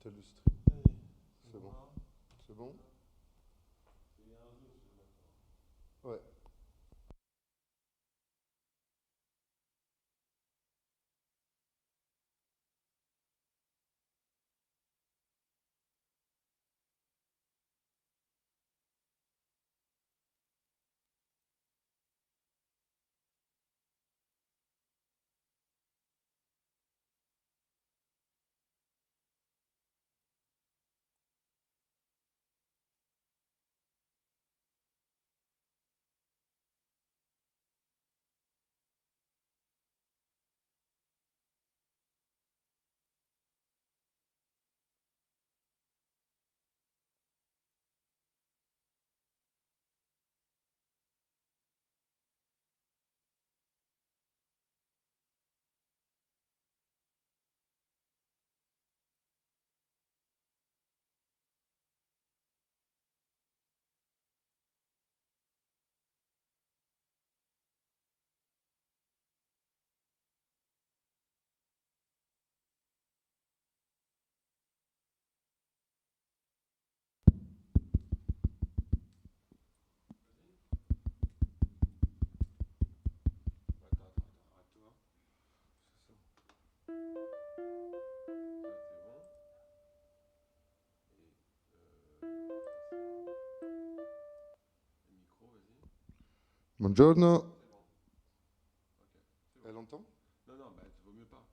celle du stream. C'est bon. C'est bon? Ouais. Buongiorno. Elle entend? Non, non, bah, vaut mieux pas.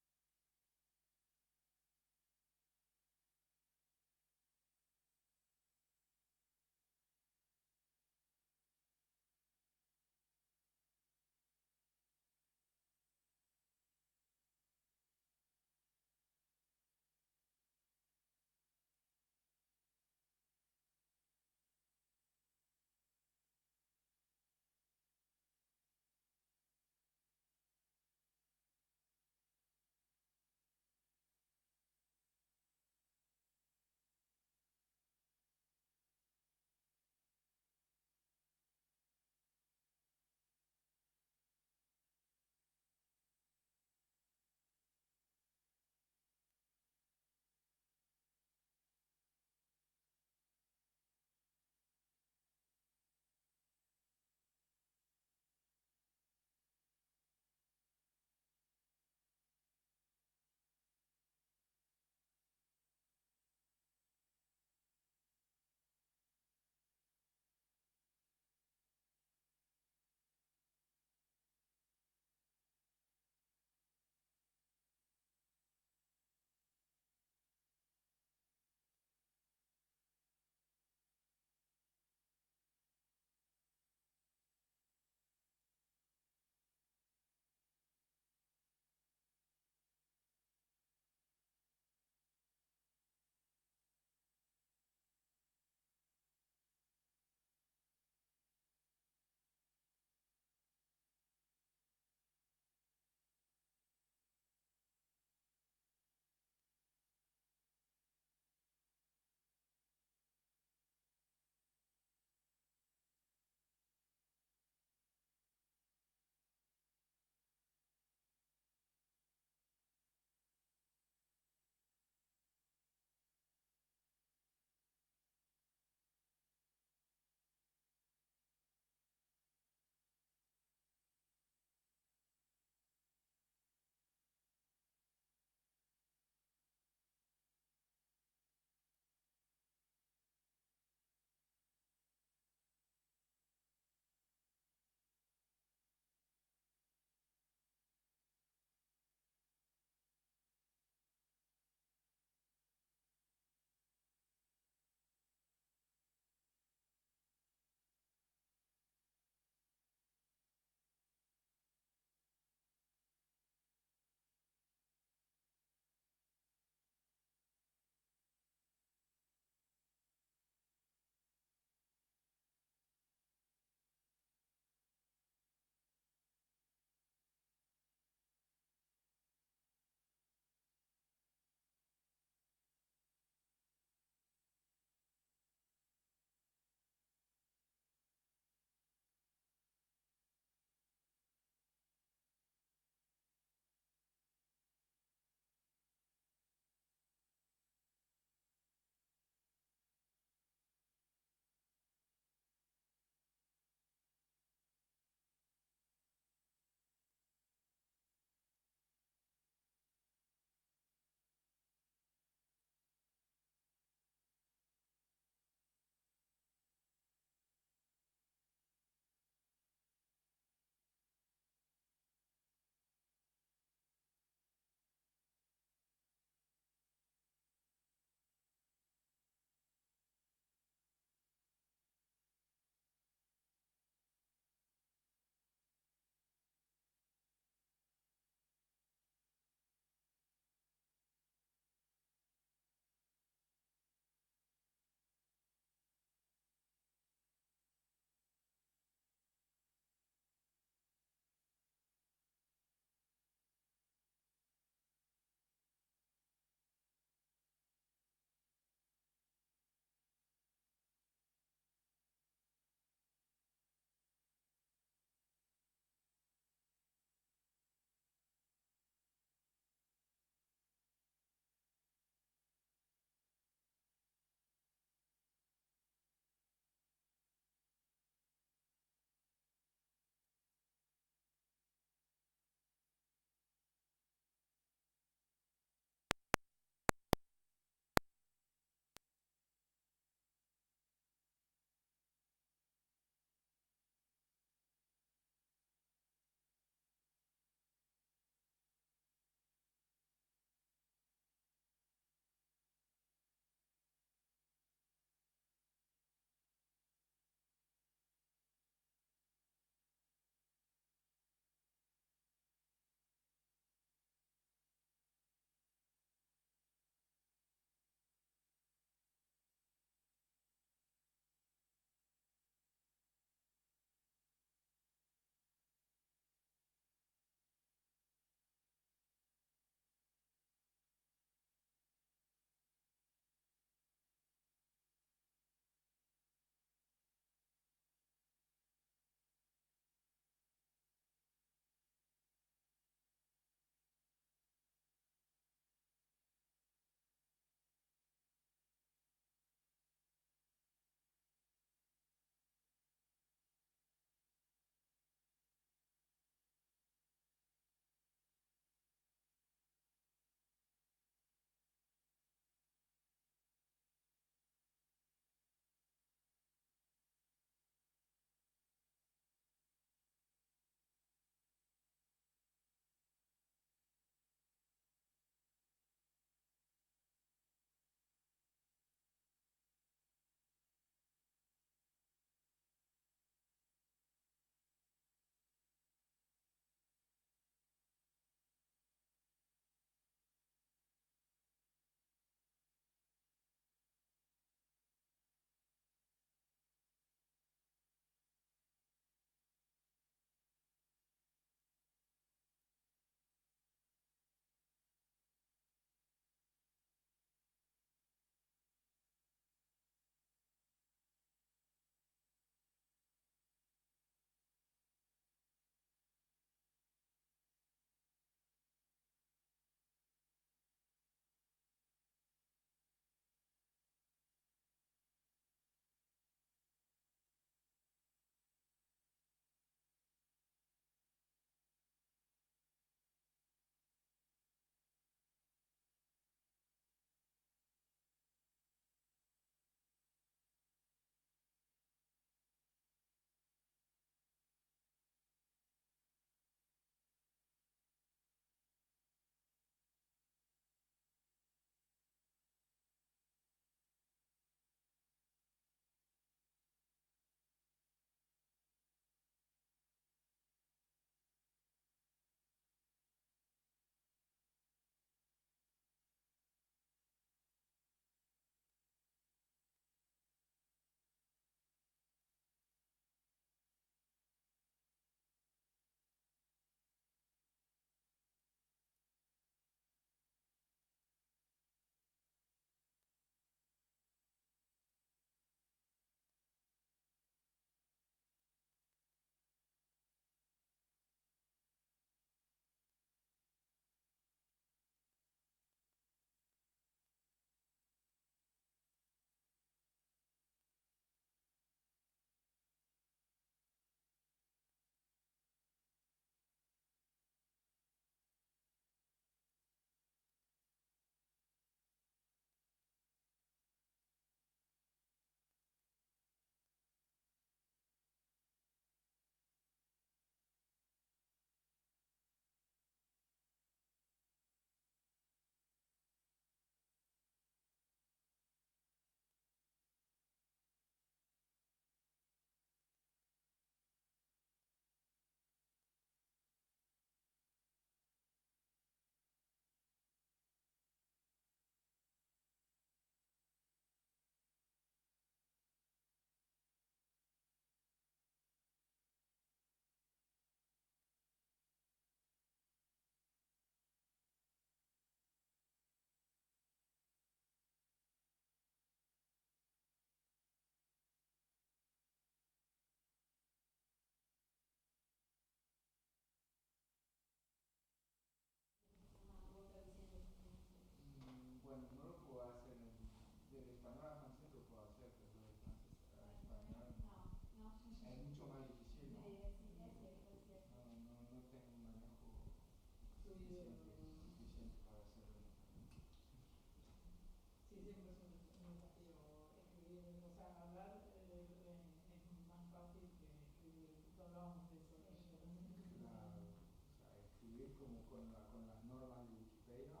con las normas de Wikipedia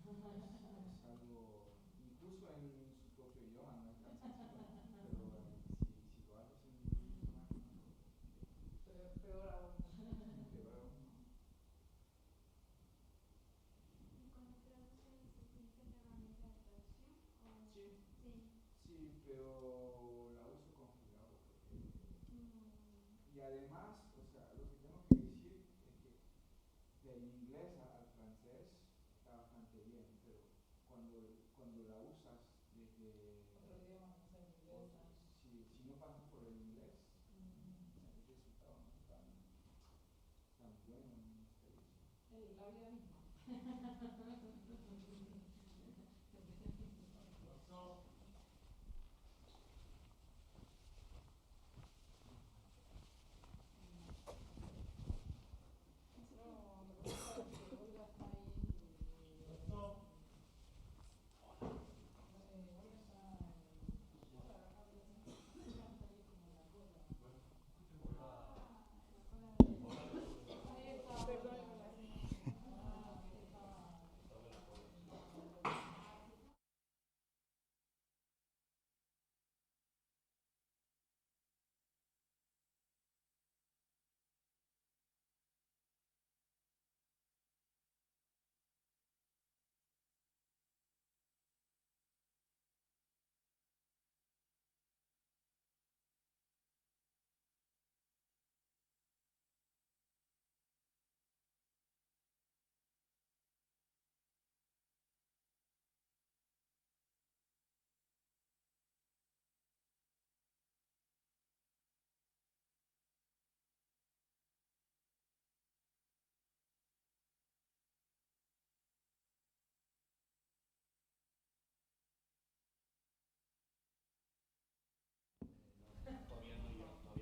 es algo, incluso en su propio idioma, no es tan sencillo, pero si lo haces en Wikimania, Peor aún. peor aún, ¿no? ¿Y cuando traduces utilizas la herramienta de traducción? Sí, Sí. sí, pero la uso con cuidado porque... Y además, o sea, lo que tengo que decir es que del inglés al francés está bastante bien, pero cuando la usas desde Otro idioma, o sea, el inglés. si no pasas por el inglés, el resultado no es tan bueno en este La vida misma. No, lo que pasa es que Olga está ahí. Olga está en. Hola, habla así. Está ahí como en la Agora. Perdón.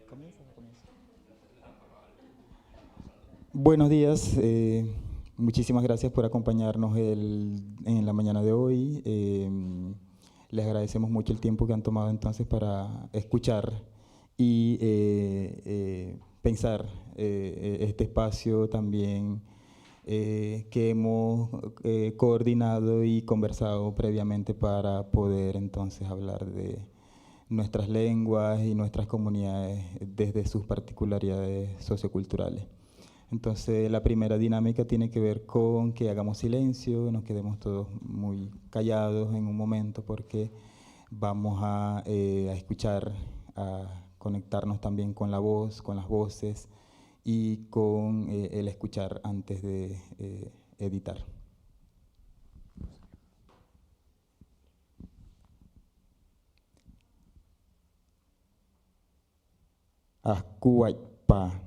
¿Comienza o comienza? Buenos días, muchísimas gracias por acompañarnos en la mañana de hoy. Les agradecemos mucho el tiempo que han tomado entonces para escuchar y pensar este espacio también que hemos coordinado y conversado previamente para poder entonces hablar de nuestras lenguas y nuestras comunidades desde sus particularidades socioculturales. Entonces, la primera dinámica tiene que ver con que hagamos silencio, nos quedemos todos muy callados en un momento porque vamos a escuchar, a conectarnos también con la voz, con las voces y con el escuchar antes de editar. Ascuaypa.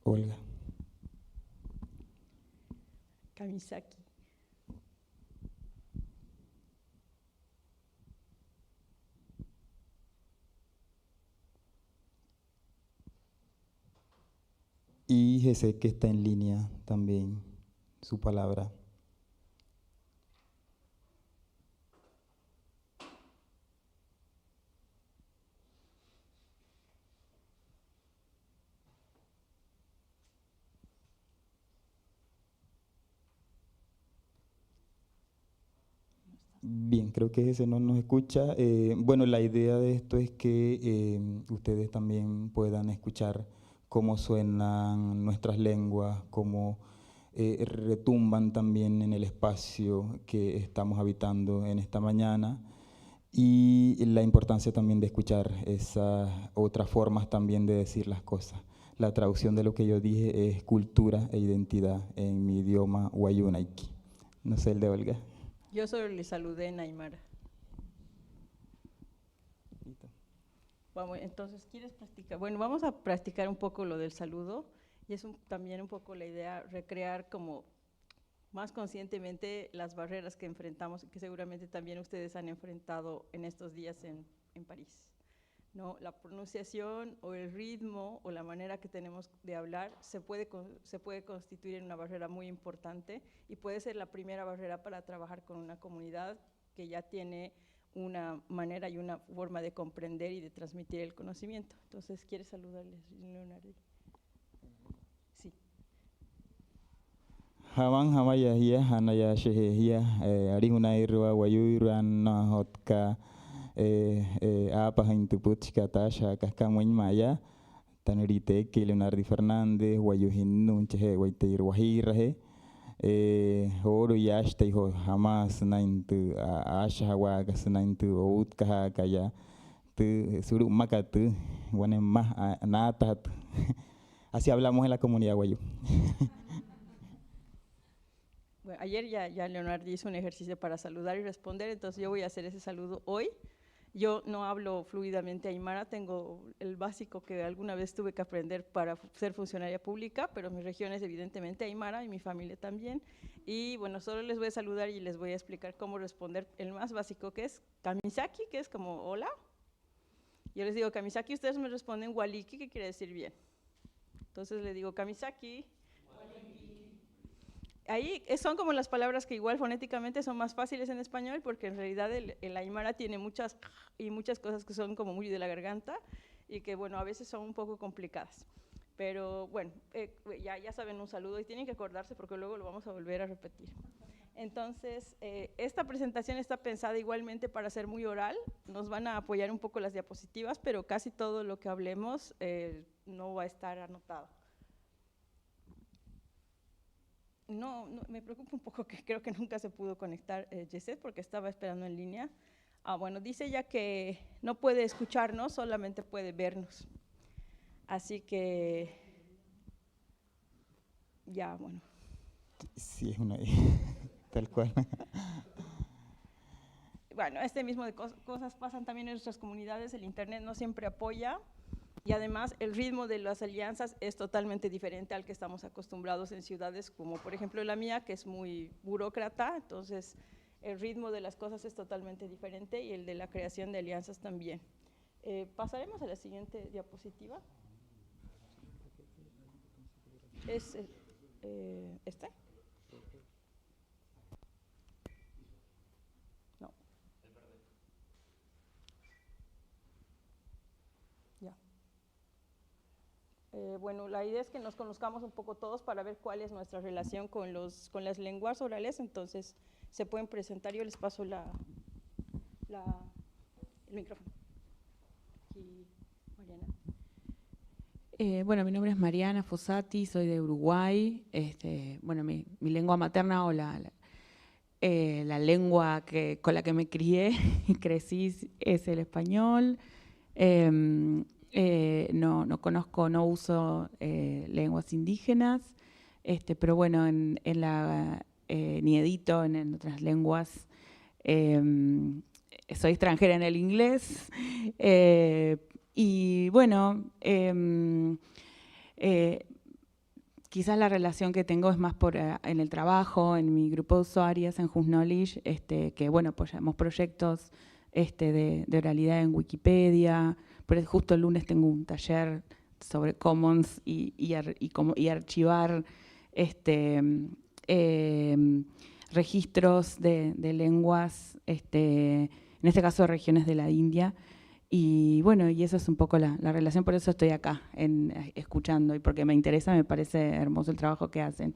Olga. Kamisaki. Y Jesse, que está en línea también, su palabra. Bien, creo que ese no nos escucha. Bueno, la idea de esto es que ustedes también puedan escuchar cómo suenan nuestras lenguas, cómo retumban también en el espacio que estamos habitando en esta mañana y la importancia también de escuchar esas otras formas también de decir las cosas. La traducción de lo que yo dije es cultura e identidad en mi idioma Wayunaiki. No sé el de Olga. Yo solo le saludé en Aymara. Vamos, entonces, ¿quieres practicar? Bueno, vamos a practicar un poco lo del saludo y es también un poco la idea, recrear como más conscientemente las barreras que enfrentamos, que seguramente también ustedes han enfrentado en estos días en París. ¿No? La pronunciación o el ritmo o la manera que tenemos de hablar se puede constituir en una barrera muy importante y puede ser la primera barrera para trabajar con una comunidad que ya tiene una manera y una forma de comprender y de transmitir el conocimiento. Entonces, ¿quieres saludarles, Leonardo? Sí. Hawan hamaya hiya hanaya shehia arihuna irwa wayu irwan hotka apa hintuputchka tasha kaskamwen maya tanrite que Leonardo Fernández wayu hinun chehe waiteir wahirahe oro yashta hijo jamás naintu asha hawagas naintu outka kaya tu suru makatu wane mah natat. Así hablamos en la comunidad wayu. Bueno, ayer ya Leonardo hizo un ejercicio para saludar y responder, entonces yo voy a hacer ese saludo hoy. Yo no hablo fluidamente aymara, tengo el básico que alguna vez tuve que aprender para ser funcionaria pública, pero mi región es evidentemente aymara y mi familia también. Y bueno, solo les voy a saludar y les voy a explicar cómo responder el más básico, que es kamisaki, que es como hola. Yo les digo kamisaki, ustedes me responden waliki, que quiere decir bien. Entonces le digo kamisaki. Ahí son como las palabras que igual fonéticamente son más fáciles en español, porque en realidad el aymara tiene muchas cosas que son como muy de la garganta y que bueno, a veces son un poco complicadas. Pero bueno, ya saben un saludo y tienen que acordarse porque luego lo vamos a volver a repetir. Entonces, esta presentación está pensada igualmente para ser muy oral, nos van a apoyar un poco las diapositivas, pero casi todo lo que hablemos no va a estar anotado. No, me preocupa un poco que creo que nunca se pudo conectar Yeset porque estaba esperando en línea. Bueno, dice ella que no puede escucharnos, solamente puede vernos. Así que, ya, bueno. Sí, es una tal cual. Bueno, este mismo de cosas pasan también en nuestras comunidades, el internet no siempre apoya. Y además el ritmo de las alianzas es totalmente diferente al que estamos acostumbrados en ciudades como por ejemplo la mía, que es muy burócrata, entonces el ritmo de las cosas es totalmente diferente y el de la creación de alianzas también. Pasaremos a la siguiente diapositiva. ¿Es esta? No. Ya. Bueno, la idea es que nos conozcamos un poco todos para ver cuál es nuestra relación con las lenguas orales, entonces se pueden presentar, yo les paso el micrófono. Aquí, Mariana. Bueno, mi nombre es Mariana Fossati, soy de Uruguay. Bueno, mi lengua materna o la lengua con la que me crié y crecí es el español. No conozco, no uso lenguas indígenas, pero bueno, ni edito en otras lenguas. Soy extranjera en el inglés y bueno, quizás la relación que tengo es más en el trabajo, en mi grupo de usuarias, en Just Knowledge, que bueno, apoyamos proyectos de oralidad en Wikipedia. Pero justo el lunes tengo un taller sobre Commons y archivar registros de lenguas, en este caso regiones de la India. Y bueno, y eso es un poco la relación, por eso estoy acá escuchando y porque me interesa, me parece hermoso el trabajo que hacen.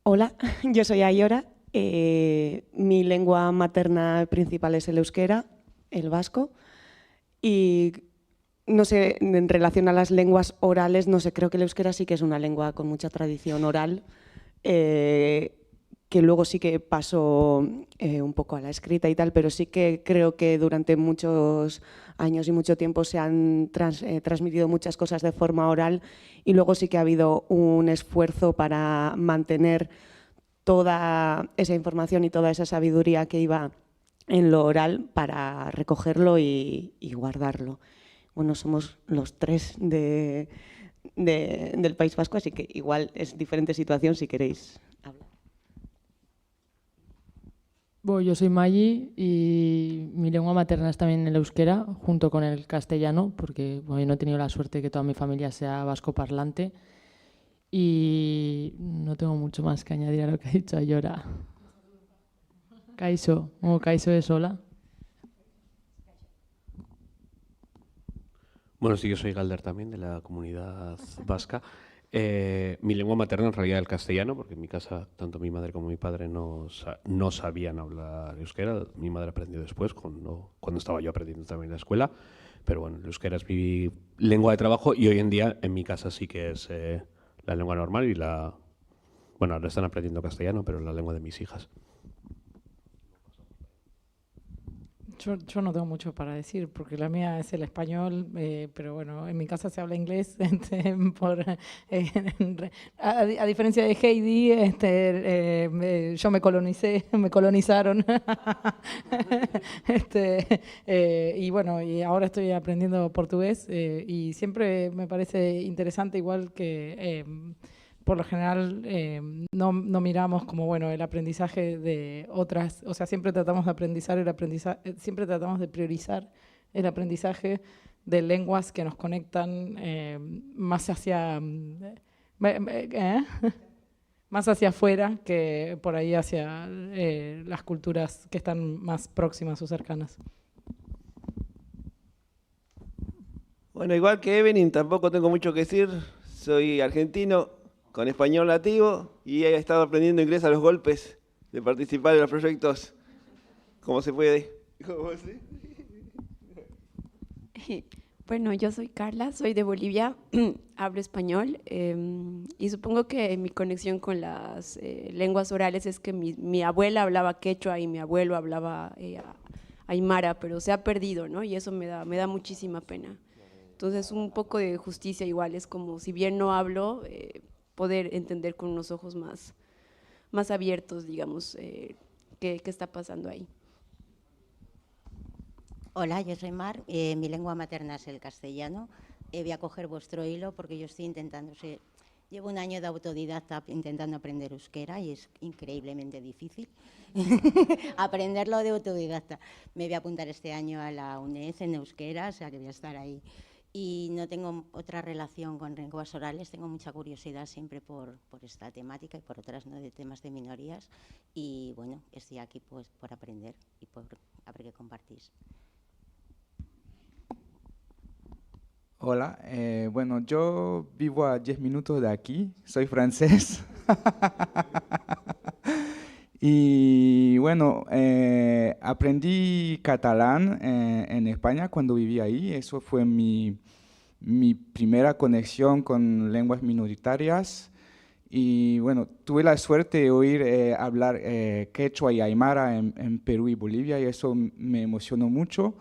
Hola, yo soy Agora. Mi lengua materna principal es el euskera, el vasco, y no sé, en relación a las lenguas orales, no sé, creo que el euskera sí que es una lengua con mucha tradición oral, que luego sí que pasó un poco a la escrita y tal, pero sí que creo que durante muchos años y mucho tiempo se han transmitido muchas cosas de forma oral y luego sí que ha habido un esfuerzo para mantener toda esa información y toda esa sabiduría que iba en lo oral para recogerlo y guardarlo. Bueno, somos los tres de del País Vasco, así que igual es diferente situación si queréis hablar. Bueno, yo soy Maggi y mi lengua materna es también el euskera, junto con el castellano, porque bueno, yo no he tenido la suerte de que toda mi familia sea vascoparlante y no tengo mucho más que añadir a lo que ha dicho Agora. Kaixo, o Kaixo es hola. Bueno, sí, yo soy Galder también, de la comunidad vasca. Mi lengua materna en realidad es el castellano, porque en mi casa tanto mi madre como mi padre no sabían hablar euskera. Mi madre aprendió después, cuando estaba yo aprendiendo también en la escuela. Pero bueno, el euskera es mi lengua de trabajo y hoy en día en mi casa sí que es la lengua normal y bueno, ahora están aprendiendo castellano, pero la lengua de mis hijas. Yo no tengo mucho para decir, porque la mía es el español, pero bueno, en mi casa se habla inglés, a diferencia de Heidi, yo me colonizaron, y bueno, y ahora estoy aprendiendo portugués, y siempre me parece interesante, igual que por lo general no miramos como bueno el aprendizaje de otras, o sea, siempre tratamos de siempre tratamos de priorizar el aprendizaje de lenguas que nos conectan más hacia más hacia afuera que por ahí hacia las culturas que están más próximas o cercanas. Bueno, igual que Evelyn, tampoco tengo mucho que decir. Soy argentino, con español nativo, y he estado aprendiendo inglés a los golpes de participar en los proyectos como se puede. ¿Cómo así? Bueno, yo soy Carla, soy de Bolivia, hablo español y supongo que mi conexión con las lenguas orales es que mi abuela hablaba quechua y mi abuelo hablaba aymara, pero se ha perdido, ¿no? Y eso me da muchísima pena. Entonces, un poco de justicia igual, es como si bien no hablo, poder entender con unos ojos más abiertos, digamos, qué está pasando ahí. Hola, yo soy Mar, mi lengua materna es el castellano. Voy a coger vuestro hilo porque yo estoy llevo un año de autodidacta intentando aprender euskera y es increíblemente difícil aprenderlo de autodidacta. Me voy a apuntar este año a la UNED en euskera, o sea que voy a estar ahí. Y no tengo otra relación con lenguas orales, tengo mucha curiosidad siempre por esta temática y por otras, ¿no?, de temas de minorías. Y bueno, estoy aquí pues por aprender y por a ver qué compartís. Hola, bueno, yo vivo a 10 minutos de aquí, soy francés. Y bueno, aprendí catalán en España cuando viví ahí. Eso fue mi primera conexión con lenguas minoritarias. Y bueno, tuve la suerte de oír hablar quechua y aymara en Perú y Bolivia y eso me emocionó mucho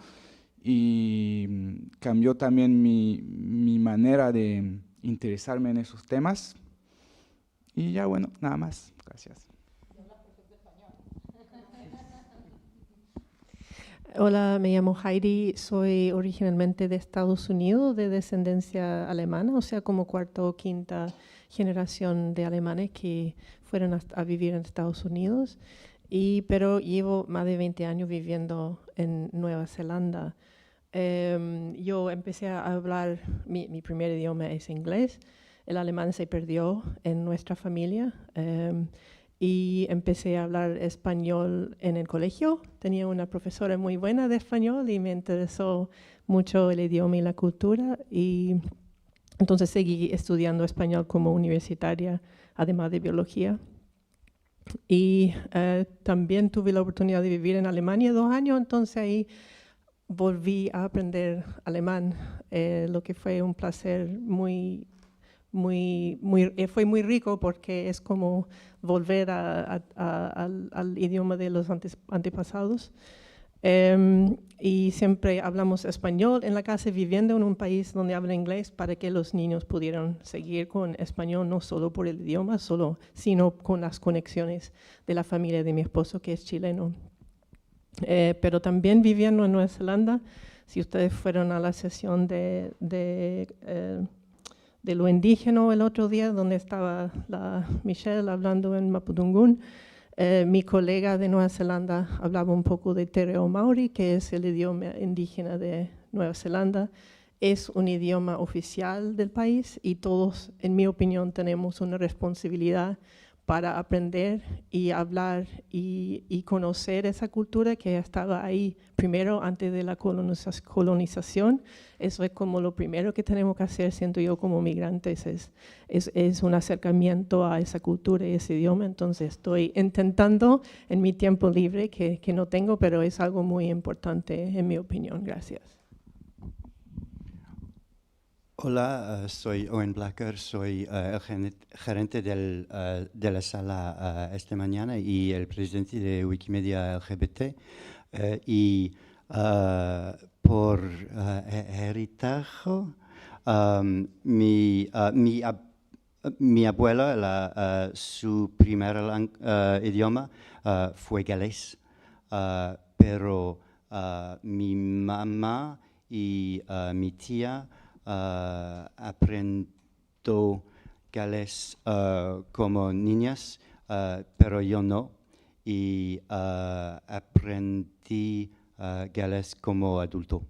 y cambió también mi manera de interesarme en esos temas. Y ya bueno, nada más. Gracias. Hola, me llamo Heidi, soy originalmente de Estados Unidos, de descendencia alemana, o sea, como cuarta o quinta generación de alemanes que fueron a vivir en Estados Unidos, pero llevo más de 20 años viviendo en Nueva Zelanda. Yo empecé a hablar, mi primer idioma es inglés, el alemán se perdió en nuestra familia. Y empecé a hablar español en el colegio. Tenía una profesora muy buena de español y me interesó mucho el idioma y la cultura. Y entonces seguí estudiando español como universitaria, además de biología. Y también tuve la oportunidad de vivir en Alemania 2 años, entonces ahí volví a aprender alemán, lo que fue un placer fue muy rico porque es como volver al idioma de los antepasados. Y siempre hablamos español en la casa, viviendo en un país donde habla inglés para que los niños pudieran seguir con español, no solo por el idioma, sino con las conexiones de la familia de mi esposo, que es chileno. Pero también viviendo en Nueva Zelanda, si ustedes fueron a la sesión de de lo indígena el otro día, donde estaba la Michelle hablando en Mapudungun. Mi colega de Nueva Zelanda hablaba un poco de Tereo Maori, que es el idioma indígena de Nueva Zelanda. Es un idioma oficial del país y todos, en mi opinión, tenemos una responsabilidad para aprender y hablar y conocer esa cultura que estaba ahí primero antes de la colonización. Eso es como lo primero que tenemos que hacer, siento yo, como migrantes, es un acercamiento a esa cultura y ese idioma. Entonces estoy intentando en mi tiempo libre, que no tengo, pero es algo muy importante en mi opinión. Gracias. Hola, soy Owen Blacker, soy el gerente de la sala esta mañana y el presidente de Wikimedia LGBT. Por heritage, mi abuela, su primer idioma fue galés, pero mi mamá y mi tía aprendió galés como niñas, pero yo no, y aprendí galés como adulto.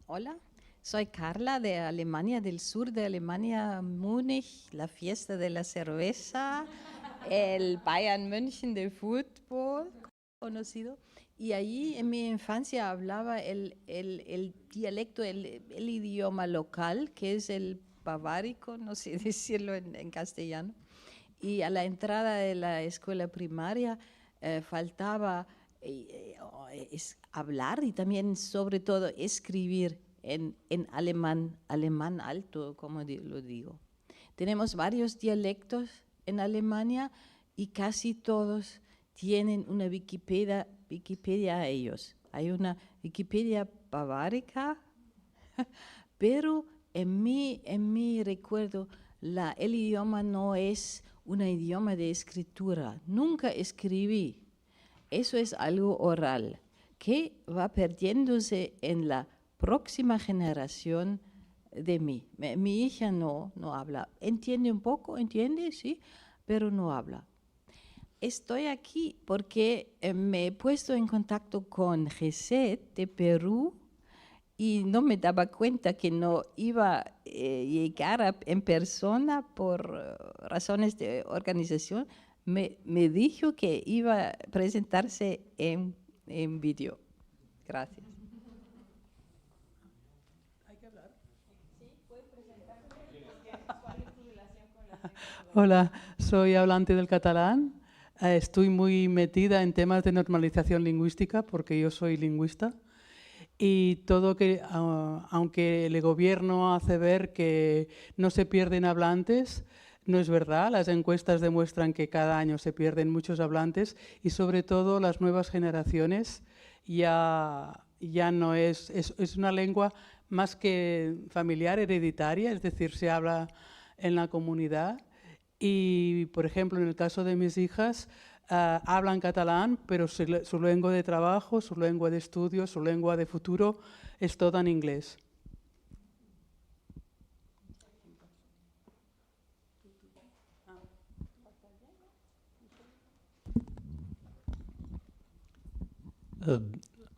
Hola, soy Carla de Alemania, del sur de Alemania, Múnich, la fiesta de la cerveza, el Bayern München de fútbol conocido. Y allí en mi infancia hablaba el dialecto, el idioma local, que es el bavárico, no sé decirlo en castellano. Y a la entrada de la escuela primaria faltaba hablar y también, sobre todo, escribir en alemán alto, como lo digo. Tenemos varios dialectos en Alemania y casi todos tienen una Wikipedia a ellos. Hay una Wikipedia bavárica, pero en mi recuerdo el idioma no es un idioma de escritura. Nunca escribí. Eso es algo oral que va perdiéndose en la próxima generación de mí. Mi hija no habla. Entiende un poco, sí, pero no habla. Estoy aquí porque me he puesto en contacto con Geset de Perú y no me daba cuenta que no iba a llegar en persona por razones de organización. Me dijo que iba a presentarse en vídeo. Gracias. ¿Hay que hablar? Sí, puedes presentarse. Hola, soy hablante del catalán. Estoy muy metida en temas de normalización lingüística porque yo soy lingüista. Y todo que, aunque el gobierno hace ver que no se pierden hablantes, no es verdad. Las encuestas demuestran que cada año se pierden muchos hablantes y sobre todo las nuevas generaciones ya no es una lengua más que familiar, hereditaria, es decir, se habla en la comunidad. Y, por ejemplo, en el caso de mis hijas, hablan catalán, pero su lengua de trabajo, su lengua de estudio, su lengua de futuro es toda en inglés.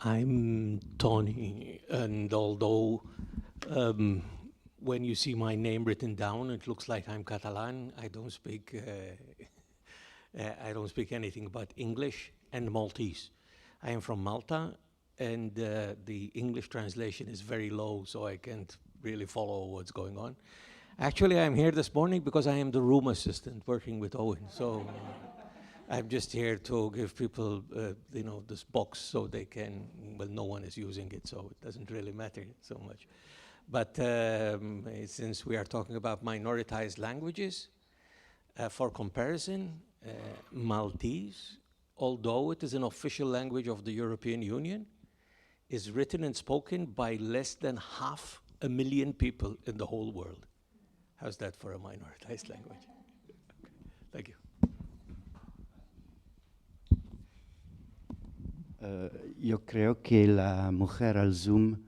I'm Tony, and although when you see my name written down, it looks like I'm Catalan, I don't speak anything but English and Maltese. I am from Malta, and the English translation is very low, so I can't really follow what's going on. Actually, I'm here this morning because I am the room assistant working with Owen, so I'm just here to give people, this box so they can, well, no one is using it, so it doesn't really matter so much. But since we are talking about minoritized languages, for comparison, Maltese, although it is an official language of the European Union, is written and spoken by less than 500,000 people in the whole world. How's that for a minoritized language? Okay. Thank you. Yo creo que la mujer al Zoom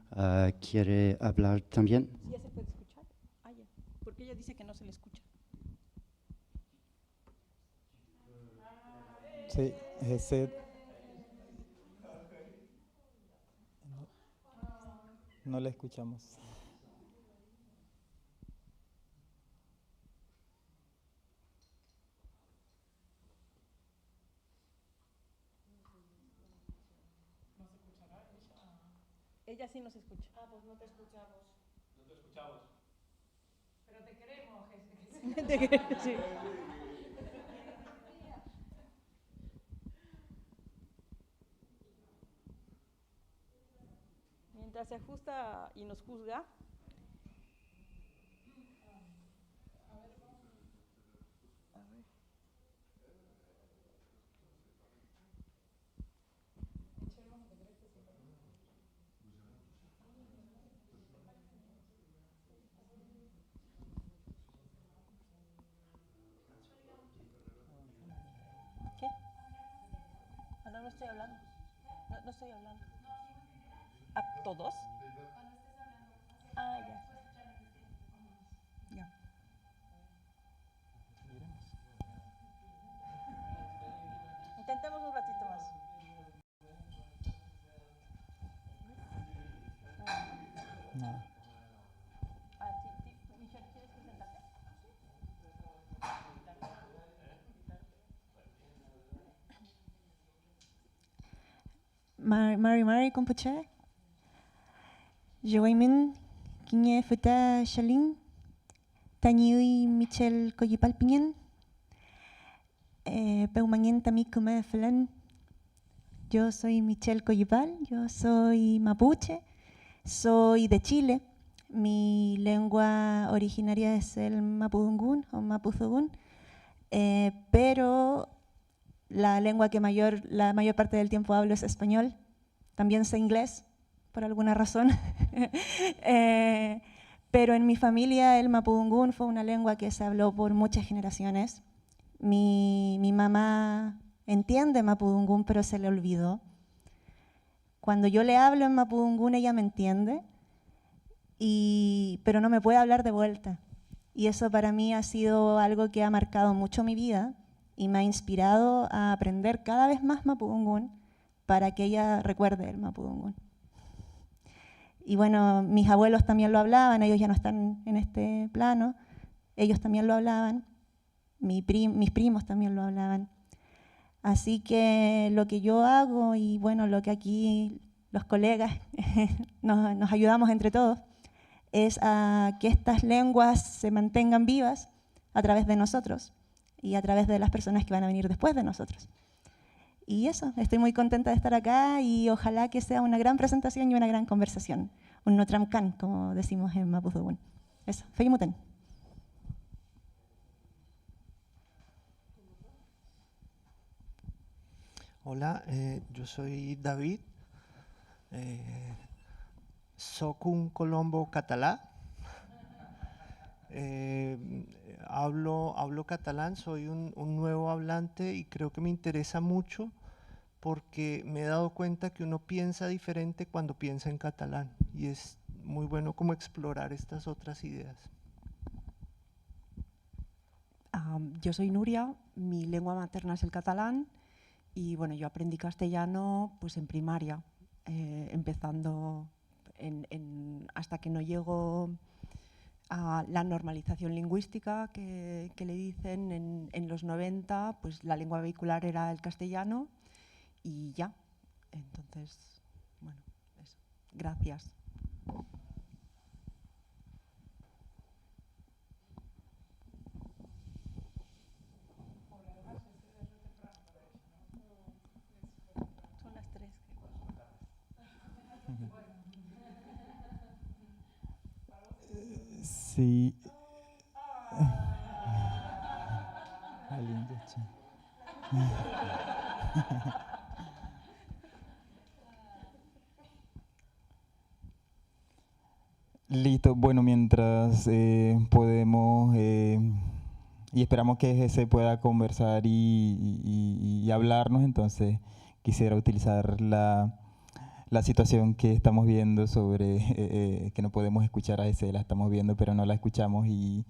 quiere hablar también. ¿Sí ya se puede escuchar? Ah, ya. Porque ella dice que no se le escucha. Sí, ese... No la escuchamos. Ella sí nos escucha. Ah, pues no te escuchamos. No te escuchamos. Pero te queremos, Sí. Mientras se ajusta y nos juzga. A ver. ¿Qué? Ah, no, no estoy hablando. No estoy hablando. ¿A todos? Ah, ya. Ya. Intentemos un ratito más. No. Michelle, ¿quieres presentarte? Mari Kompuche. Joaimin Kiñe Futa Shalin. Tañui Michel Koyipal Piñen. Peumanien Tamikume Flan. Yo soy Michelle Koyipal, yo soy mapuche, soy de Chile. Mi lengua originaria es el mapudungún o mapuzugún, pero la lengua que la mayor parte del tiempo hablo es español. También sé inglés, por alguna razón. Pero en mi familia el mapudungún fue una lengua que se habló por muchas generaciones. Mi mamá entiende mapudungún, pero se le olvidó. Cuando yo le hablo en mapudungún, ella me entiende, pero no me puede hablar de vuelta. Y eso para mí ha sido algo que ha marcado mucho mi vida y me ha inspirado a aprender cada vez más mapudungún para que ella recuerde el mapudungún. Y bueno, mis abuelos también lo hablaban, ellos ya no están en este plano, ellos también lo hablaban, mis primos también lo hablaban. Así que lo que yo hago y bueno, lo que aquí los colegas nos ayudamos entre todos es a que estas lenguas se mantengan vivas a través de nosotros y a través de las personas que van a venir después de nosotros. Y eso, estoy muy contenta de estar acá y ojalá que sea una gran presentación y una gran conversación. Un notramkan, como decimos en mapuzugún. Eso, feimuten. Hola, yo soy David, soc un colombo catalá, hablo catalán, soy un nuevo hablante y creo que me interesa mucho porque me he dado cuenta que uno piensa diferente cuando piensa en catalán y es muy bueno como explorar estas otras ideas. Yo soy Nuria, mi lengua materna es el catalán. Y bueno, yo aprendí castellano pues en primaria, empezando hasta que no llegó a la normalización lingüística que le dicen en los 90, pues la lengua vehicular era el castellano y ya. Entonces, bueno, eso. Gracias. Son las 3. Sí. Listo, bueno, mientras podemos y esperamos que se pueda conversar y hablarnos, entonces quisiera utilizar la situación que estamos viendo sobre que no podemos escuchar a veces, la estamos viendo pero no la escuchamos, y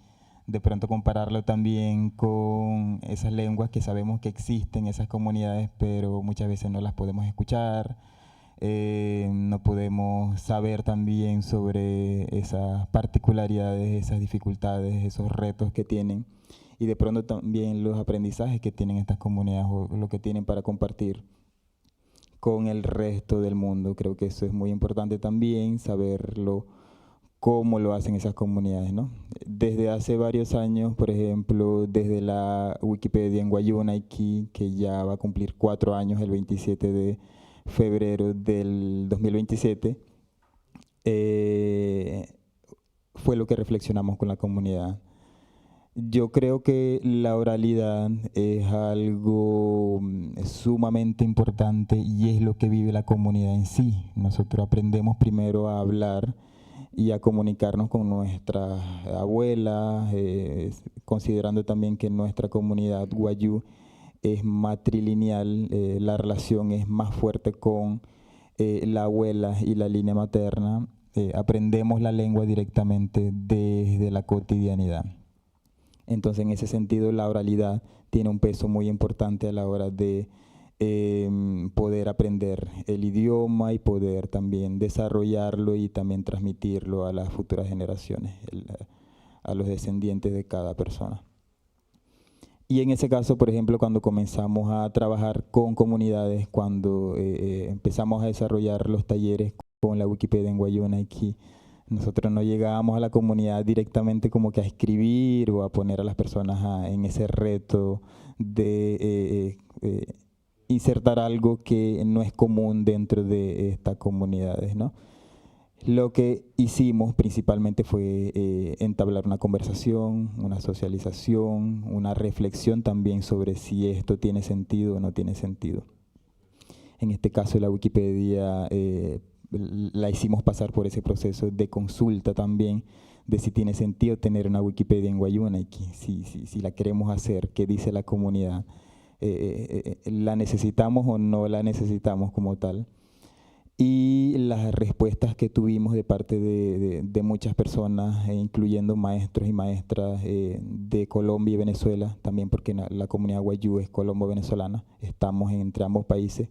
de pronto compararlo también con esas lenguas que sabemos que existen, esas comunidades, pero muchas veces no las podemos escuchar. No podemos saber también sobre esas particularidades, esas dificultades, esos retos que tienen, y de pronto también los aprendizajes que tienen estas comunidades o lo que tienen para compartir con el resto del mundo. Creo que eso es muy importante también, saberlo, cómo lo hacen esas comunidades, ¿no? Desde hace varios años, por ejemplo, desde la Wikipedia en Wayuunaiki, que ya va a cumplir 4 años el 27 de febrero del 2027, fue lo que reflexionamos con la comunidad. Yo creo que la oralidad es algo sumamente importante y es lo que vive la comunidad en sí. Nosotros aprendemos primero a hablar y a comunicarnos con nuestras abuelas, considerando también que nuestra comunidad Wayuu es matrilineal, la relación es más fuerte con la abuela y la línea materna. Aprendemos la lengua directamente desde la cotidianidad. Entonces, en ese sentido, la oralidad tiene un peso muy importante a la hora de poder aprender el idioma y poder también desarrollarlo y también transmitirlo a las futuras generaciones, a los descendientes de cada persona. Y en ese caso, por ejemplo, cuando comenzamos a trabajar con comunidades, cuando empezamos a desarrollar los talleres con la Wikipedia en Wayuunaiki, nosotros no llegábamos a la comunidad directamente como que a escribir o a poner a las personas en ese reto de insertar algo que no es común dentro de estas comunidades, ¿no? Lo que hicimos principalmente fue entablar una conversación, una socialización, una reflexión también sobre si esto tiene sentido o no tiene sentido. En este caso, la Wikipedia la hicimos pasar por ese proceso de consulta también, de si tiene sentido tener una Wikipedia en Wayuunaiki, si la queremos hacer, qué dice la comunidad, la necesitamos o no la necesitamos como tal. Y las respuestas que tuvimos de parte de muchas personas, incluyendo maestros y maestras de Colombia y Venezuela, también porque la comunidad Wayuu es colombo-venezolana, estamos entre ambos países,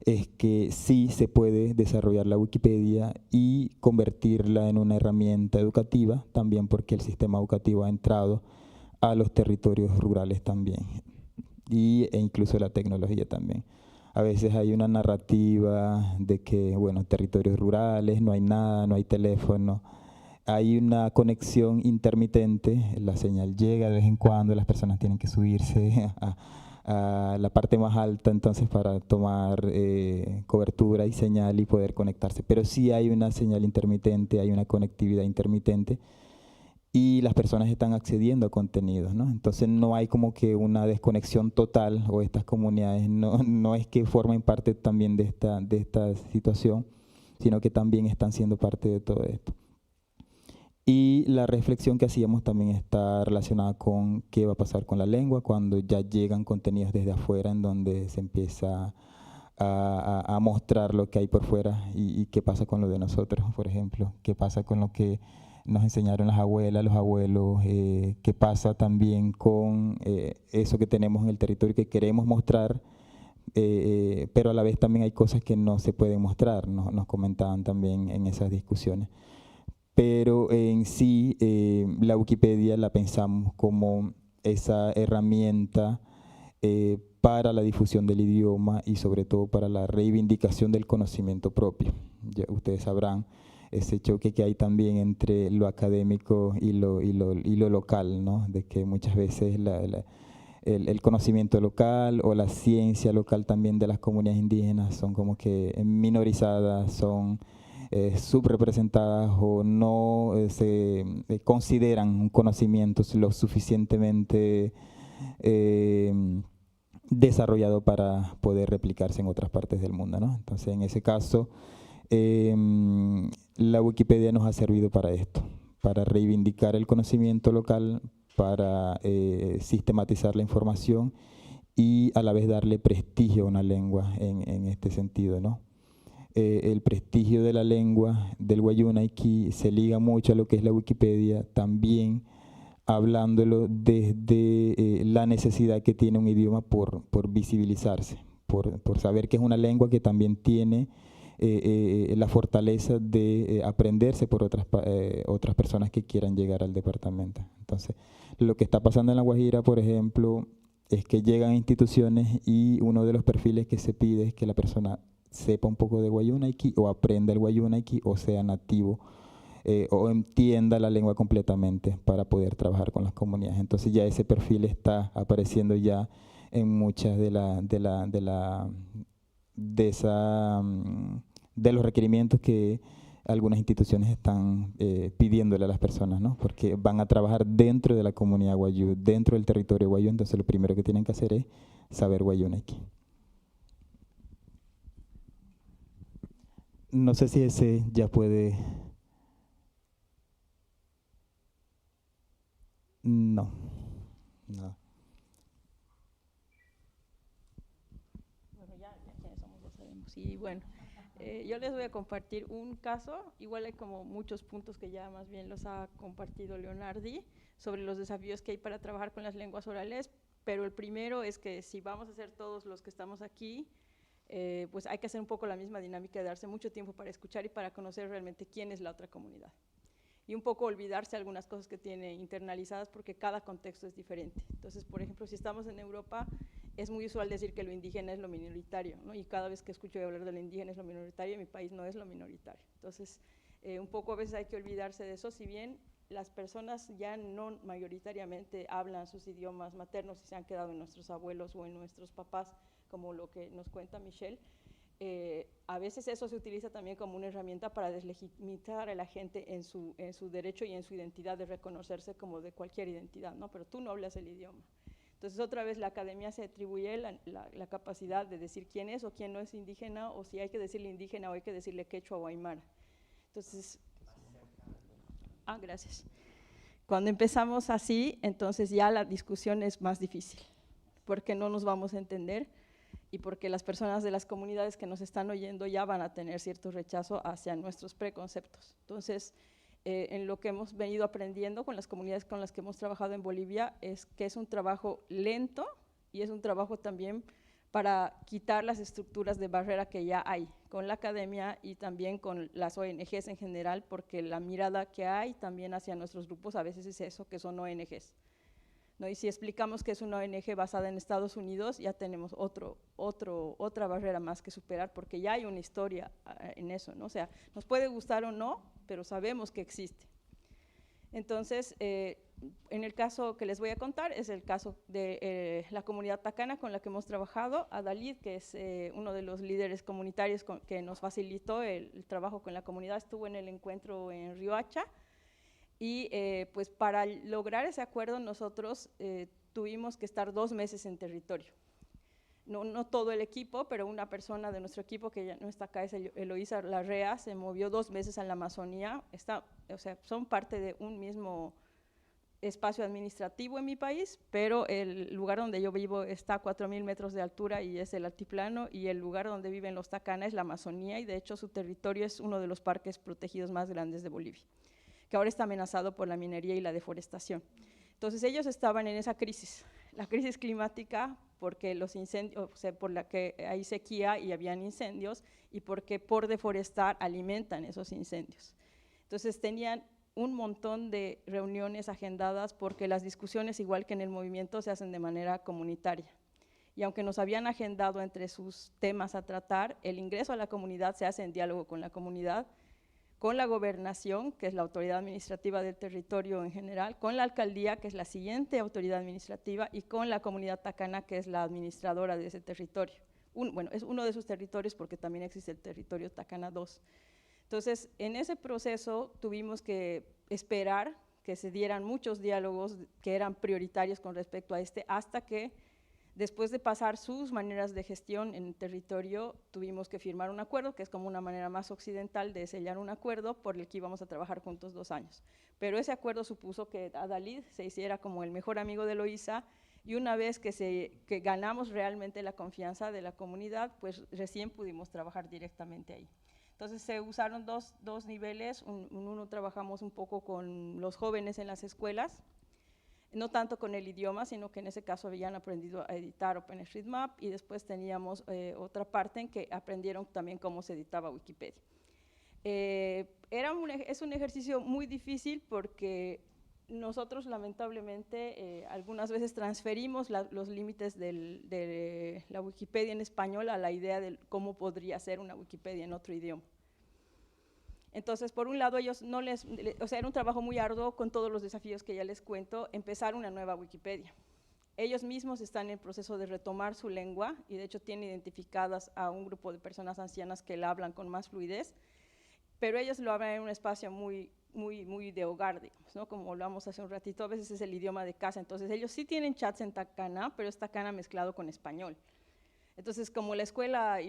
es que sí se puede desarrollar la Wikipedia y convertirla en una herramienta educativa, también porque el sistema educativo ha entrado a los territorios rurales también, e incluso la tecnología también. A veces hay una narrativa de que, bueno, territorios rurales, no hay nada, no hay teléfono, hay una conexión intermitente, la señal llega de vez en cuando, las personas tienen que subirse a la parte más alta entonces para tomar cobertura y señal y poder conectarse. Pero sí hay una señal intermitente, hay una conectividad intermitente y las personas están accediendo a contenidos, ¿no? Entonces no hay como que una desconexión total, o estas comunidades no es que formen parte también de esta situación, sino que también están siendo parte de todo esto. Y la reflexión que hacíamos también está relacionada con qué va a pasar con la lengua cuando ya llegan contenidos desde afuera, en donde se empieza a mostrar lo que hay por fuera, y qué pasa con lo de nosotros, por ejemplo, qué pasa con lo que nos enseñaron las abuelas, los abuelos, qué pasa también con eso que tenemos en el territorio que queremos mostrar, pero a la vez también hay cosas que no se pueden mostrar, nos comentaban también en esas discusiones. Pero en sí, la Wikipedia la pensamos como esa herramienta para la difusión del idioma y sobre todo para la reivindicación del conocimiento propio. Ya ustedes sabrán ese choque que hay también entre lo académico y lo local, ¿no? De que muchas veces el conocimiento local o la ciencia local también de las comunidades indígenas son como que minorizadas, son subrepresentadas o no se consideran un conocimiento lo suficientemente desarrollado para poder replicarse en otras partes del mundo, ¿no? Entonces, en ese caso, la Wikipedia nos ha servido para esto, para reivindicar el conocimiento local, para sistematizar la información y a la vez darle prestigio a una lengua en este sentido, ¿no? El prestigio de la lengua del Wayuunaiki se liga mucho a lo que es la Wikipedia, también hablándolo desde la necesidad que tiene un idioma por visibilizarse, por saber que es una lengua que también tiene la fortaleza de aprenderse por otras personas que quieran llegar al departamento. Entonces, lo que está pasando en La Guajira, por ejemplo, es que llegan a instituciones y uno de los perfiles que se pide es que la persona sepa un poco de Wayuunaiki o aprenda el Wayuunaiki o sea nativo o entienda la lengua completamente para poder trabajar con las comunidades. Entonces ya ese perfil está apareciendo ya en muchas de los requerimientos que algunas instituciones están pidiéndole a las personas, ¿no? Porque van a trabajar dentro de la comunidad wayuu, dentro del territorio wayuu, entonces lo primero que tienen que hacer es saber Wayuunaiki. No sé si ese ya puede... No. Bueno, ya quiénes somos, ya sabemos. Y bueno, yo les voy a compartir un caso, igual hay como muchos puntos que ya más bien los ha compartido Leonardi, sobre los desafíos que hay para trabajar con las lenguas orales, pero el primero es que si vamos a hacer todos los que estamos aquí, pues hay que hacer un poco la misma dinámica de darse mucho tiempo para escuchar y para conocer realmente quién es la otra comunidad. Y un poco olvidarse algunas cosas que tiene internalizadas porque cada contexto es diferente. Entonces, por ejemplo, si estamos en Europa, es muy usual decir que lo indígena es lo minoritario, ¿no? Y cada vez que escucho hablar de lo indígena es lo minoritario, en mi país no es lo minoritario. Entonces, un poco a veces hay que olvidarse de eso, si bien las personas ya no mayoritariamente hablan sus idiomas maternos y se han quedado en nuestros abuelos o en nuestros papás, como lo que nos cuenta Michelle, a veces eso se utiliza también como una herramienta para deslegitimizar a la gente en su derecho y en su identidad de reconocerse como de cualquier identidad, ¿no? Pero tú no hablas el idioma. Entonces, otra vez la academia se atribuye la capacidad de decir quién es o quién no es indígena, o si hay que decirle indígena o hay que decirle quechua o aymara. Entonces, gracias. Cuando empezamos así, entonces ya la discusión es más difícil, porque no nos vamos a entender y porque las personas de las comunidades que nos están oyendo ya van a tener cierto rechazo hacia nuestros preconceptos. Entonces, en lo que hemos venido aprendiendo con las comunidades con las que hemos trabajado en Bolivia es que es un trabajo lento y es un trabajo también para quitar las estructuras de barrera que ya hay con la academia y también con las ONGs en general, porque la mirada que hay también hacia nuestros grupos a veces es eso, que son ONGs, ¿no? Y si explicamos que es una ONG basada en Estados Unidos, ya tenemos otra barrera más que superar, porque ya hay una historia en eso, ¿no? O sea, nos puede gustar o no, pero sabemos que existe. Entonces, en el caso que les voy a contar, es el caso de la comunidad tacana con la que hemos trabajado, Adalid, que es uno de los líderes comunitarios que nos facilitó el trabajo con la comunidad, estuvo en el encuentro en Riohacha. Y pues para lograr ese acuerdo nosotros tuvimos que estar 2 meses en territorio. No todo el equipo, pero una persona de nuestro equipo que ya no está acá, es Eloísa Larrea, se movió 2 meses a la Amazonía. O sea, son parte de un mismo espacio administrativo en mi país, pero el lugar donde yo vivo está a 4.000 metros de altura y es el altiplano, y el lugar donde viven los tacana es la Amazonía, y de hecho su territorio es uno de los parques protegidos más grandes de Bolivia, que ahora está amenazado por la minería y la deforestación. Entonces ellos estaban en esa crisis, la crisis climática, porque los incendios, o sea, por la que hay sequía y habían incendios, y porque por deforestar alimentan esos incendios. Entonces tenían un montón de reuniones agendadas, porque las discusiones, igual que en el movimiento, se hacen de manera comunitaria. Y aunque nos habían agendado entre sus temas a tratar, el ingreso a la comunidad se hace en diálogo con la comunidad, con la gobernación, que es la autoridad administrativa del territorio en general, con la alcaldía, que es la siguiente autoridad administrativa, y con la comunidad tacana, que es la administradora de ese territorio. Bueno, es uno de sus territorios, porque también existe el territorio Tacana 2. Entonces, en ese proceso tuvimos que esperar que se dieran muchos diálogos que eran prioritarios con respecto a hasta que, después de pasar sus maneras de gestión en el territorio, tuvimos que firmar un acuerdo, que es como una manera más occidental de sellar un acuerdo por el que íbamos a trabajar juntos 2 años. Pero ese acuerdo supuso que Adalid se hiciera como el mejor amigo de Eloísa, Y una vez que ganamos realmente la confianza de la comunidad, pues recién pudimos trabajar directamente ahí. Entonces se usaron dos niveles, uno trabajamos un poco con los jóvenes en las escuelas, no tanto con el idioma, sino que en ese caso habían aprendido a editar OpenStreetMap, y después teníamos otra parte en que aprendieron también cómo se editaba Wikipedia. Es un ejercicio muy difícil porque nosotros lamentablemente algunas veces transferimos los límites de la Wikipedia en español a la idea de cómo podría ser una Wikipedia en otro idioma. Entonces, por un lado, ellos no o sea, era un trabajo muy arduo con todos los desafíos que ya les cuento, empezar una nueva Wikipedia. Ellos mismos están en el proceso de retomar su lengua y de hecho tienen identificadas a un grupo de personas ancianas que la hablan con más fluidez, pero ellos lo hablan en un espacio muy de hogar, digamos, ¿no? Como hablamos hace un ratito, a veces es el idioma de casa. Entonces, ellos sí tienen chats en Takana, pero es Takana mezclado con español. Entonces, como la escuela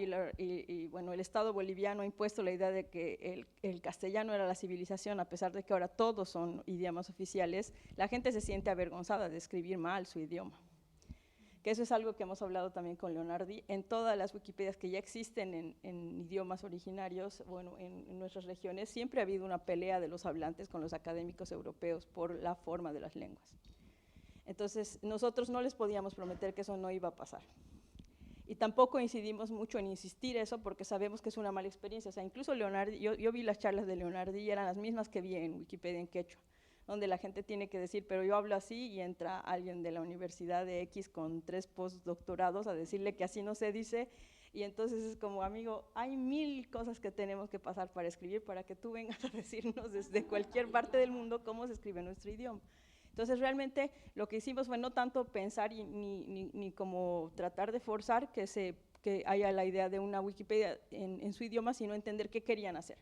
bueno, el Estado boliviano ha impuesto la idea de que el castellano era la civilización, a pesar de que ahora todos son idiomas oficiales, la gente se siente avergonzada de escribir mal su idioma. Que eso es algo que hemos hablado también con Leonardi. En todas las Wikipedias que ya existen en idiomas originarios, bueno, en nuestras regiones, siempre ha habido una pelea de los hablantes con los académicos europeos por la forma de las lenguas. Entonces, nosotros no les podíamos prometer que eso no iba a pasar. Y tampoco incidimos mucho en insistir eso porque sabemos que es una mala experiencia. O sea, incluso Leonardi, yo vi las charlas de Leonardi y eran las mismas que vi en Wikipedia en quechua, donde la gente tiene que decir, pero yo hablo así, y entra alguien de la universidad de X con 3 postdoctorados a decirle que así no se dice, y entonces es como, amigo, hay 1000 cosas que tenemos que pasar para escribir para que tú vengas a decirnos desde cualquier parte del mundo cómo se escribe nuestro idioma. Entonces, realmente lo que hicimos fue no tanto pensar ni como tratar de forzar que haya la idea de una Wikipedia en su idioma, sino entender qué querían hacer.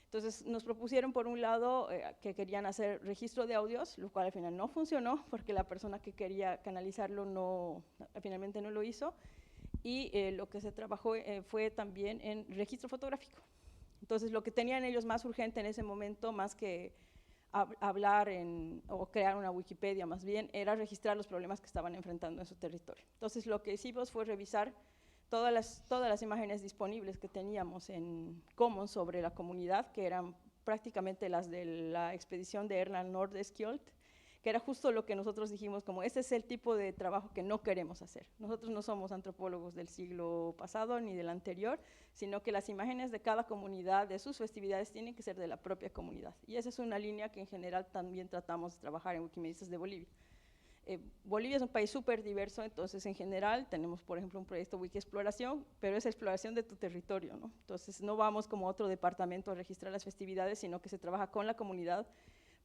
Entonces, nos propusieron, por un lado, que querían hacer registro de audios, lo cual al final no funcionó, porque la persona que quería canalizarlo finalmente no lo hizo, y lo que se trabajó fue también en registro fotográfico. Entonces, lo que tenían ellos más urgente en ese momento, más que hablar o crear una Wikipedia más bien, era registrar los problemas que estaban enfrentando en su territorio. Entonces, lo que hicimos fue revisar todas las imágenes disponibles que teníamos en Commons sobre la comunidad, que eran prácticamente las de la expedición de Erland Nordeskjold, que era justo lo que nosotros dijimos, como ese es el tipo de trabajo que no queremos hacer. Nosotros no somos antropólogos del siglo pasado ni del anterior, sino que las imágenes de cada comunidad, de sus festividades, tienen que ser de la propia comunidad. Y esa es una línea que en general también tratamos de trabajar en Wikimedistas de Bolivia. Bolivia es un país súper diverso, entonces en general tenemos, por ejemplo, un proyecto Wiki-exploración, pero es exploración de tu territorio, ¿no? Entonces no vamos como otro departamento a registrar las festividades, sino que se trabaja con la comunidad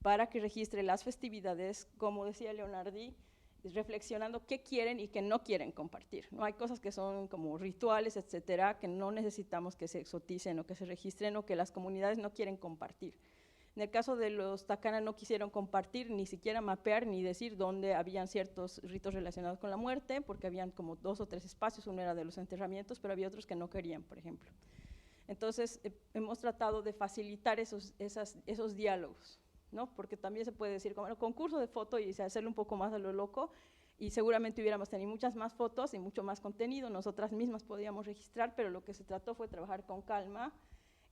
para que registre las festividades, como decía Leonardi, reflexionando qué quieren y qué no quieren compartir, ¿no? Hay cosas que son como rituales, etcétera, que no necesitamos que se exoticen o que se registren o que las comunidades no quieren compartir. En el caso de los Takana no quisieron compartir, ni siquiera mapear, ni decir dónde habían ciertos ritos relacionados con la muerte, porque habían como 2 o 3 espacios, uno era de los enterramientos, pero había otros que no querían, por ejemplo. Entonces, hemos tratado de facilitar esos diálogos, ¿no? Porque también se puede decir, como el concurso de foto y hacerlo un poco más a lo loco, y seguramente hubiéramos tenido muchas más fotos y mucho más contenido, nosotras mismas podíamos registrar, pero lo que se trató fue trabajar con calma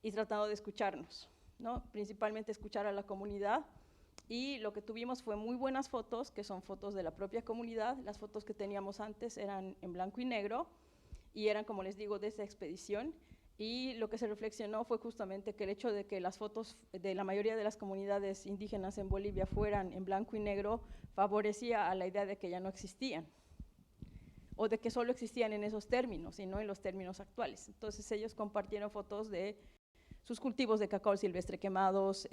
y tratando de escucharnos, ¿no? Principalmente escuchar a la comunidad, y lo que tuvimos fue muy buenas fotos, que son fotos de la propia comunidad. Las fotos que teníamos antes eran en blanco y negro, y eran, como les digo, de esa expedición. Y lo que se reflexionó fue justamente que el hecho de que las fotos de la mayoría de las comunidades indígenas en Bolivia fueran en blanco y negro favorecía a la idea de que ya no existían, o de que solo existían en esos términos y no en los términos actuales. Entonces ellos compartieron fotos de sus cultivos de cacao silvestre quemados,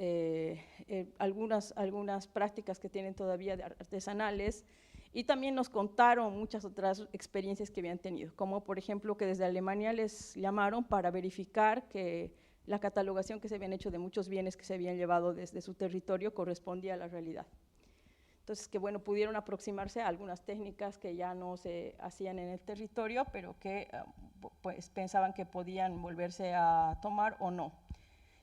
algunas prácticas que tienen todavía artesanales, y también nos contaron muchas otras experiencias que habían tenido, como por ejemplo que desde Alemania les llamaron para verificar que la catalogación que se habían hecho de muchos bienes que se habían llevado desde su territorio correspondía a la realidad. Entonces, que bueno, pudieron aproximarse a algunas técnicas que ya no se hacían en el territorio, pero que pues pensaban que podían volverse a tomar o no.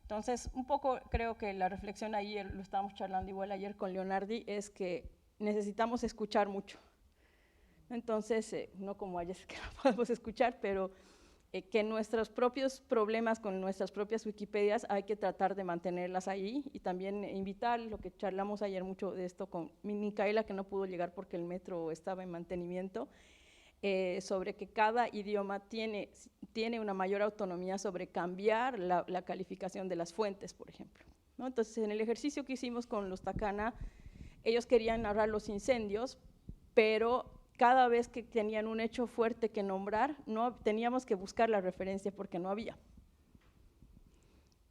Entonces, un poco creo que la reflexión ayer, lo estábamos charlando igual ayer con Leonardi, es que necesitamos escuchar mucho, Entonces, no como ayer que no podemos escuchar, pero que nuestros propios problemas con nuestras propias Wikipedias hay que tratar de mantenerlas ahí y también invitar, lo que charlamos ayer mucho de esto con Micaela, que no pudo llegar porque el metro estaba en mantenimiento, sobre que cada idioma tiene una mayor autonomía sobre cambiar la calificación de las fuentes, por ejemplo, ¿no? Entonces, en el ejercicio que hicimos con los Takana, ellos querían narrar los incendios, pero cada vez que tenían un hecho fuerte que nombrar, no teníamos que buscar la referencia porque no había.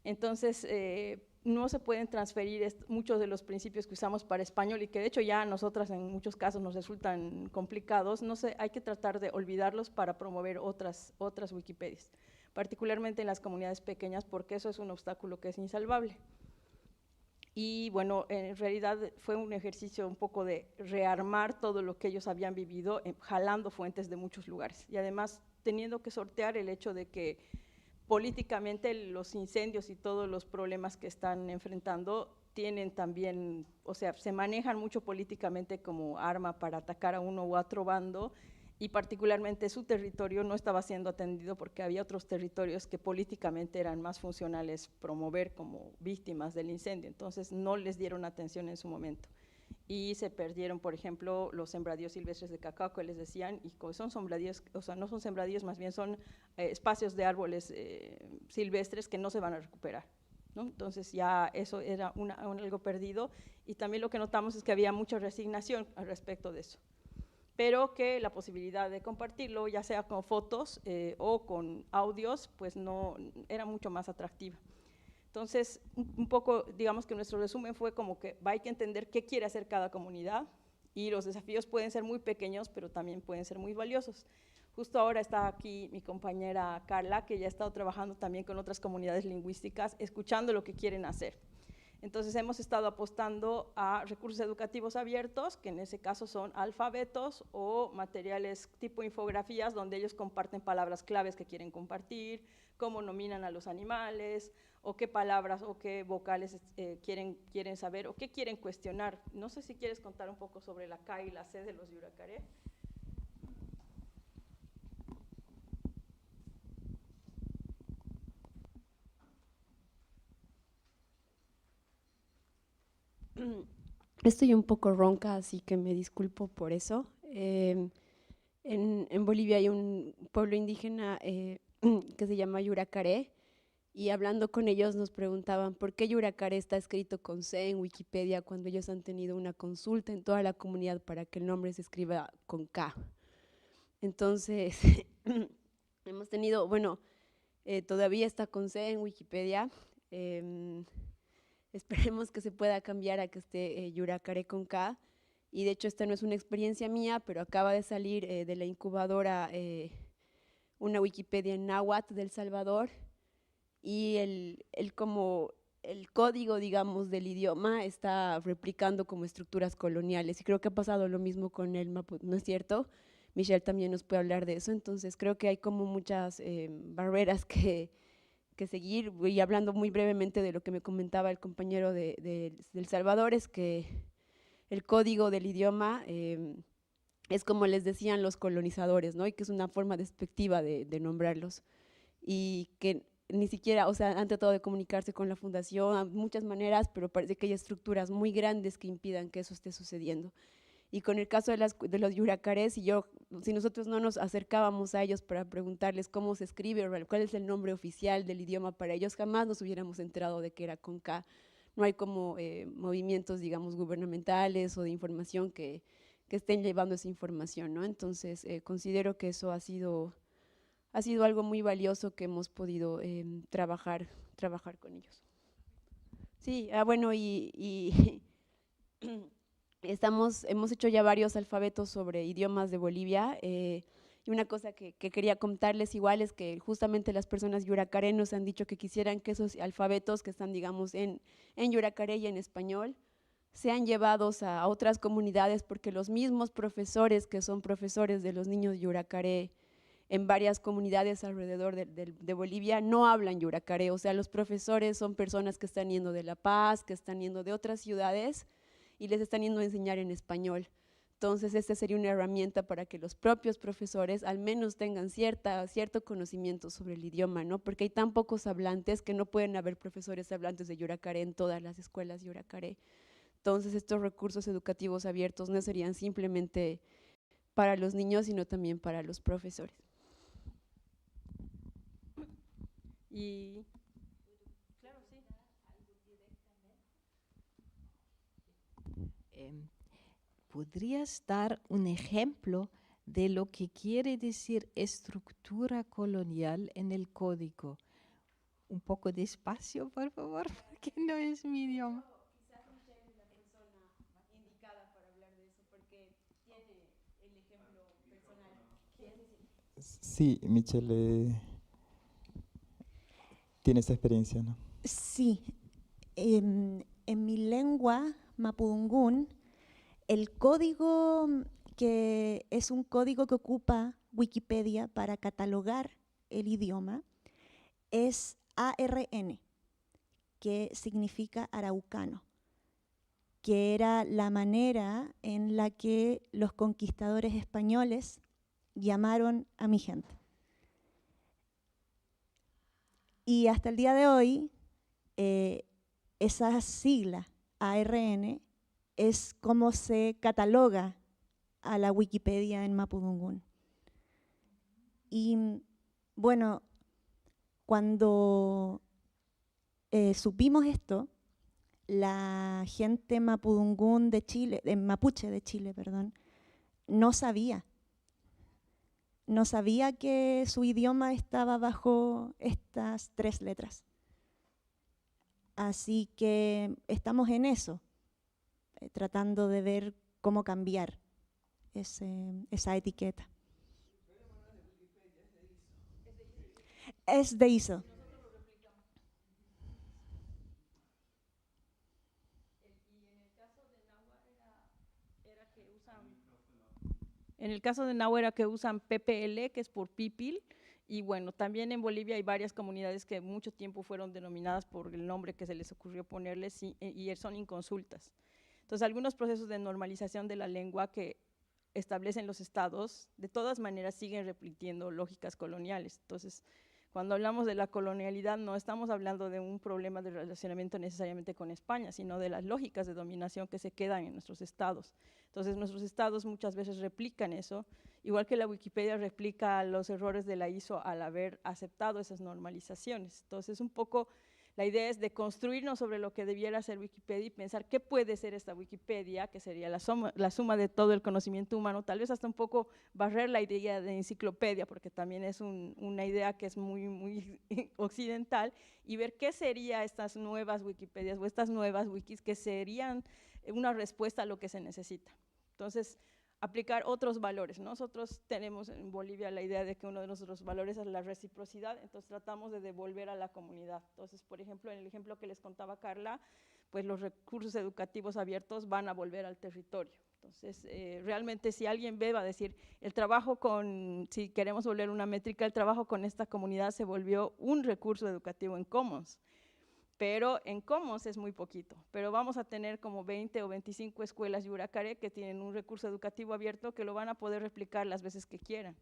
Entonces, no se pueden transferir muchos de los principios que usamos para español y que de hecho ya a nosotras en muchos casos nos resultan complicados, hay que tratar de olvidarlos para promover otras Wikipedias, particularmente en las comunidades pequeñas, porque eso es un obstáculo que es insalvable. Y bueno, en realidad fue un ejercicio un poco de rearmar todo lo que ellos habían vivido, jalando fuentes de muchos lugares y además teniendo que sortear el hecho de que políticamente los incendios y todos los problemas que están enfrentando tienen también, o sea, se manejan mucho políticamente como arma para atacar a uno u otro bando, y particularmente su territorio no estaba siendo atendido porque había otros territorios que políticamente eran más funcionales promover como víctimas del incendio, entonces no les dieron atención en su momento. Y se perdieron, por ejemplo, los sembradíos silvestres de cacao que les decían, y son sembradíos, o sea, no son sembradíos, más bien son espacios de árboles silvestres que no se van a recuperar, ¿no? Entonces ya eso era algo perdido, y también lo que notamos es que había mucha resignación al respecto de eso, pero que la posibilidad de compartirlo, ya sea con fotos o con audios, pues no era mucho más atractiva. Entonces, un poco, digamos que nuestro resumen fue como que hay que entender qué quiere hacer cada comunidad, y los desafíos pueden ser muy pequeños, pero también pueden ser muy valiosos. Justo ahora está aquí mi compañera Carla, que ya ha estado trabajando también con otras comunidades lingüísticas, escuchando lo que quieren hacer. Entonces, hemos estado apostando a recursos educativos abiertos, que en ese caso son alfabetos o materiales tipo infografías, donde ellos comparten palabras claves que quieren compartir, cómo nominan a los animales, o qué palabras o qué vocales quieren saber, o qué quieren cuestionar. No sé si quieres contar un poco sobre la K y la C de los yuracaré. Estoy un poco ronca, así que me disculpo por eso. En Bolivia hay un pueblo indígena que se llama Yuracaré, y hablando con ellos nos preguntaban por qué Yuracaré está escrito con C en Wikipedia cuando ellos han tenido una consulta en toda la comunidad para que el nombre se escriba con K. Entonces, hemos tenido, bueno, todavía está con C en Wikipedia. Esperemos que se pueda cambiar a que esté Yuracaré con K. Y de hecho esta no es una experiencia mía, pero acaba de salir de la incubadora una Wikipedia en náhuatl de El Salvador, y el código, digamos, del idioma está replicando como estructuras coloniales, y creo que ha pasado lo mismo con el maput, ¿no es cierto? Michelle también nos puede hablar de eso. Entonces creo que hay como muchas barreras que seguir, y hablando muy brevemente de lo que me comentaba el compañero de El Salvador, es que el código del idioma es como les decían los colonizadores, ¿no? Y que es una forma despectiva de nombrarlos, y que ni siquiera, o sea, han tratado de comunicarse con la fundación a muchas maneras, pero parece que hay estructuras muy grandes que impidan que eso esté sucediendo. Y con el caso de los yuracarés, si nosotros no nos acercábamos a ellos para preguntarles cómo se escribe, cuál es el nombre oficial del idioma para ellos, jamás nos hubiéramos enterado de que era con K. No hay como movimientos, digamos, gubernamentales o de información que estén llevando esa información, ¿no? Entonces, considero que eso ha sido algo muy valioso que hemos podido trabajar con ellos. Sí, bueno, y hemos hecho ya varios alfabetos sobre idiomas de Bolivia, y una cosa que quería contarles igual es que justamente las personas yuracaré nos han dicho que quisieran que esos alfabetos que están, digamos, en yuracaré y en español sean llevados a otras comunidades, porque los mismos profesores que son profesores de los niños yuracaré en varias comunidades alrededor de Bolivia no hablan yuracaré. O sea, los profesores son personas que están yendo de La Paz, que están yendo de otras ciudades, y les están yendo a enseñar en español. Entonces, esta sería una herramienta para que los propios profesores al menos tengan cierto conocimiento sobre el idioma, ¿no? Porque hay tan pocos hablantes que no pueden haber profesores hablantes de Yuracaré en todas las escuelas Yuracaré. Entonces, estos recursos educativos abiertos no serían simplemente para los niños, sino también para los profesores. Y claro, sí. ¿Podrías dar un ejemplo de lo que quiere decir estructura colonial en el código? Un poco despacio, por favor, porque no es mi idioma. Quizás Michelle es la persona indicada para hablar de eso, porque tiene el ejemplo personal. ¿Quieres decir? Sí, Michelle tiene esa experiencia, ¿no? Sí, en mi lengua mapudungún, el código que es un código que ocupa Wikipedia para catalogar el idioma es ARN, que significa araucano, que era la manera en la que los conquistadores españoles llamaron a mi gente. Y hasta el día de hoy, esa sigla ARN es como se cataloga a la Wikipedia en mapudungún. Y bueno, cuando supimos esto, la gente mapudungún de Chile, mapuche de Chile, perdón, no sabía que su idioma estaba bajo estas 3 letras. Así que estamos en eso, tratando de ver cómo cambiar esa etiqueta. Es de ISO. En el caso de Náhuatl que usan PPL, que es por pipil, y bueno, también en Bolivia hay varias comunidades que mucho tiempo fueron denominadas por el nombre que se les ocurrió ponerles y son inconsultas. Entonces, algunos procesos de normalización de la lengua que establecen los estados, de todas maneras siguen repitiendo lógicas coloniales. Entonces, cuando hablamos de la colonialidad, no estamos hablando de un problema de relacionamiento necesariamente con España, sino de las lógicas de dominación que se quedan en nuestros estados. Entonces, nuestros estados muchas veces replican eso, igual que la Wikipedia replica los errores de la ISO al haber aceptado esas normalizaciones. Entonces, un poco la idea es de construirnos sobre lo que debiera ser Wikipedia y pensar qué puede ser esta Wikipedia, que sería la suma de todo el conocimiento humano, tal vez hasta un poco barrer la idea de enciclopedia, porque también es una idea que es muy occidental, y ver qué serían estas nuevas Wikipedias o estas nuevas wikis que serían una respuesta a lo que se necesita. Entonces, aplicar otros valores. Nosotros tenemos en Bolivia la idea de que uno de nuestros valores es la reciprocidad, entonces tratamos de devolver a la comunidad. Entonces, por ejemplo, en el ejemplo que les contaba Carla, pues los recursos educativos abiertos van a volver al territorio. Entonces, realmente si alguien ve, va a decir, el trabajo si queremos volver una métrica, el trabajo con esta comunidad se volvió un recurso educativo en Commons. Pero en Commons es muy poquito, pero vamos a tener como 20 o 25 escuelas Yuracaré que tienen un recurso educativo abierto que lo van a poder replicar las veces que quieran.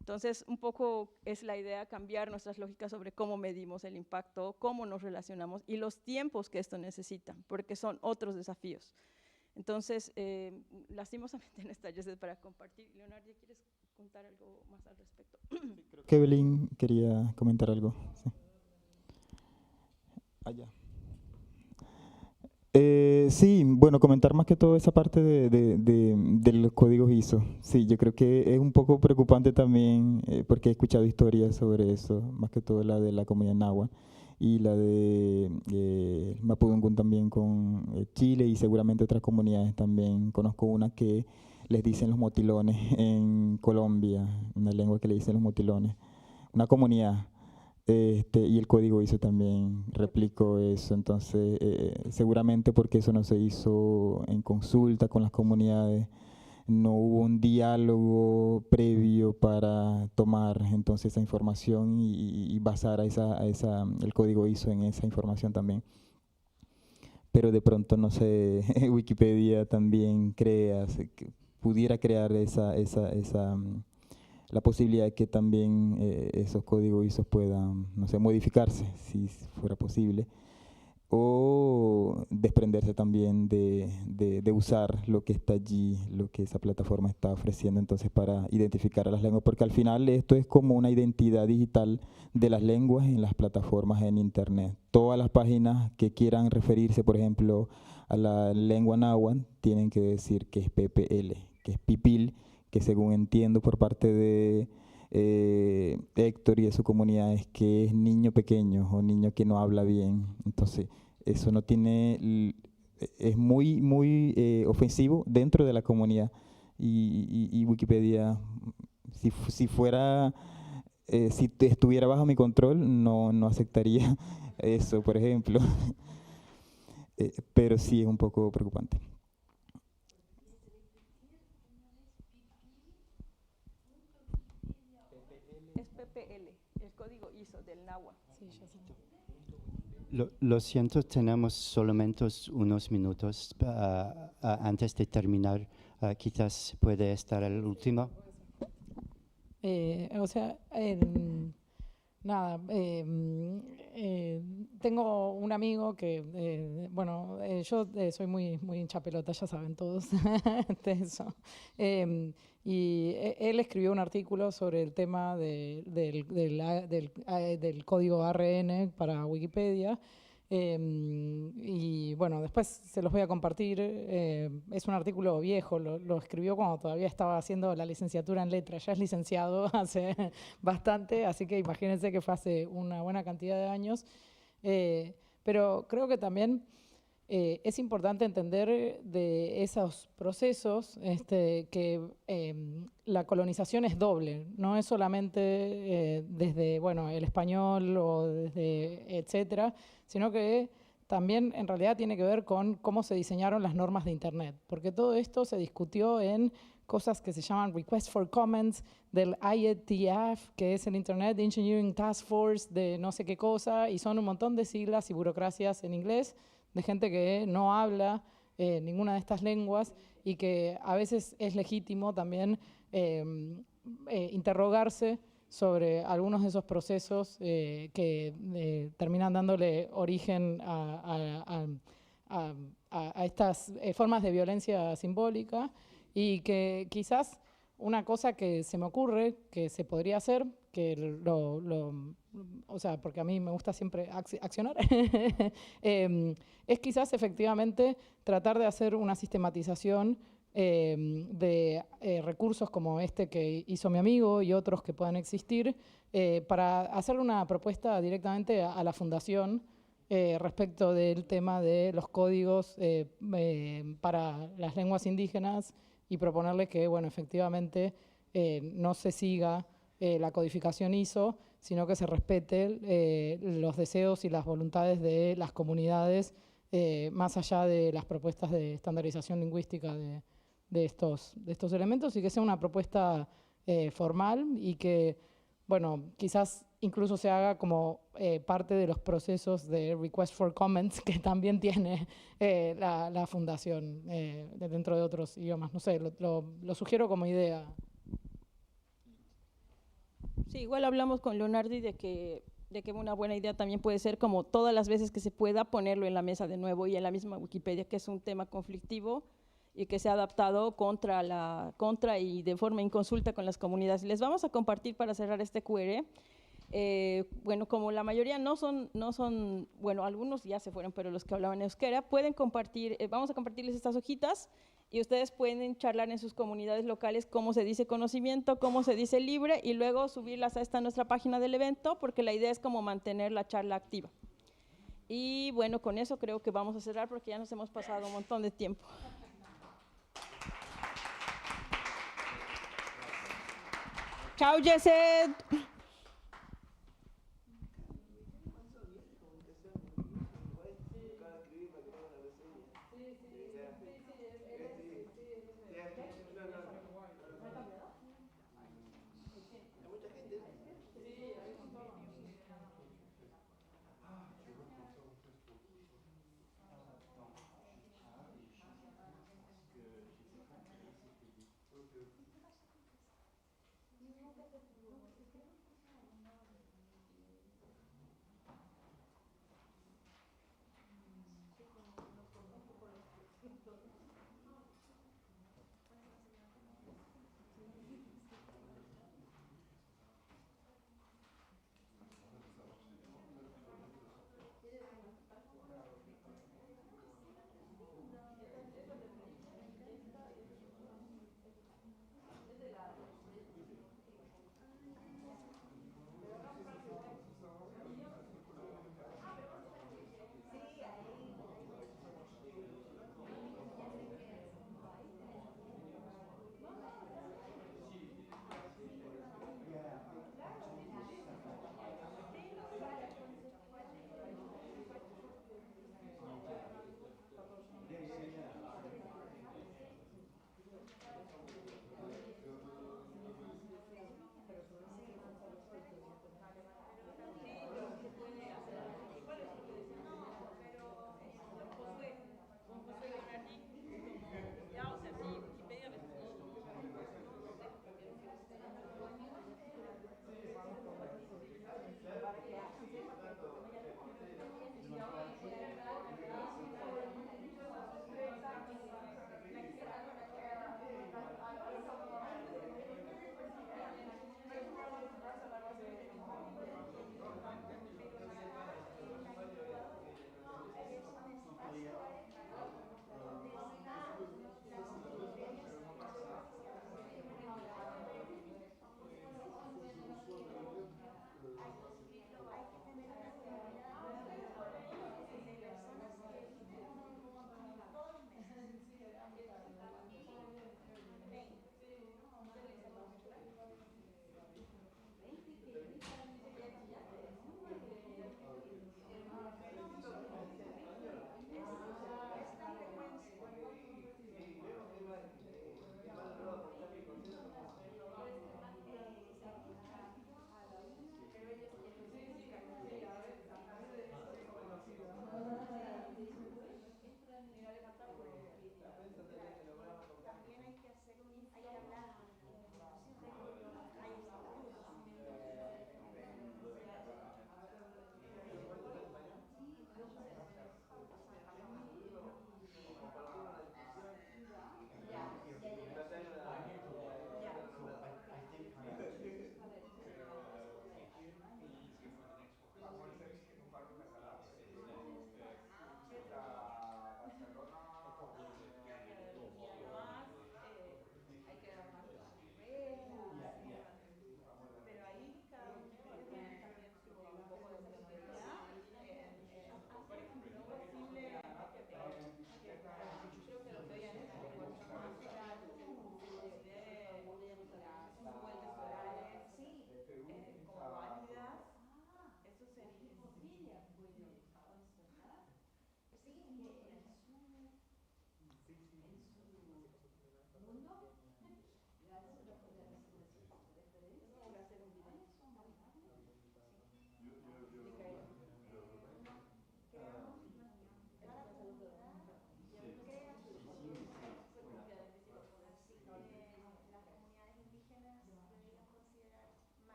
Entonces, un poco es la idea cambiar nuestras lógicas sobre cómo medimos el impacto, cómo nos relacionamos y los tiempos que esto necesita, porque son otros desafíos. Entonces, lastimosamente no está José para compartir. Leonardo, ¿quieres contar algo más al respecto? Sí, creo que Evelyn quería comentar algo. Sí. Allá. Sí, bueno, comentar más que todo esa parte de los códigos ISO. Sí, yo creo que es un poco preocupante también porque he escuchado historias sobre eso, más que todo la de la comunidad náhuatl y la de mapudungún también con Chile y seguramente otras comunidades también. Conozco una que les dicen los motilones en Colombia, una lengua que le dicen los motilones, una comunidad. Y el código ISO también replicó eso, entonces seguramente porque eso no se hizo en consulta con las comunidades, no hubo un diálogo previo para tomar entonces esa información y basar el código ISO en esa información también. Pero de pronto, no sé, Wikipedia también crea, pudiera crear la posibilidad de que también esos códigos ISO puedan, no sé, modificarse, si fuera posible, o desprenderse también de usar lo que está allí, lo que esa plataforma está ofreciendo entonces para identificar a las lenguas, porque al final esto es como una identidad digital de las lenguas en las plataformas en internet. Todas las páginas que quieran referirse, por ejemplo, a la lengua náhuatl, tienen que decir que es PPL, que es pipil, que según entiendo por parte de Héctor y de su comunidad es que es niño pequeño o niño que no habla bien. Entonces, eso no tiene, es muy ofensivo dentro de la comunidad. Y Wikipedia, si fuera, si estuviera bajo mi control, no aceptaría eso, por ejemplo. Pero sí es un poco preocupante. Es PPL, el código ISO del náhuatl. Lo siento, tenemos solamente unos minutos antes de terminar. Quizás puede estar el último. Nada, tengo un amigo que, yo soy muy hincha pelota, ya saben todos de eso. Y él escribió un artículo sobre el tema del código ARN para Wikipedia. Y bueno, después se los voy a compartir. Es un artículo viejo, lo escribió cuando todavía estaba haciendo la licenciatura en letras. Ya es licenciado hace bastante, así que imagínense que fue hace una buena cantidad de años. Pero creo que también es importante entender de esos procesos que la colonización es doble, no es solamente desde el español o desde etcétera, sino que también en realidad tiene que ver con cómo se diseñaron las normas de Internet, porque todo esto se discutió en cosas que se llaman Request for Comments del IETF, que es el Internet Engineering Task Force de no sé qué cosa, y son un montón de siglas y burocracias en inglés de gente que no habla ninguna de estas lenguas y que a veces es legítimo también interrogarse sobre algunos de esos procesos que terminan dándole origen a estas formas de violencia simbólica, y que quizás una cosa que se me ocurre que se podría hacer, que porque a mí me gusta siempre accionar, es quizás efectivamente tratar de hacer una sistematización de recursos como este que hizo mi amigo y otros que puedan existir, para hacer una propuesta directamente a la fundación respecto del tema de los códigos para las lenguas indígenas, y proponerle que, efectivamente no se siga la codificación ISO, sino que se respete los deseos y las voluntades de las comunidades, más allá de las propuestas de estandarización lingüística de estos elementos, y que sea una propuesta formal y que, quizás incluso se haga como parte de los procesos de Request for Comments que también tiene la fundación dentro de otros idiomas. No sé, lo sugiero como idea. Sí, igual hablamos con Leonardi de que una buena idea también puede ser, como todas las veces que se pueda, ponerlo en la mesa de nuevo y en la misma Wikipedia, que es un tema conflictivo y que se ha adaptado contra y de forma inconsulta con las comunidades. Les vamos a compartir, para cerrar este QR, como la mayoría no son, algunos ya se fueron, pero los que hablaban euskera pueden compartir, vamos a compartirles estas hojitas, y ustedes pueden charlar en sus comunidades locales cómo se dice conocimiento, cómo se dice libre, y luego subirlas a esta nuestra página del evento, porque la idea es como mantener la charla activa. Y con eso creo que vamos a cerrar, porque ya nos hemos pasado un montón de tiempo. Chao, Jesset.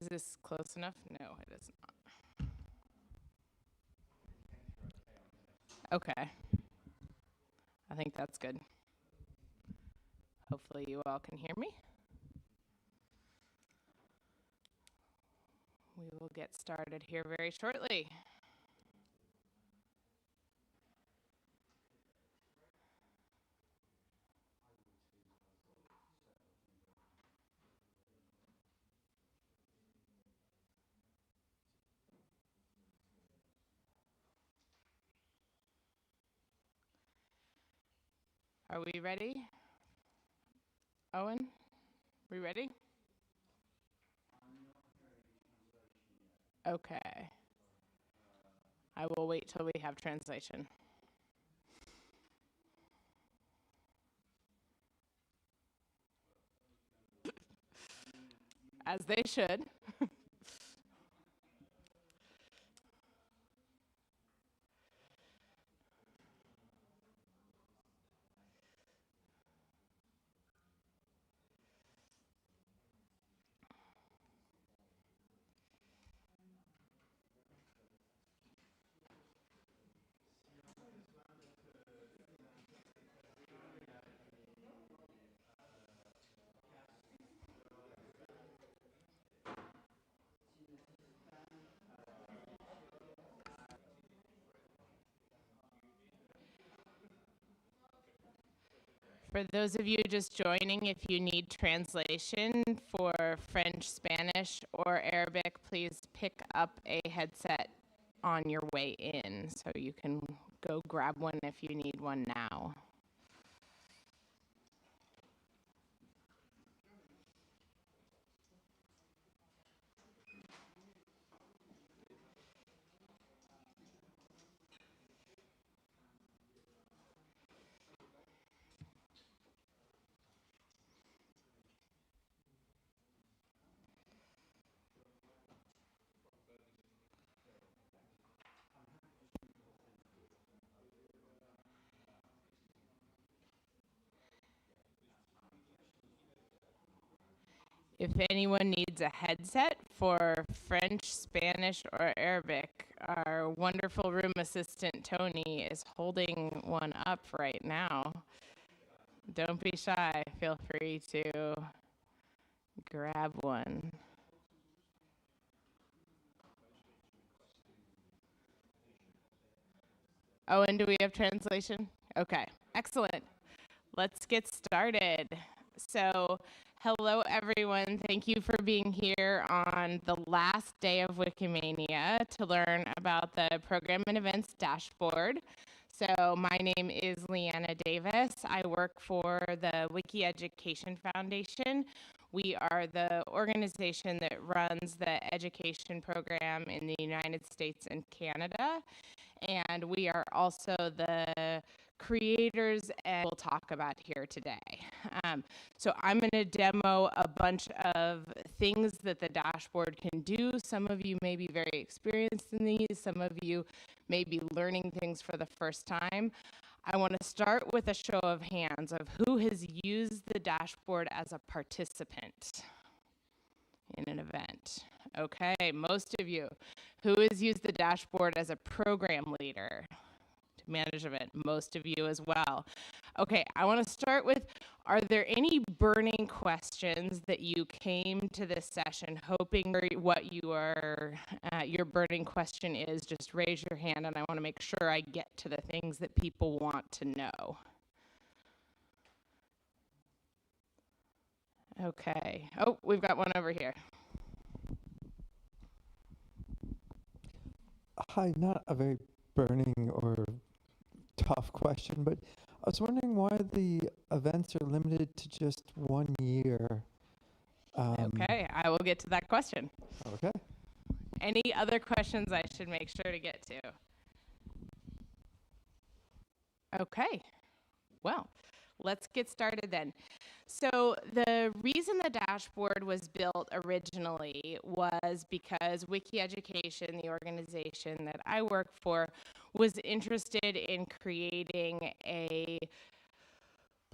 Is this close enough? No, it is not. Okay. I think that's good. Hopefully you all can hear me. We will get started here very shortly. Are we ready? Owen, we ready? Okay. I will wait till we have translation. As they should. For those of you just joining, if you need translation for French, Spanish, or Arabic, please pick up a headset on your way in so you can go grab one if you need one now. If anyone needs a headset for French, Spanish, or Arabic, our wonderful room assistant, Tony, is holding one up right now. Don't be shy. Feel free to grab one. Oh, and do we have translation? Okay, excellent. Let's get started. So, hello everyone. Thank you for being here on the last day of Wikimania to learn about the Program and Events Dashboard. So, my name is Leanna Davis. I work for the Wiki Education Foundation. We are the organization that runs the education program in the United States and Canada. And we are also the creators, and we'll talk about here today. So I'm going to demo a bunch of things that the dashboard can do. Some of you may be very experienced in these. Some of you may be learning things for the first time. I want to start with a show of hands of who has used the dashboard as a participant in an event. Okay, most of you. Who has used the dashboard as a program leader to manage an event? Most of you as well. Okay, I want to start with, are there any burning questions that you came to this session hoping what you are, your burning question is? Just raise your hand and I want to make sure I get to the things that people want to know. Okay. Oh, we've got one over here. Hi, not a very burning or tough question, but I was wondering why the events are limited to just 1 year. Okay, I will get to that question. Okay. Any other questions I should make sure to get to? Okay, well, let's get started then. So the reason the dashboard was built originally was because Wiki Education, the organization that I work for, was interested in creating a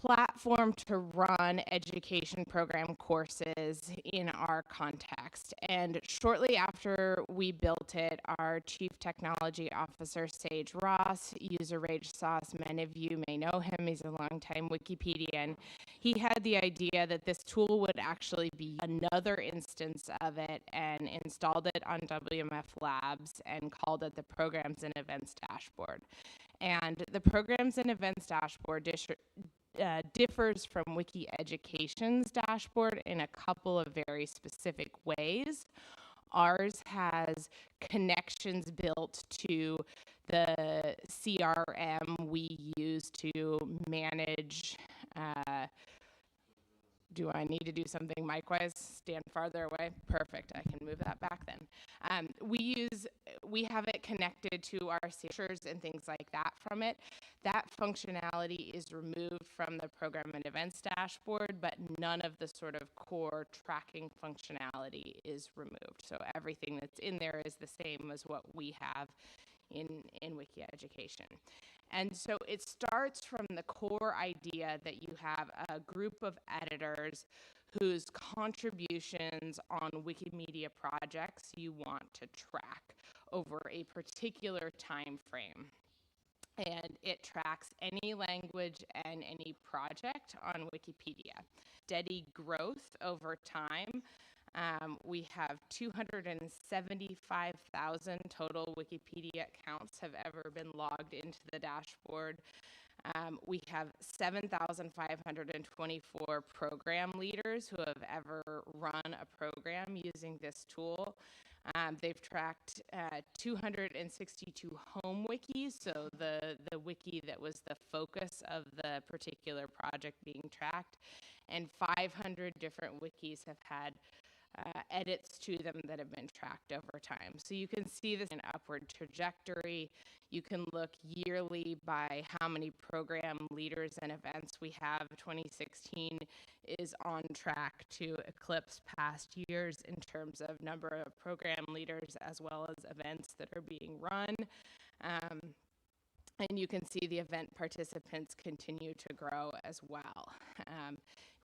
platform to run education program courses in our context. And shortly after we built it, our Chief Technology Officer, Sage Ross, user Rage Sauce, many of you may know him, he's a longtime Wikipedian. He had the idea that this tool would actually be another instance of it and installed it on WMF Labs and called it the Programs and Events Dashboard. And the Programs and Events Dashboard differs from Wiki Education's dashboard in a couple of very specific ways. Ours has connections built to the CRM we use to manage. Do I need to do something mic-wise? Stand farther away? Perfect, I can move that back then. We have it connected to our searchers and things like that from it. That functionality is removed from the Program and Events Dashboard, but none of the sort of core tracking functionality is removed. So everything that's in there is the same as what we have in Wiki Education. And so it starts from the core idea that you have a group of editors whose contributions on Wikimedia projects you want to track over a particular time frame. And it tracks any language and any project on Wikipedia. Steady growth over time. We have 275,000 total Wikipedia accounts have ever been logged into the dashboard. We have 7,524 program leaders who have ever run a program using this tool. They've tracked 262 home wikis, so the wiki that was the focus of the particular project being tracked, and 500 different wikis have had edits to them that have been tracked over time. So you can see this in upward trajectory. You can look yearly by how many program leaders and events we have. 2016 is on track to eclipse past years in terms of number of program leaders as well as events that are being run. And you can see the event participants continue to grow as well.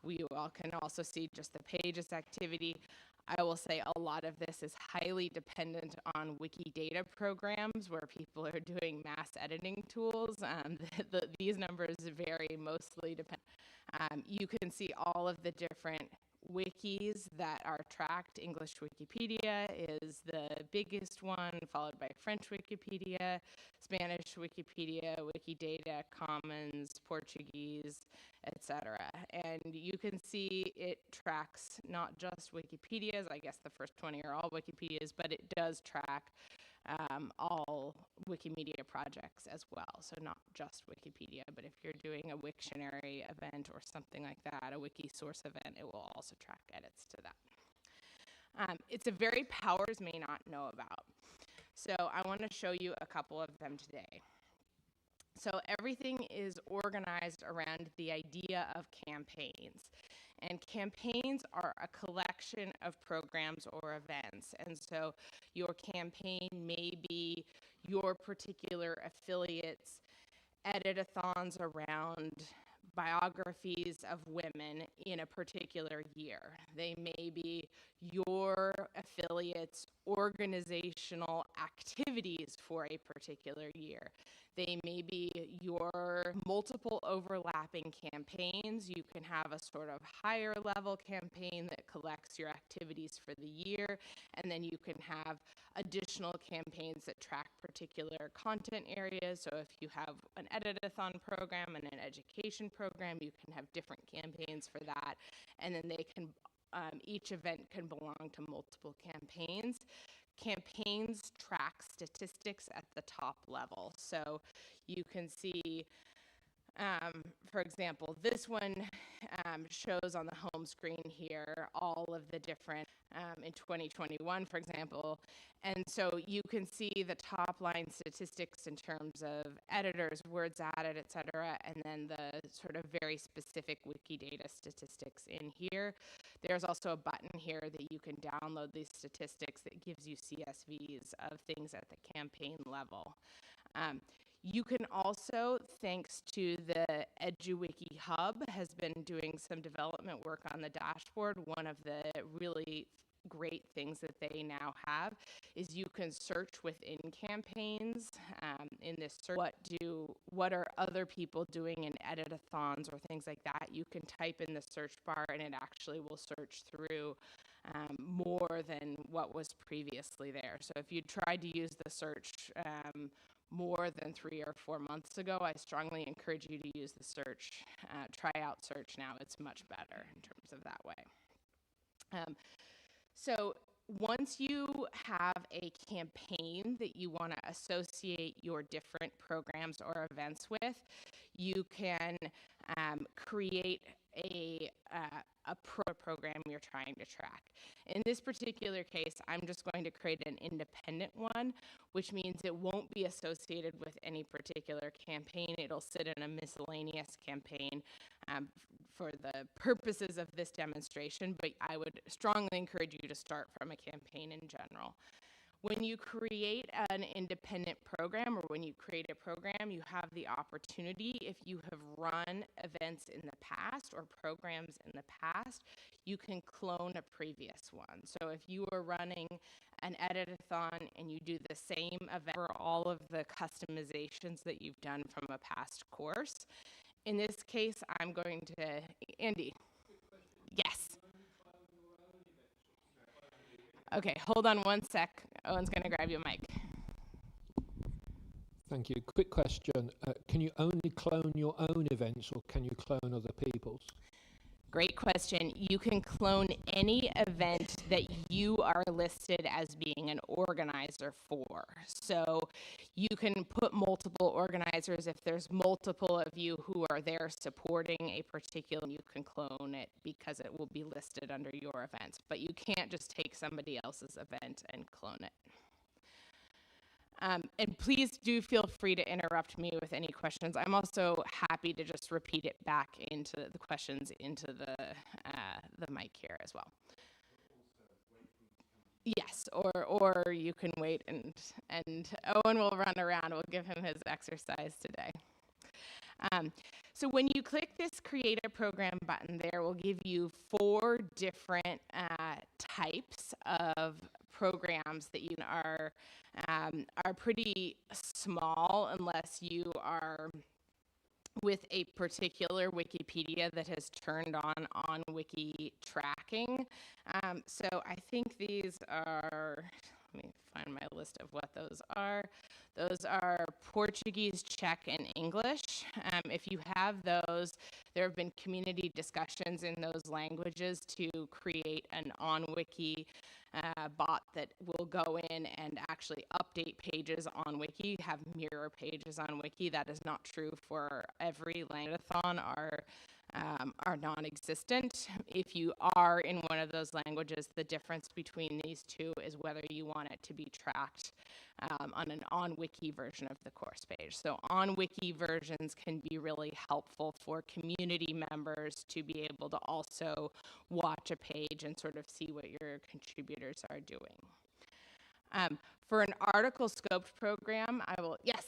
We all can also see just the pages activity. I will say a lot of this is highly dependent on Wikidata programs where people are doing mass editing tools. These numbers vary, mostly depend. You can see all of the different wikis that are tracked. English Wikipedia is the biggest one, followed by French Wikipedia, Spanish Wikipedia, Wikidata, Commons, Portuguese, etc. And you can see it tracks not just Wikipedias, I guess the first 20 are all Wikipedias, but it does track all Wikimedia projects as well. So not just Wikipedia, but if you're doing a Wiktionary event or something like that, a Wikisource event, it will also track edits to that. It's a very powers may not know about. So I want to show you a couple of them today. So everything is organized around the idea of campaigns. And campaigns are a collection of programs or events. And so your campaign may be your particular affiliate's edit-a-thons around biographies of women in a particular year. They may be your affiliate's organizational activities for a particular year. They may be your multiple overlapping campaigns. You can have a sort of higher level campaign that collects your activities for the year, and then you can have additional campaigns that track particular content areas. So if you have an edit-a-thon program and an education program, you can have different campaigns for that, and then they can each event can belong to multiple campaigns. Campaigns track statistics at the top level. So you can see, for example, this one shows on the home screen here all of the different, in 2021, for example. And so you can see the top line statistics in terms of editors, words added, et cetera, and then the sort of very specific Wikidata statistics in here. There's also a button here that you can download these statistics that gives you CSVs of things at the campaign level. You can also, thanks to the EduWiki Hub, has been doing some development work on the dashboard. One of the really great things that they now have is you can search within campaigns in this search, what are other people doing in edit-a-thons or things like that. You can type in the search bar and it actually will search through more than what was previously there. So if you tried to use the search more than 3 or 4 months ago, I strongly encourage you to use the search, try out search now. It's much better in terms of that way. So once you have a campaign that you want to associate your different programs or events with, you can create a program you're trying to track. In this particular case, I'm just going to create an independent one, which means it won't be associated with any particular campaign. It'll sit in a miscellaneous campaign for the purposes of this demonstration, but I would strongly encourage you to start from a campaign in general. When you create an independent program or when you create a program, you have the opportunity, if you have run events in the past or programs in the past, you can clone a previous one. So if you are running an edit-a-thon and you do the same event for all of the customizations that you've done from a past course, in this case, I'm going to, Andy. Yes. Okay, hold on one sec. Owen's going to grab you a mic. Thank you. Quick question. Can you only clone your own events or can you clone other people's? Great question. You can clone any event that you are listed as being an organizer for. So you can put multiple organizers. If there's multiple of you who are there supporting a particular, you can clone it because it will be listed under your events. But you can't just take somebody else's event and clone it. And please do feel free to interrupt me with any questions. I'm also happy to just repeat it back into the questions into the mic here as well. Yes, or you can wait and Owen will run around. We'll give him his exercise today. So when you click this Create a Program button there, will give you 4 different types of programs that you are pretty small unless you are with a particular Wikipedia that has turned on wiki tracking. So I think these are, let me find my list of what those are. Those are Portuguese, Czech, and English. If you have those, there have been community discussions in those languages to create an on-wiki bot that will go in and actually update pages on Wiki, have mirror pages on Wiki. That is not true for every language-a-thon, are non-existent. If you are in one of those languages, the difference between these two is whether you want it to be tracked on an on-wiki version of the course page. So on-wiki versions can be really helpful for community members to be able to also watch a page and sort of see what your contributors are doing. For an article scoped program, I will, yes.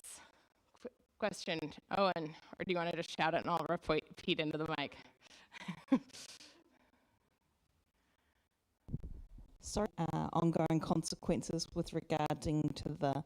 Question, Owen, or do you want to just shout it and I'll repeat into the mic? Sorry, ongoing consequences with regarding to the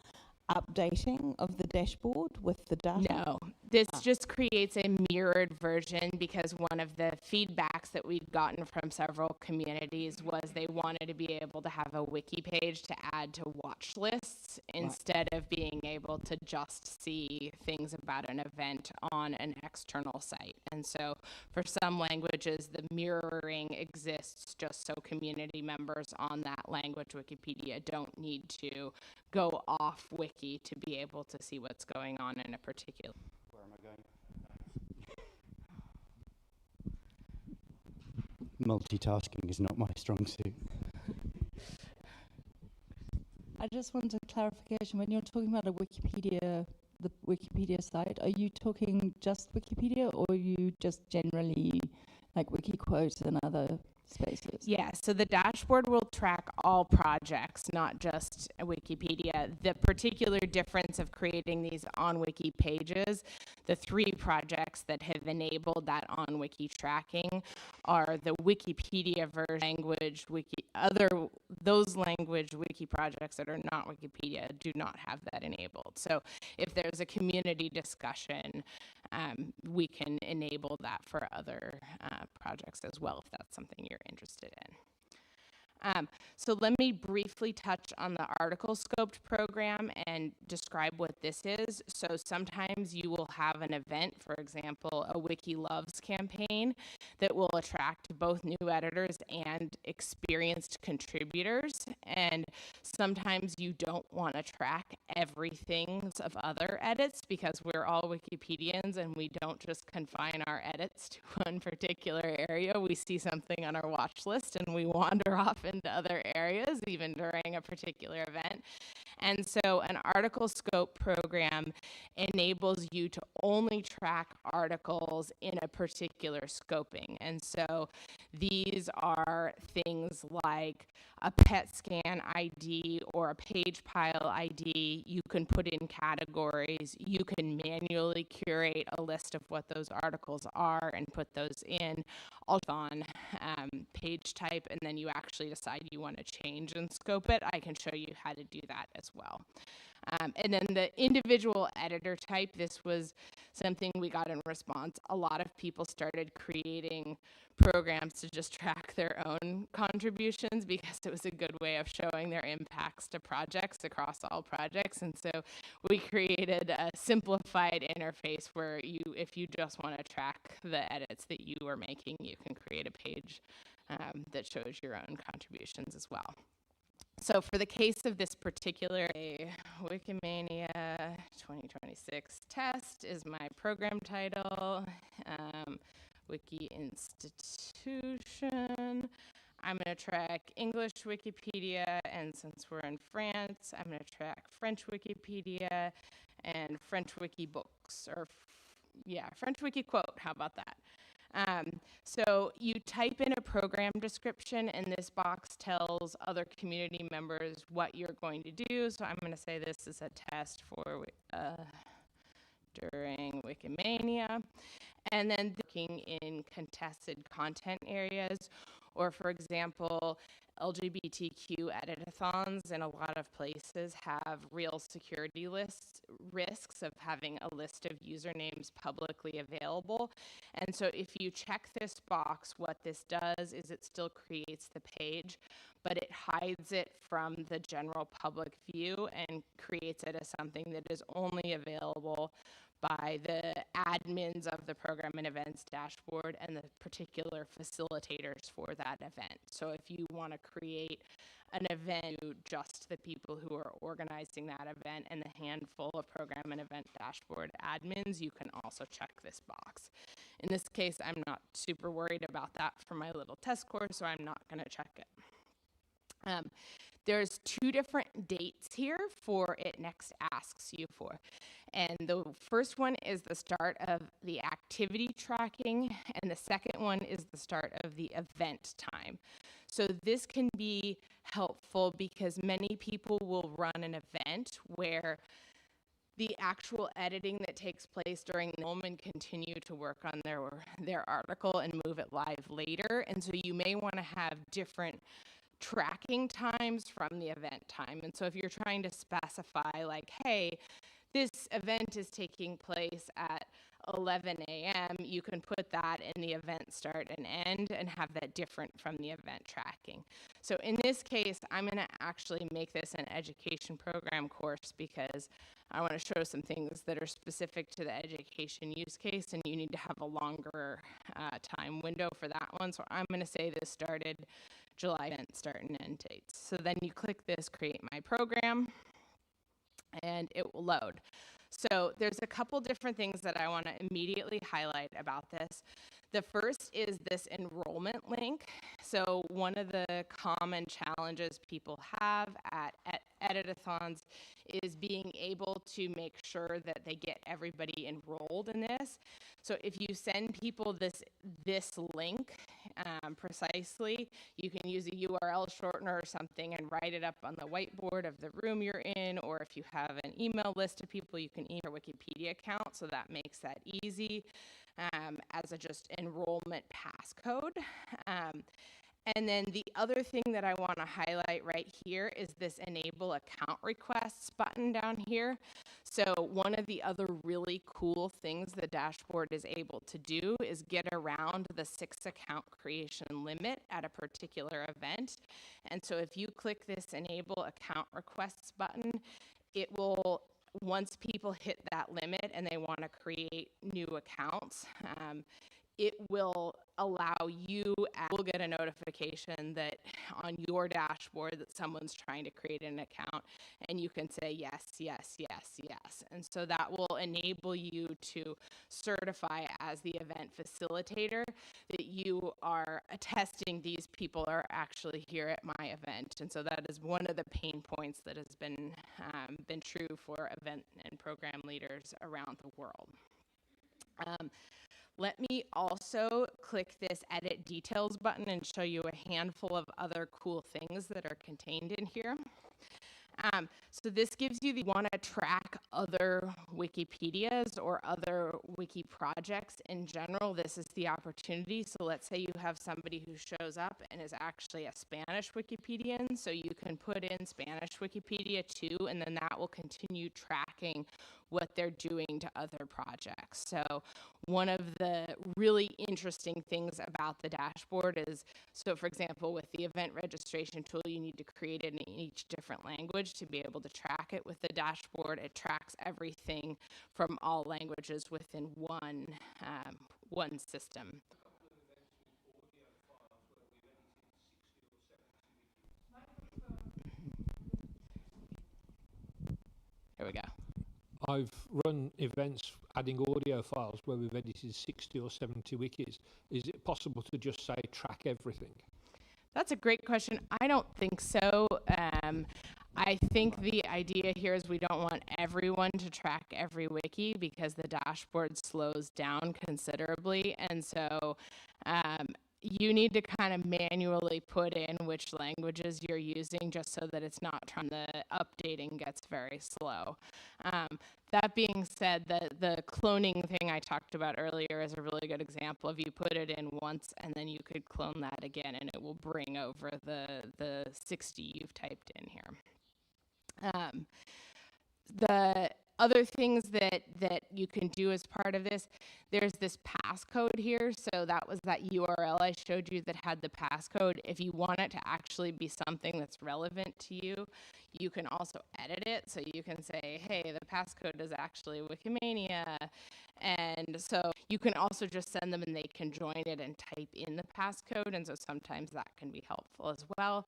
updating of the dashboard with the data? No, this just creates a mirrored version because one of the feedbacks that we'd gotten from several communities was they wanted to be able to have a wiki page to add to watch lists instead of being able to just see things about an event on an external site. And so for some languages, the mirroring exists just so community members on that language Wikipedia don't need to go off wiki to be able to see what's going on in a particular. Where am I going? Multitasking is not my strong suit. I just want a clarification. When you're talking about the Wikipedia site, are you talking just Wikipedia or are you just generally like Wikiquotes and other spaces? Yeah, so the dashboard will track all projects, not just Wikipedia. The particular difference of creating these on-wiki pages, the 3 projects that have enabled that on-wiki tracking are the Wikipedia version language, those language wiki projects that are not Wikipedia do not have that enabled. So if there's a community discussion, we can enable that for other projects as well, if that's something you're interested in. So let me briefly touch on the article scoped program and describe what this is. So sometimes you will have an event, for example, a Wiki Loves campaign that will attract both new editors and experienced contributors. And sometimes you don't want to track everything of other edits because we're all Wikipedians and we don't just confine our edits to one particular area. We see something on our watch list and we wander off into other areas, even during a particular event. And so an article scope program enables you to only track articles in a particular scoping. And so these are things like a PET scan ID or a page pile ID. You can put in categories. You can manually curate a list of what those articles are and put those in on page type, and then you actually decide you want to change and scope it. I can show you how to do that as well. And then the individual editor type, this was something we got in response. A lot of people started creating programs to just track their own contributions because it was a good way of showing their impacts to projects across all projects. And so we created a simplified interface where if you just want to track the edits that you are making, you can create a page that shows your own contributions as well. So for the case of this particular Wikimania 2026 test is my program title, Wiki Institution. I'm going to track English Wikipedia, and since we're in France, I'm going to track French Wikipedia and French Wiki Books, or French Wiki Quote, how about that? So you type in a program description and this box tells other community members what you're going to do. So I'm going to say this is a test for during Wikimania. And then looking in contested content areas, or for example, LGBTQ editathons in a lot of places have real security risks of having a list of usernames publicly available. And so if you check this box, what this does is it still creates the page, but it hides it from the general public view and creates it as something that is only available by the admins of the program and events dashboard and the particular facilitators for that event. So if you want to create an event to just the people who are organizing that event and the handful of program and event dashboard admins, you can also check this box. In this case, I'm not super worried about that for my little test course, so I'm not going to check it. There's 2 different dates here for it next asks you for. And the first one is the start of the activity tracking, and the second one is the start of the event time. So this can be helpful because many people will run an event where the actual editing that takes place during the moment continue to work on their article and move it live later. And so you may want to have different tracking times from the event time. And so if you're trying to specify like, hey, this event is taking place at 11 a.m., you can put that in the event start and end and have that different from the event tracking. So in this case, I'm going to actually make this an education program course because I want to show some things that are specific to the education use case, and you need to have a longer time window for that one. So I'm going to say this started July event start and end dates. So then you click this create my program and it will load. So there's a couple different things that I want to immediately highlight about this. The first is this enrollment link. So one of the common challenges people have at editathons is being able to make sure that they get everybody enrolled in this. So if you send people this link precisely, you can use a URL shortener or something and write it up on the whiteboard of the room you're in, or if you have an email list of people, you can email your Wikipedia account, so that makes that easy. As a just enrollment passcode. And then the other thing that I want to highlight right here is this enable account requests button down here. So one of the other really cool things the dashboard is able to do is get around the 6 account creation limit at a particular event. And so if you click this enable account requests button, it will, once people hit that limit and they want to create new accounts, it will allow you, will get a notification that on your dashboard that someone's trying to create an account, and you can say yes, yes, yes, yes. And so that will enable you to certify as the event facilitator that you are attesting these people are actually here at my event. And so that is one of the pain points that has been true for event and program leaders around the world. Let me also click this edit details button and show you a handful of other cool things that are contained in here. So this gives you the want to track other Wikipedias or other wiki projects in general. This is the opportunity. So let's say you have somebody who shows up and is actually a Spanish Wikipedian. So you can put in Spanish Wikipedia too, and then that will continue tracking what they're doing to other projects. So one of the really interesting things about the dashboard is, so for example, with the event registration tool, you need to create it in each different language to be able to track it. With the dashboard, it tracks everything from all languages within one system. Here we go. I've run events adding audio files where we've edited 60 or 70 wikis. Is it possible to just say track everything? That's a great question. I don't think so. I think the idea here is we don't want everyone to track every wiki because the dashboard slows down considerably. And so you need to kind of manually put in which languages you're using just so that it's not the updating gets very slow. That being said, the cloning thing I talked about earlier is a really good example of you put it in once and then you could clone that again and it will bring over the 60 you've typed in here. The other things that you can do as part of this, there's this passcode here. So that was that URL I showed you that had the passcode. If you want it to actually be something that's relevant to you, you can also edit it. So you can say, hey, the passcode is actually Wikimania. And so you can also just send them and they can join it and type in the passcode. And so sometimes that can be helpful as well.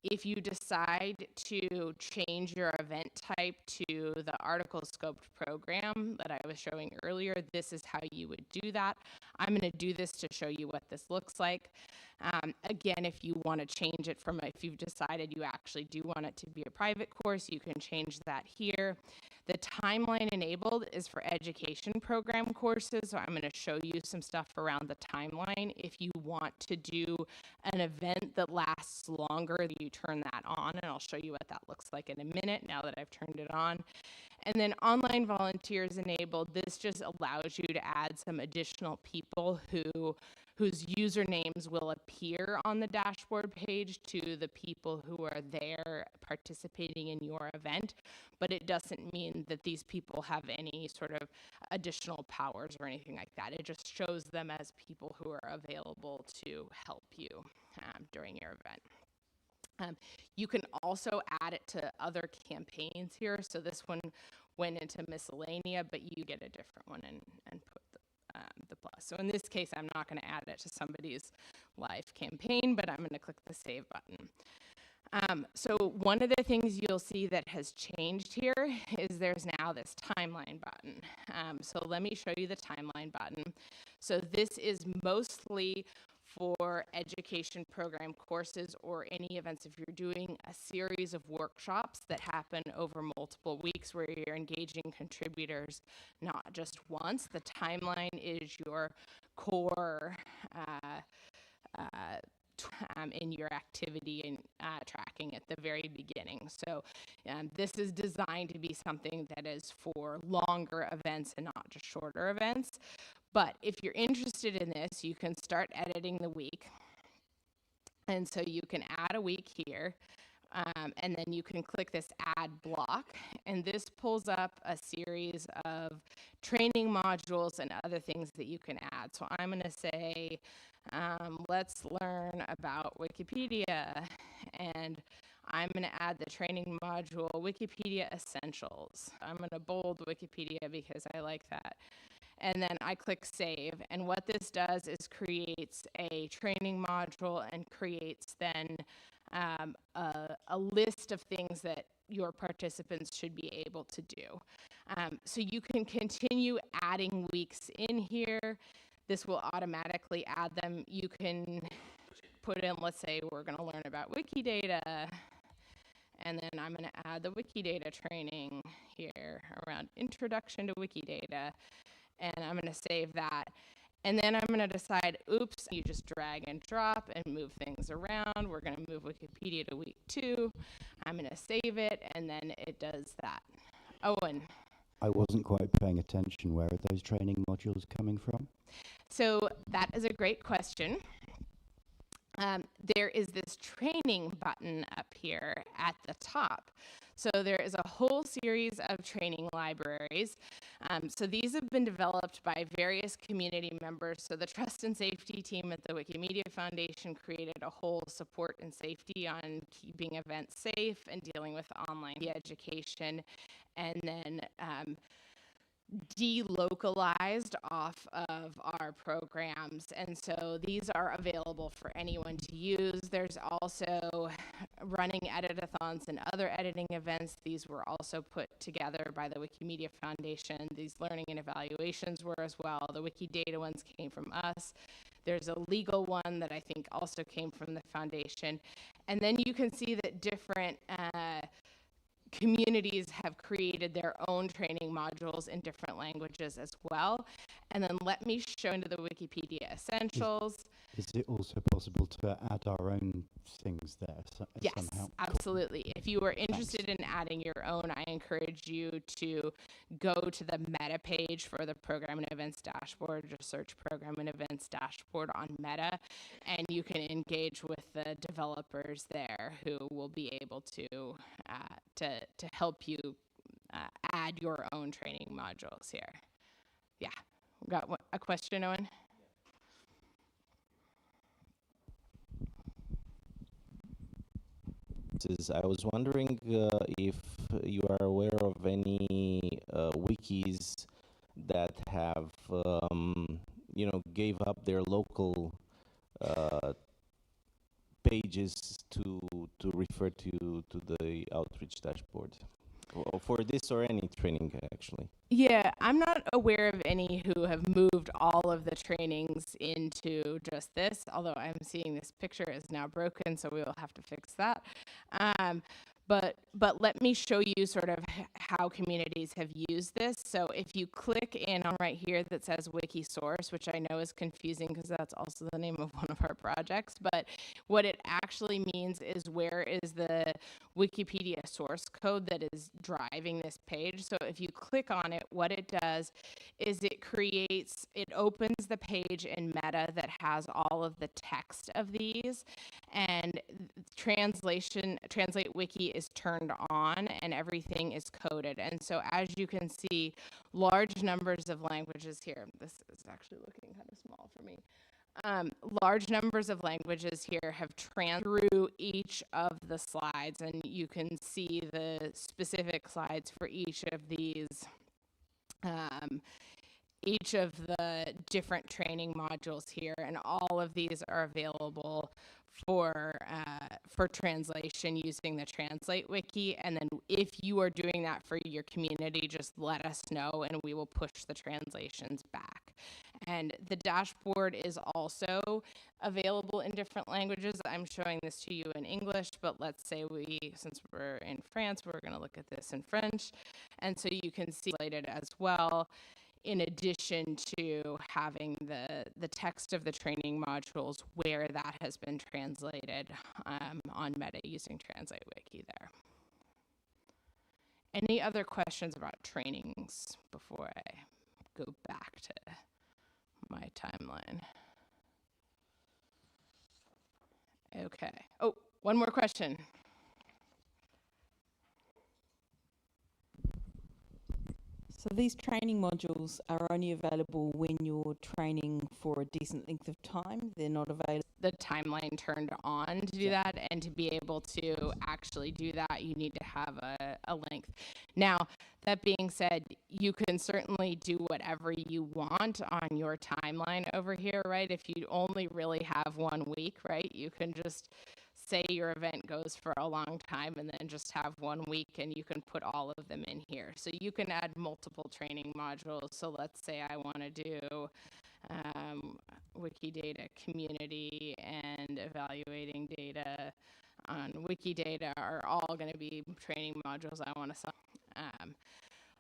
If you decide to change your event type to the article scoped program that I was showing earlier, this is how you would do that. I'm going to do this to show you what this looks like. Again, if you want to change it from, if you've decided you actually do want it to be a private course, you can change that here. The timeline enabled is for education program courses, so I'm going to show you some stuff around the timeline. If you want to do an event that lasts longer, you turn that on, and I'll show you what that looks like in a minute now that I've turned it on. And then online volunteers enabled, this just allows you to add some additional people whose usernames will appear on the dashboard page to the people who are there participating in your event, but it doesn't mean that these people have any sort of additional powers or anything like that. It just shows them as people who are available to help you during your event. You can also add it to other campaigns here. So this one went into miscellanea, but you get a different one and put the plus. So in this case, I'm not going to add it to somebody's live campaign, but I'm going to click the save button. So one of the things you'll see that has changed here is there's now this timeline button. So let me show you the timeline button. So this is mostly for education program courses or any events if you're doing a series of workshops that happen over multiple weeks where you're engaging contributors not just once. The timeline is your core in your activity and tracking at the very beginning. So this is designed to be something that is for longer events and not just shorter events. But if you're interested in this, you can start editing the week. And so you can add a week here. And then you can click this add block, and this pulls up a series of training modules and other things that you can add. So I'm going to say, let's learn about Wikipedia, and I'm going to add the training module, Wikipedia Essentials. I'm going to bold Wikipedia because I like that. And then I click save, and what this does is creates a training module and creates then a list of things that your participants should be able to do. So you can continue adding weeks in here. This will automatically add them. You can put in, let's say we're going to learn about Wikidata, and then I'm going to add the Wikidata training here around Introduction to Wikidata, and I'm going to save that. And then I'm going to decide, oops, you just drag and drop and move things around. We're going to move Wikipedia to week 2. I'm going to save it, and then it does that. Owen. I wasn't quite paying attention. Where are those training modules coming from? So that is a great question. There is this training button up here at the top. So there is a whole series of training libraries. So these have been developed by various community members. So the Trust and Safety team at the Wikimedia Foundation created a whole support and safety on keeping events safe and dealing with online education. And then delocalized off of our programs, and so these are available for anyone to use. There's also running editathons and other editing events. These were also put together by the Wikimedia Foundation. These learning and evaluations were as well. The Wikidata ones came from us. There's a legal one that I think also came from the foundation. And then you can see that different communities have created their own training modules in different languages as well. And then let me show into the Wikipedia Essentials. Is it also possible to add our own things there Yes, somehow? absolutely. If you are interested in adding your own, I encourage you to go to the meta page for the Program and Events dashboard. Just search Program and Events dashboard on Meta, and you can engage with the developers there who will be able to help you add your own training modules here. Yeah, got a question, Owen? I was wondering if you are aware of any wikis that have, gave up their local pages to refer to the outreach dashboard for this or any training, actually. Yeah, I'm not aware of any who have moved all of the trainings into just this, although I'm seeing this picture is now broken, so we will have to fix that. But let me show you sort of how communities have used this. So if you click in on right here that says Wikisource, which I know is confusing because that's also the name of one of our projects, but what it actually means is where is the Wikipedia source code that is driving this page. So if you click on it, what it does is it opens the page in Meta that has all of the text of these, and Translate Wiki is turned on and everything is coded. And so as you can see, large numbers of languages here. This is actually looking kind of small for me. Large numbers of languages here have through each of the slides, and you can see the specific slides for each of these each of the different training modules here, and all of these are available for translation using the Translate Wiki. And then if you are doing that for your community, just let us know and we will push the translations back. And the dashboard is also available in different languages. I'm showing this to you in English, but let's say since we're in France, we're going to look at this in French. And so you can see it as well, in addition to having the text of the training modules where that has been translated on Meta using Translate Wiki there. Any other questions about trainings before I go back to my timeline? Okay. Oh, one more question. So these training modules are only available when you're training for a decent length of time. They're not available. The timeline turned on to do that, and to be able to actually do that, you need to have a length. Now, that being said, you can certainly do whatever you want on your timeline over here, right? If you only really have 1 week, right, you can just say your event goes for a long time and then just have 1 week, and you can put all of them in here. So you can add multiple training modules. So let's say I want to do Wikidata community and evaluating data on Wikidata are all going to be training modules I want to sell.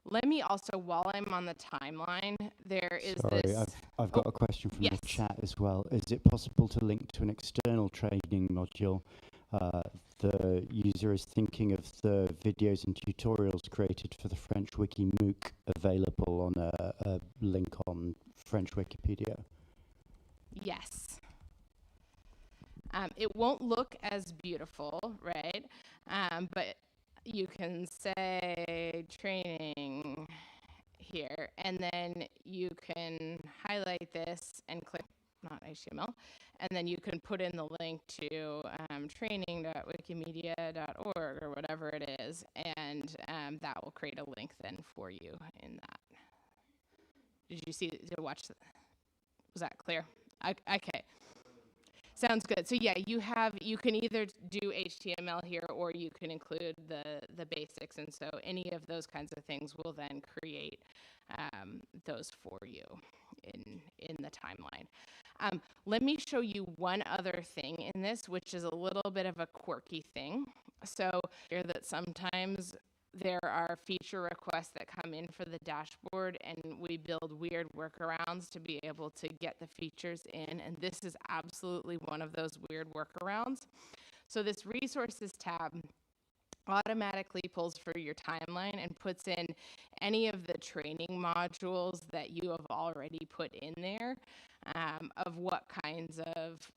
Let me also, while I'm on the timeline, there is this. I've got a question from the chat as well. Is it possible to link to an external training module? The user is thinking of the videos and tutorials created for the French Wiki MOOC available on a link on French Wikipedia. Yes. It won't look as beautiful, right? But you can say training here, and then you can highlight this and click not HTML, and then you can put in the link to training.wikimedia.org or whatever it is, and that will create a link then for you in that. Did you see, was that clear? Okay. Sounds good. So yeah, you can either do HTML here, or you can include the basics, and so any of those kinds of things will then create those for you in the timeline. Let me show you one other thing in this, which is a little bit of a quirky thing. So here that sometimes there are feature requests that come in for the dashboard, and we build weird workarounds to be able to get the features in, and this is absolutely one of those weird workarounds. So this resources tab automatically pulls for your timeline and puts in any of the training modules that you have already put in there, of what kinds of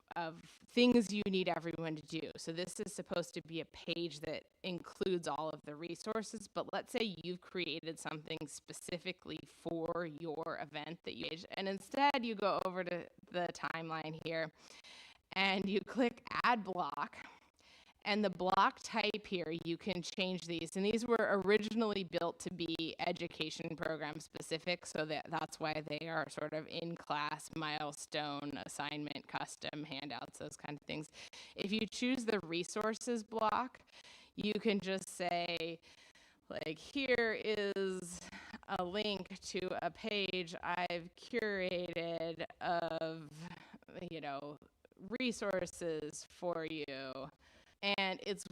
things you need everyone to do. So this is supposed to be a page that includes all of the resources, but let's say you've created something specifically for your event that you, and instead you go over to the timeline here and you click add block. And the block type here, you can change these. And these were originally built to be education program specific, so that's why they are sort of in-class, milestone, assignment, custom, handouts, those kind of things. If you choose the resources block, you can just say, like, here is a link to a page I've curated of, resources for you. And it's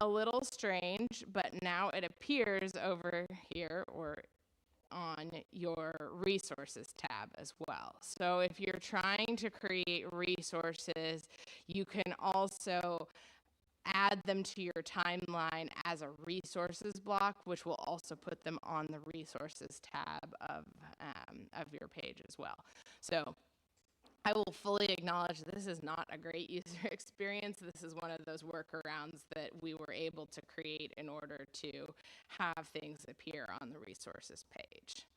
a little strange, but now it appears over here or on your resources tab as well. So if you're trying to create resources, you can also add them to your timeline as a resources block, which will also put them on the resources tab of your page as well. So I will fully acknowledge this is not a great user experience. This is one of those workarounds that we were able to create in order to have things appear on the resources page.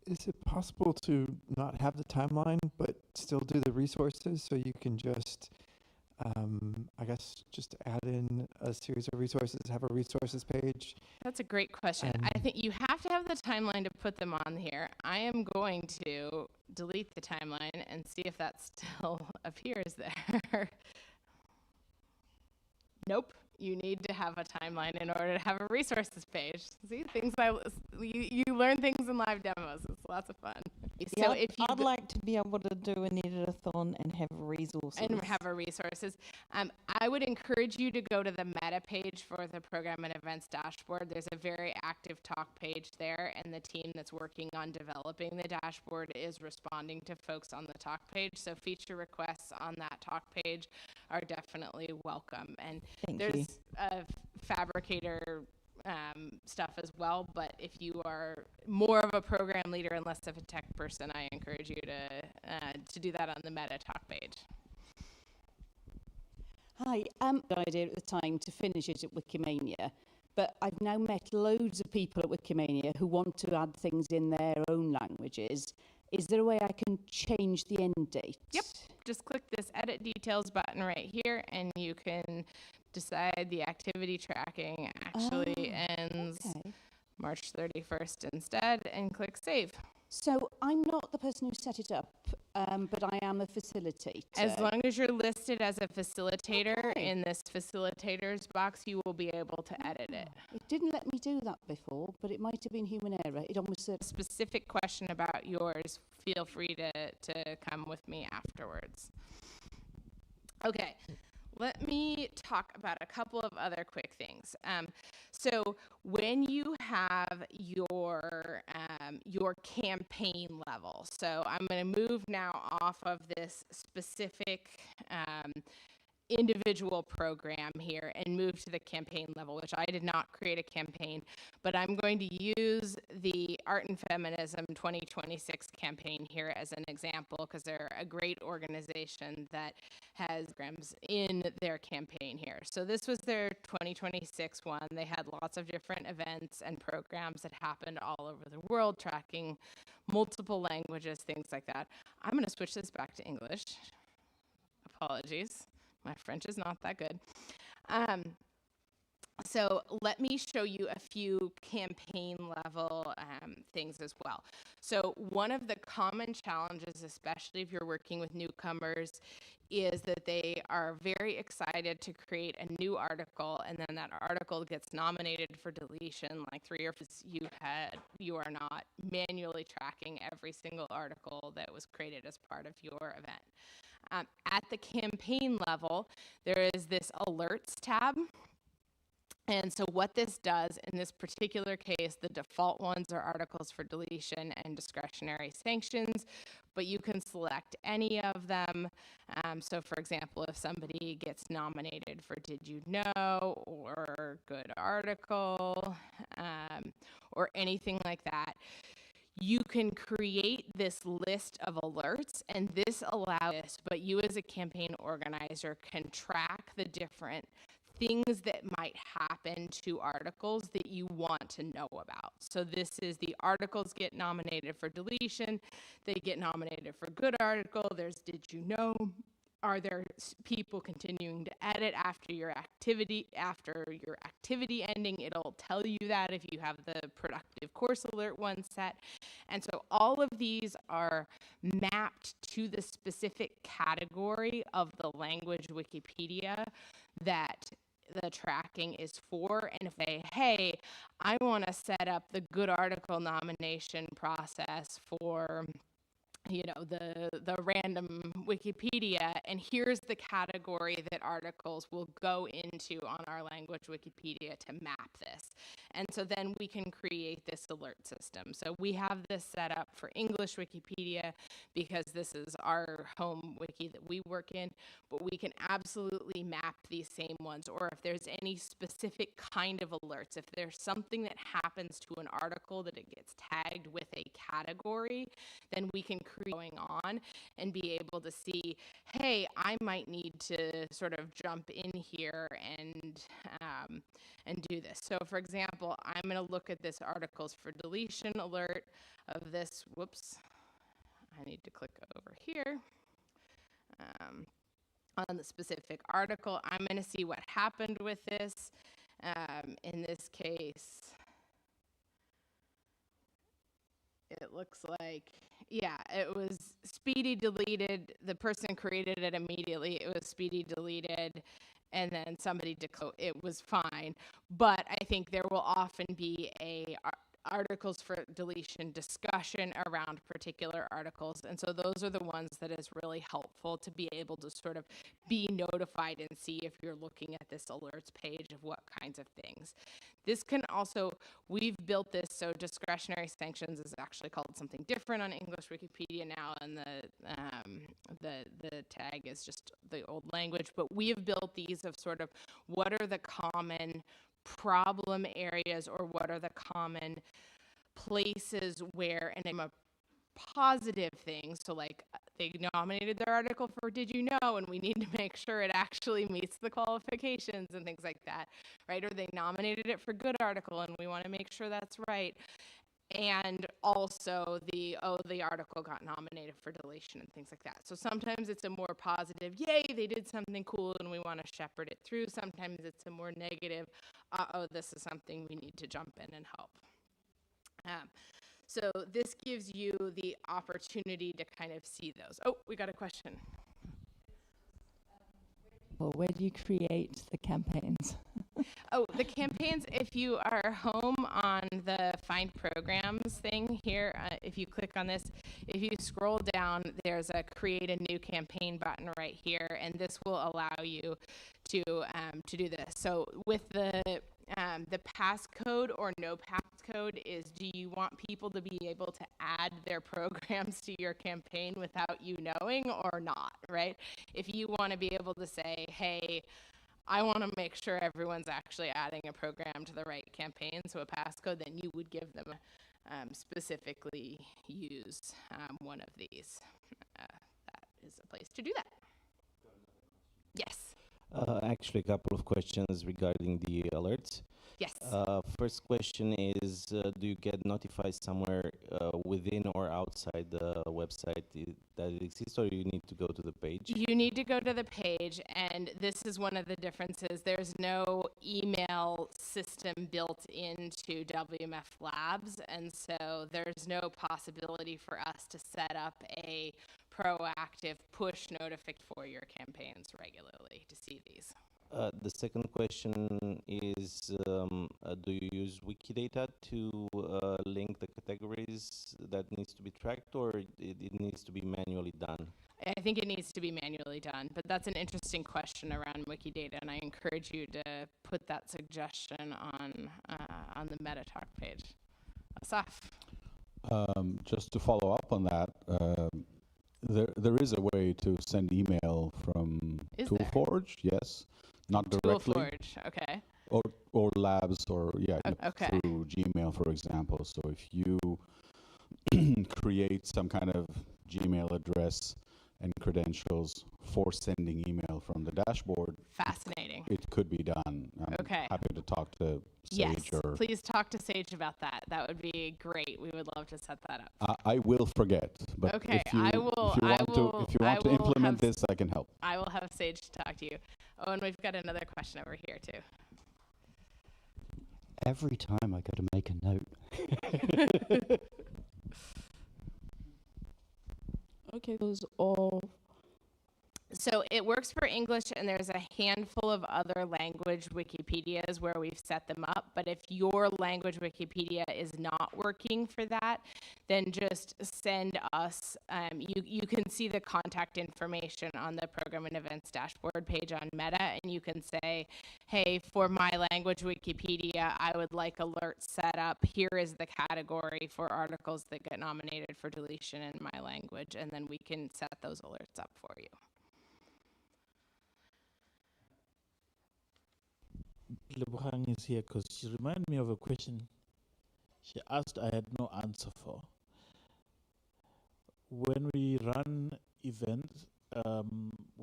Is it possible to not have the timeline but still do the resources, so you can just I guess just add in a series of resources, have a resources page. That's a great question. I think you have to have the timeline to put them on here. I am going to delete the timeline and see if that still appears there. Nope. You need to have a timeline in order to have a resources page. See, you learn things in live demos. It's lots of fun. Yeah, So if you I'd like to be able to do an edit-a-thon and have resources. and have our resources. I would encourage you to go to the meta page for the program and events dashboard. There's a very active talk page there, and the team that's working on developing the dashboard is responding to folks on the talk page. So feature requests on that talk page are definitely welcome. And Thank there's you. a Fabricator stuff as well, but if you are more of a program leader and less of a tech person, I encourage you to do that on the meta talk page. Hi, the idea at the time to finish it at Wikimania, but I've now met loads of people at Wikimania who want to add things in their own languages. Is there a way I can change the end date? Yep, just click this edit details button right here, and you can decide the activity tracking actually ends March 31st instead, and click save. So I'm not the person who set it up, but I am a facilitator. As long as you're listed as a facilitator in this facilitators box, you will be able to edit it. It didn't let me do that before, but it might have been human error. It almost said Specific question about yours, feel free to come with me afterwards. Okay. Let me talk about a couple of other quick things. So when you have your campaign level, so I'm going to move now off of this specific individual program here and move to the campaign level, which I did not create a campaign, but I'm going to use the Art and Feminism 2026 campaign here as an example because they're a great organization that has programs in their campaign here. So this was their 2026 one. They had lots of different events and programs that happened all over the world, tracking multiple languages, things like that. I'm going to switch this back to English. Apologies. My French is not that good. So let me show you a few campaign level things as well. So one of the common challenges, especially if you're working with newcomers, is that they are very excited to create a new article, and then that article gets nominated for deletion like 3 or 4 you are not manually tracking every single article that was created as part of your event. At the campaign level, there is this alerts tab. And so what this does in this particular case, the default ones are articles for deletion and discretionary sanctions, but you can select any of them. So for example, if somebody gets nominated for Did You Know or Good Article or anything like that, you can create this list of alerts, and this allows, but you as a campaign organizer can track the different things that might happen to articles that you want to know about. So this is the articles get nominated for deletion, they get nominated for good article, there's Did You Know? Are there people continuing to edit after your activity ending? It'll tell you that if you have the productive course alert one set. And so all of these are mapped to the specific category of the language Wikipedia that the tracking is for. And if they, hey, I want to set up the good article nomination process for the random Wikipedia, and here's the category that articles will go into on our language Wikipedia to map this. And so then we can create this alert system. So we have this set up for English Wikipedia because this is our home wiki that we work in, but we can absolutely map these same ones. Or if there's any specific kind of alerts, if there's something that happens to an article that it gets tagged with a category, then we can going on and be able to see, hey, I might need to sort of jump in here and do this. So for example, I'm going to look at this articles for deletion alert of this, whoops, I need to click over here. on the specific article. I'm going to see what happened with this. In this case, it looks like, yeah, it was speedy deleted. The person created it immediately. It was speedy deleted. And then somebody it was fine. But I think there will often be articles for deletion discussion around particular articles. And so those are the ones that is really helpful to be able to sort of be notified and see if you're looking at this alerts page of what kinds of things. This can also, we've built this so discretionary sanctions is actually called something different on English Wikipedia now, and the tag is just the old language, but we have built these of sort of what are the common problem areas or what are the common places where, and I'm a positive thing, so like they nominated their article for Did You Know, and we need to make sure it actually meets the qualifications and things like that, right? Or they nominated it for good article and we want to make sure that's right. And also the article got nominated for deletion and things like that. So sometimes it's a more positive, yay, they did something cool and we want to shepherd it through. Sometimes it's a more negative, this is something we need to jump in and help. So this gives you the opportunity to kind of see those. Oh, we got a question. Well, where do you create the campaigns? Oh, the campaigns, if you are home on the Find Programs thing here, if you click on this, if you scroll down, there's a Create a New Campaign button right here, and this will allow you to do this. So with the passcode or no passcode is, do you want people to be able to add their programs to your campaign without you knowing or not, right? If you want to be able to say, hey, I want to make sure everyone's actually adding a program to the right campaign, so a passcode, then you would give them specifically use one of these. That is a place to do that. Yes. Actually, a couple of questions regarding the alerts. Yes. First question is, do you get notified somewhere within or outside the website that it exists, or you need to go to the page? You need to go to the page, and this is one of the differences. There's no email system built into WMF Labs, and so there's no possibility for us to set up a proactive push notification for your campaigns regularly to see these. The second question is, do you use Wikidata to link the categories that needs to be tracked, or it needs to be manually done? I think it needs to be manually done, but that's an interesting question around Wikidata, and I encourage you to put that suggestion on the MetaTalk page. Asaf. Just to follow up on that, there is a way to send email from ToolForge, yes. Not directly. ToolForge, okay. Or Labs, or okay. through Gmail, for example. So if you create some kind of Gmail address and credentials for sending email from the dashboard, fascinating. It could be done. I'm happy to talk to Sage. Yes, please talk to Sage about that. That would be great. We would love to set that up. I will forget, but okay, if you want to implement this, I can help. I will have Sage talk to you. Oh, and we've got another question over here too. Every time I got to make a note. Okay, those all. So it works for English, and there's a handful of other language Wikipedias where we've set them up. But if your language Wikipedia is not working for that, then just send us. You can see the contact information on the Program and Events dashboard page on Meta, and you can say, hey, for my language Wikipedia, I would like alerts set up. Here is the category for articles that get nominated for deletion in my language, and then we can set those alerts up for you. Lebuhang is here because she reminded me of a question she asked I had no answer for. When we run events,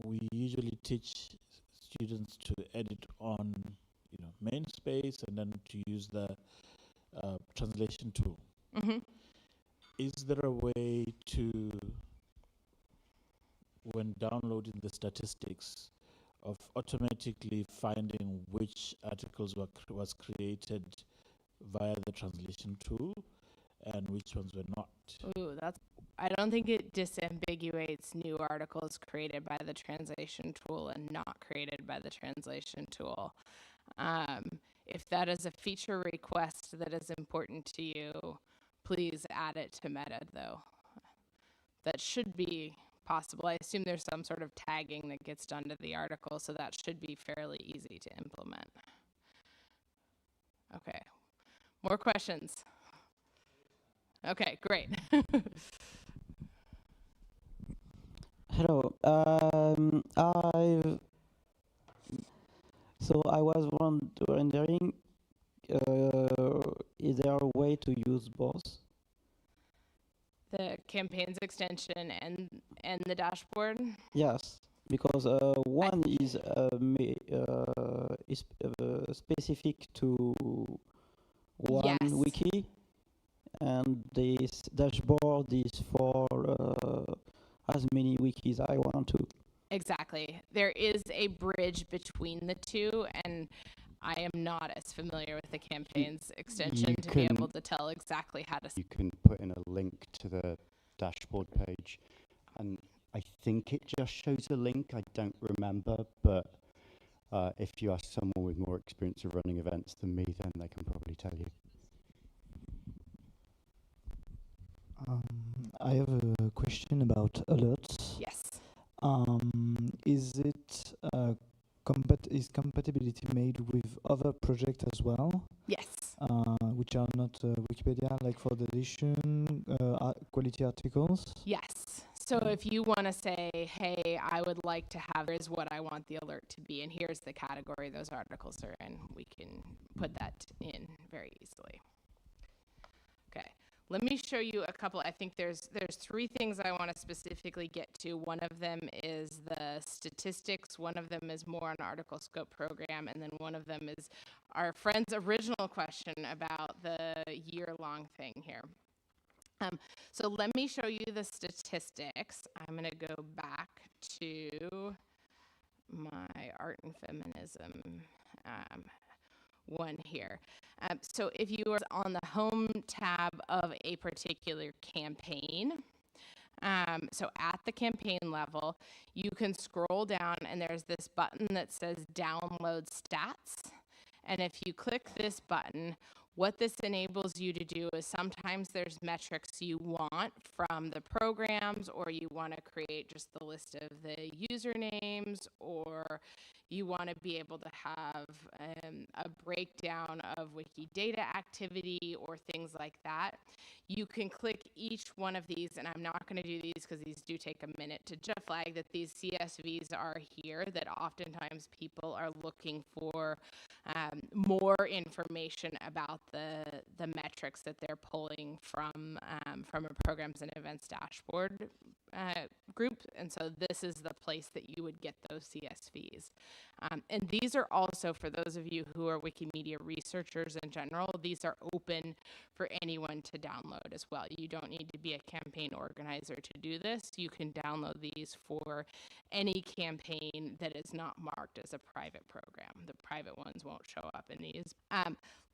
we usually teach students to edit on main space and then to use the translation tool. Mm-hmm. Is there a way to when downloading the statistics, of automatically finding which articles was created via the translation tool and which ones were not. Ooh, I don't think it disambiguates new articles created by the translation tool and not created by the translation tool. If that is a feature request that is important to you, please add it to Meta, though. That should be possible. I assume there's some sort of tagging that gets done to the article, so that should be fairly easy to implement. Okay, more questions? Okay, great. Hello. I was wondering, is there a way to use both? The campaigns extension and the dashboard? Yes, because one is specific to one wiki, and this dashboard is for as many wikis I want to. Exactly. There is a bridge between the two, and I am not as familiar with the campaigns extension to be able to tell exactly how to. You can put in a link to the dashboard page, and I think it just shows a link. I don't remember, but if you ask someone with more experience of running events than me, then they can probably tell you. I have a question about alerts. Yes. Is it is compatibility made with other projects as well? Yes. Which are not Wikipedia, like for deletion, quality articles? Yes. So if you want to say, hey, I would like to have, here's what I want the alert to be, and here's the category those articles are in, we can put that in very easily. Okay. Let me show you a couple. I think there's three things I want to specifically get to. One of them is the statistics. One of them is more an article scope program. And then one of them is our friend's original question about the year-long thing here. So let me show you the statistics. I'm going to go back to my art and feminism one here. So if you are on the home tab of a particular campaign, so at the campaign level, you can scroll down and there's this button that says download stats. And if you click this button, what this enables you to do is sometimes there's metrics you want from the programs, or you want to create just the list of the usernames, or you want to be able to have a breakdown of Wikidata activity or things like that. You can click each one of these, and I'm not going to do these because these do take a minute to just flag that these CSVs are here, that oftentimes people are looking for more information about the metrics that they're pulling from a programs and events dashboard group, and so this is the place that you would get those CSVs. And these are also, for those of you who are Wikimedia researchers in general, these are open for anyone to download as well. You don't need to be a campaign organizer to do this. You can download these for any campaign that is not marked as a private program. The private ones won't show up in these.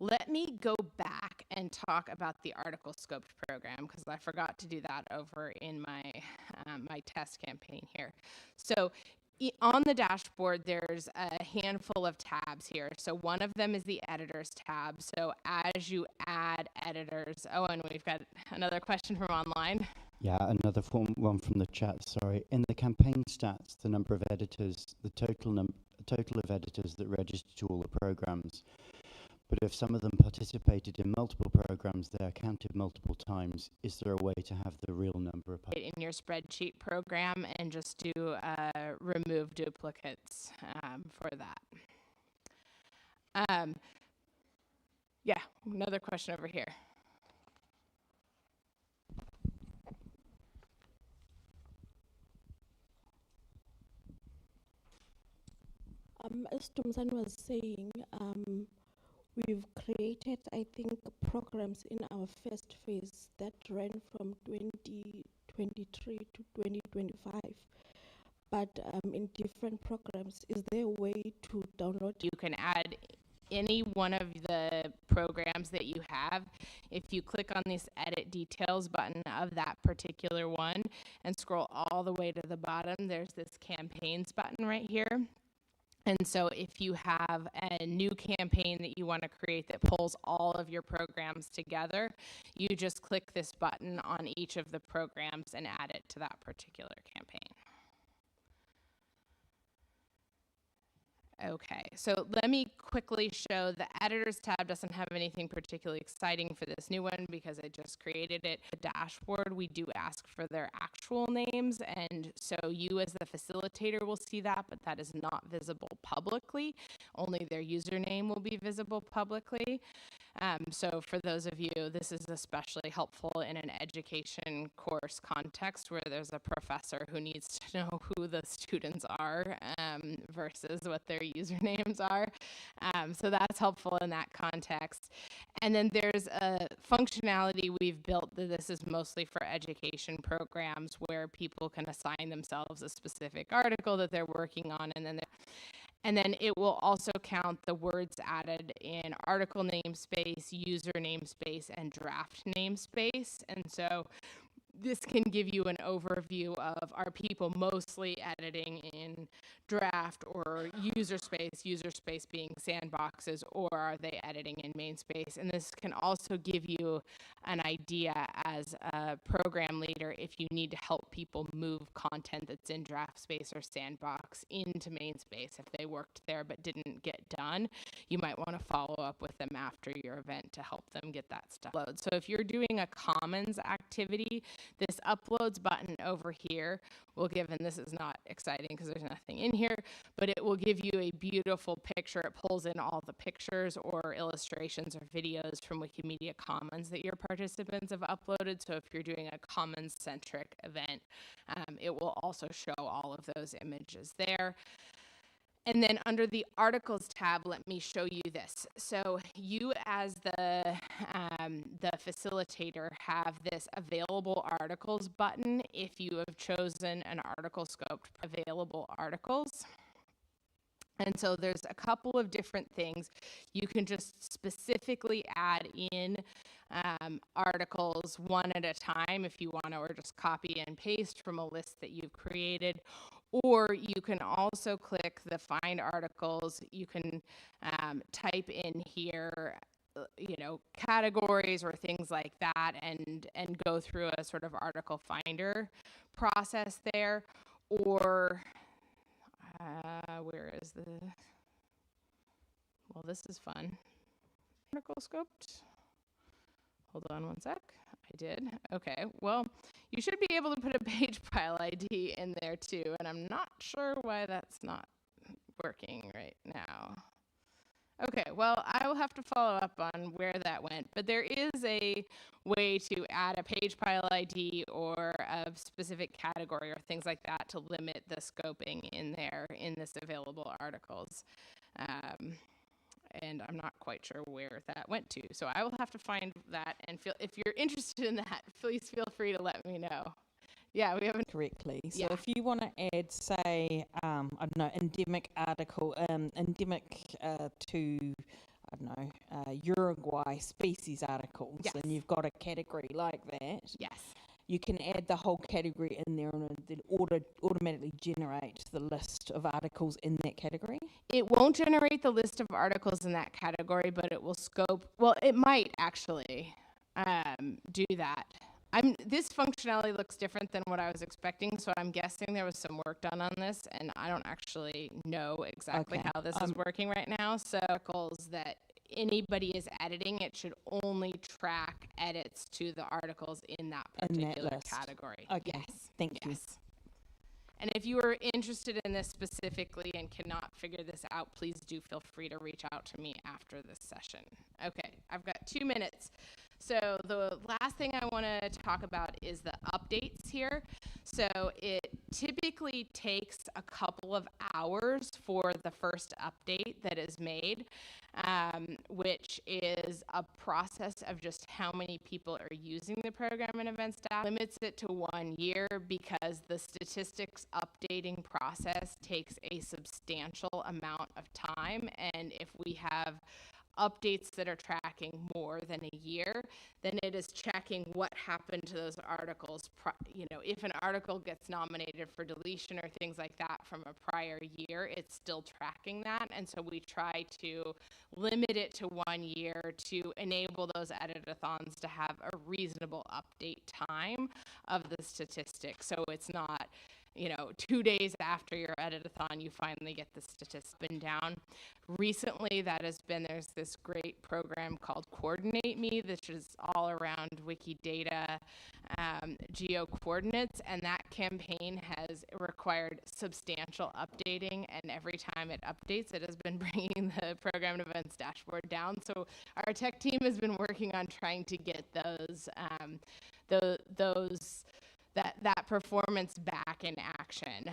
Let me go back and talk about the article scoped program, because I forgot to do that over in my my test campaign here. So on the dashboard, there's a handful of tabs here. So one of them is the editors tab. So as you add editors, oh, and we've got another question from online. Yeah, another one from the chat, sorry. In the campaign stats, the number of editors, the total of editors that register to all the programs. But if some of them participated in multiple programs, they're counted multiple times. Is there a way to have the real number of in your spreadsheet program and just do remove duplicates for that. Yeah, another question over here. As Tomzan was saying, we've created, I think, programs in our first phase that ran from 2023 to 2025. but in different programs. Is there a way to download? You can add any one of the programs that you have. If you click on this edit details button of that particular one and scroll all the way to the bottom, there's this campaigns button right here. And so if you have a new campaign that you want to create that pulls all of your programs together, you just click this button on each of the programs and add it to that particular campaign. Okay, so let me quickly show the editors tab doesn't have anything particularly exciting for this new one because I just created it. The dashboard, we do ask for their actual names, and so you as the facilitator will see that, but that is not visible publicly. Only their username will be visible publicly. So for those of you, this is especially helpful in an education course context where there's a professor who needs to know who the students are versus what their usernames are. So that's helpful in that context. And then there's a functionality we've built that this is mostly for education programs where people can assign themselves a specific article that they're working on, and then it will also count the words added in article namespace, user namespace, and draft namespace. And so this can give you an overview of, are people mostly editing in draft or user space being sandboxes, or are they editing in main space? And this can also give you an idea as a program leader if you need to help people move content that's in draft space or sandbox into main space. If they worked there but didn't get done, you might want to follow up with them after your event to help them get that stuff. So if you're doing a commons activity, this uploads button over here will give, and this is not exciting because there's nothing in here, but it will give you a beautiful picture. It pulls in all the pictures or illustrations or videos from Wikimedia Commons that your participants have uploaded. So if you're doing a commons-centric event, it will also show all of those images there. And then under the articles tab, let me show you this. So you as the facilitator have this available articles button if you have chosen an article scoped available articles. And so there's a couple of different things. You can just specifically add in articles one at a time if you want to, or just copy and paste from a list that you've created. Or you can also click the find articles. You can type in here, categories or things like that, and go through a sort of article finder process there. Or where is well, this is fun. Article scoped. Hold on one sec. I did. Okay, well, you should be able to put a page file ID in there too, and I'm not sure why that's not working right now. Okay, well, I will have to follow up on where that went, but there is a way to add a page file ID or a specific category or things like that to limit the scoping in there in this available articles. And I'm not quite sure where that went to. So I will have to find that, and if you're interested in that, please feel free to let me know. Yeah, we haven't correctly. So if you want to add, say, I don't know, endemic article, endemic to, I don't know, Uruguay species articles, and you've got a category like that. Yes. You can add the whole category in there, and then automatically generate the list of articles in that category. It won't generate the list of articles in that category, but it will scope. Well, it might actually do that. This functionality looks different than what I was expecting, so I'm guessing there was some work done on this, and I don't actually know exactly how this is working right now. So articles that anybody is editing, it should only track edits to the articles in that particular category. Okay. Yes. Thank you. And if you are interested in this specifically and cannot figure this out, please do feel free to reach out to me after this session. Okay, I've got 2 minutes. So the last thing I want to talk about is the updates here. So it typically takes a couple of hours for the first update that is made, which is a process of just how many people are using the program and events data. Limits it to 1 year because the statistics updating process takes a substantial amount of time, and if we have updates that are tracking more than a year, then it is checking what happened to those articles. If an article gets nominated for deletion or things like that from a prior year, it's still tracking that. And so we try to limit it to 1 year to enable those editathons to have a reasonable update time of the statistics. So it's not 2 days after your editathon, you finally get the statistics been down. Recently, there's this great program called Coordinate Me, which is all around Wikidata geo-coordinates, and that campaign has required substantial updating, and every time it updates, it has been bringing the program and events dashboard down. So our tech team has been working on trying to get that performance back in action.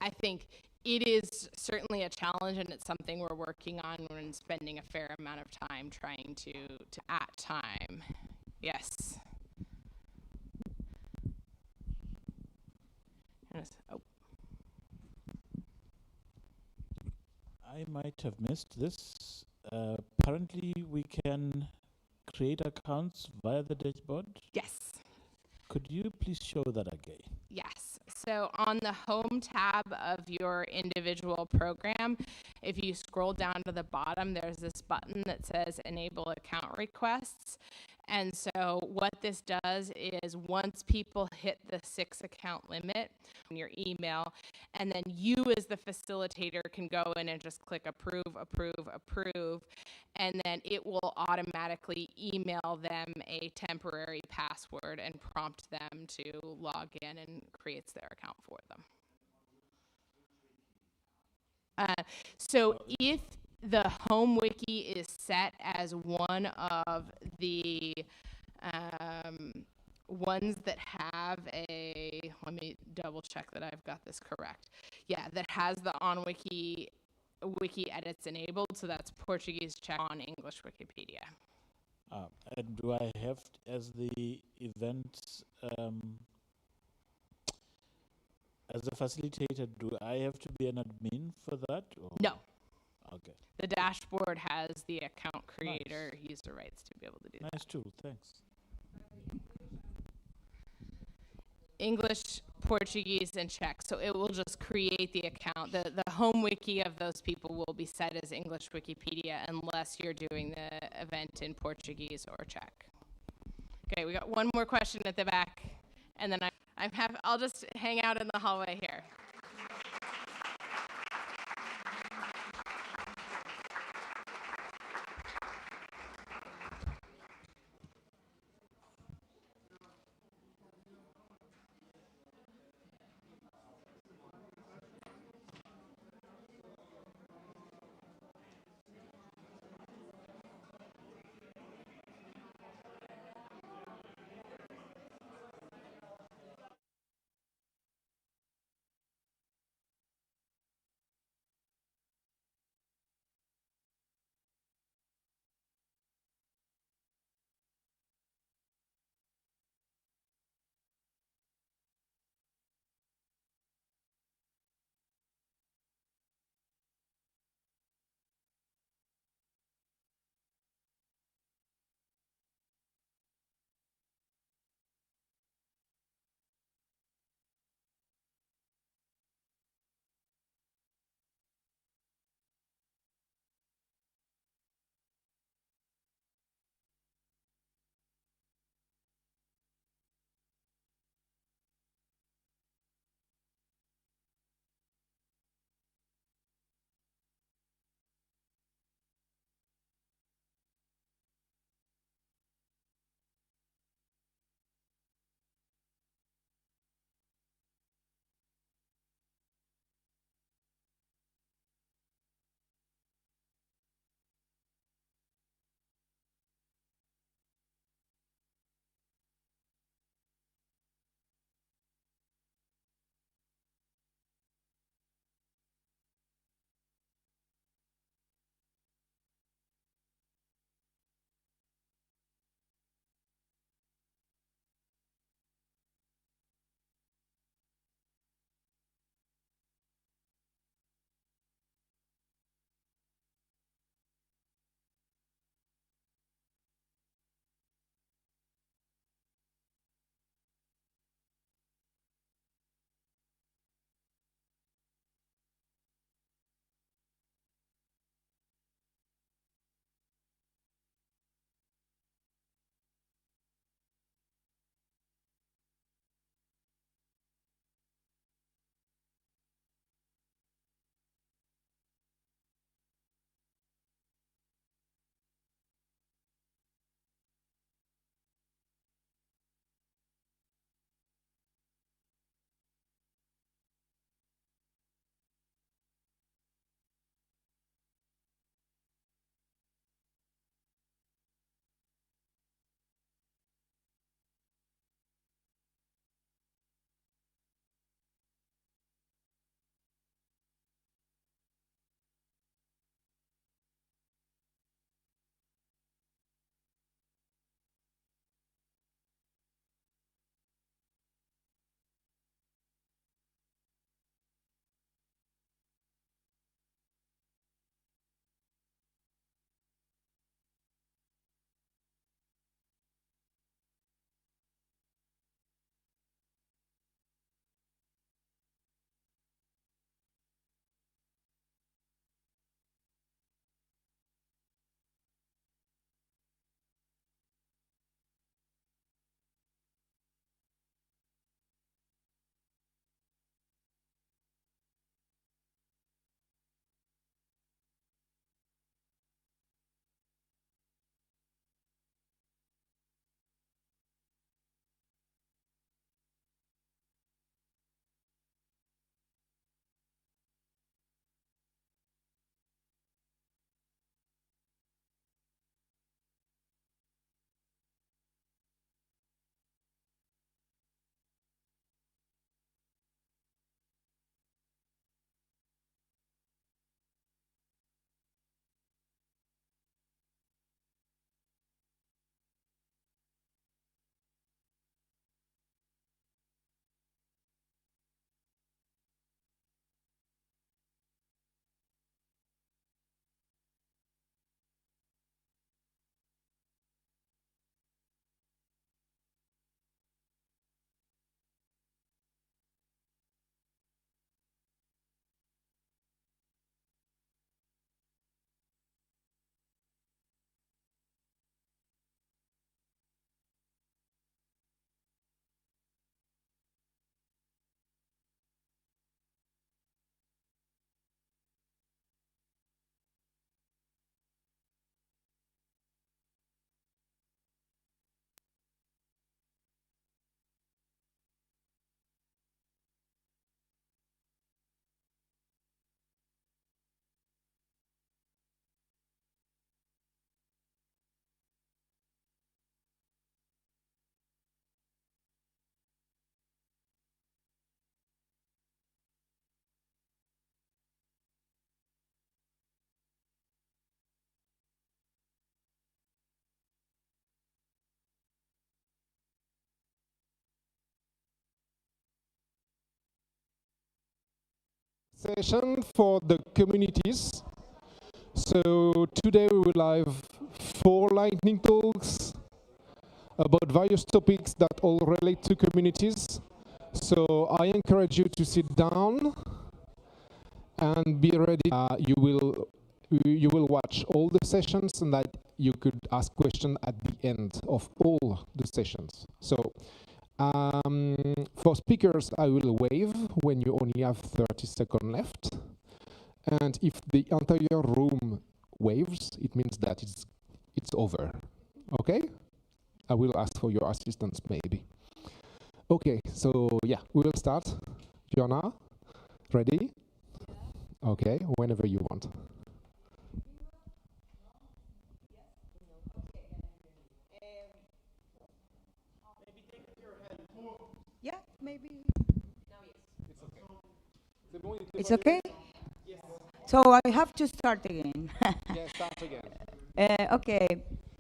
I think it is certainly a challenge, and it's something we're working on and spending a fair amount of time trying to at time. Yes. Oh. I might have missed this. Apparently, we can create accounts via the dashboard. Yes. Could you please show that again? Yes. So on the home tab of your individual program, if you scroll down to the bottom, there's this button that says Enable Account Requests. And so what this does is once people hit the 6 account limit on your email, and then you as the facilitator can go in and just click approve, approve, approve, and then it will automatically email them a temporary password and prompt them to log in, and creates their account for them. So if the home wiki is set as one of the ones that have let me double check that I've got this correct. Yeah, that has the on wiki edits enabled, so that's Portuguese, Czech, on English Wikipedia. And do I have, as the events, as a facilitator, do I have to be an admin for that? Or? No. Okay. The dashboard has the account creator user rights to be able to do that. Nice tool, thanks. English, Portuguese, and Czech. So it will just create the account. The home wiki of those people will be set as English Wikipedia unless you're doing the event in Portuguese or Czech. Okay, we got one more question at the back, and then I'll just hang out in the hallway here. session for the communities. So today we will have 4 lightning talks about various topics that all relate to communities. So I encourage you to sit down and be ready. You will watch all the sessions, and that you could ask questions at the end of all the sessions. So for speakers, I will wave when you only have 30 seconds left. And if the entire room waves, it means that it's over. Okay? I will ask for your assistance maybe. Okay, so yeah, we will start. Joanna, ready? Okay, whenever you want. Yeah, maybe. It's okay? Yes. So I have to start again. Yeah, start again. Okay,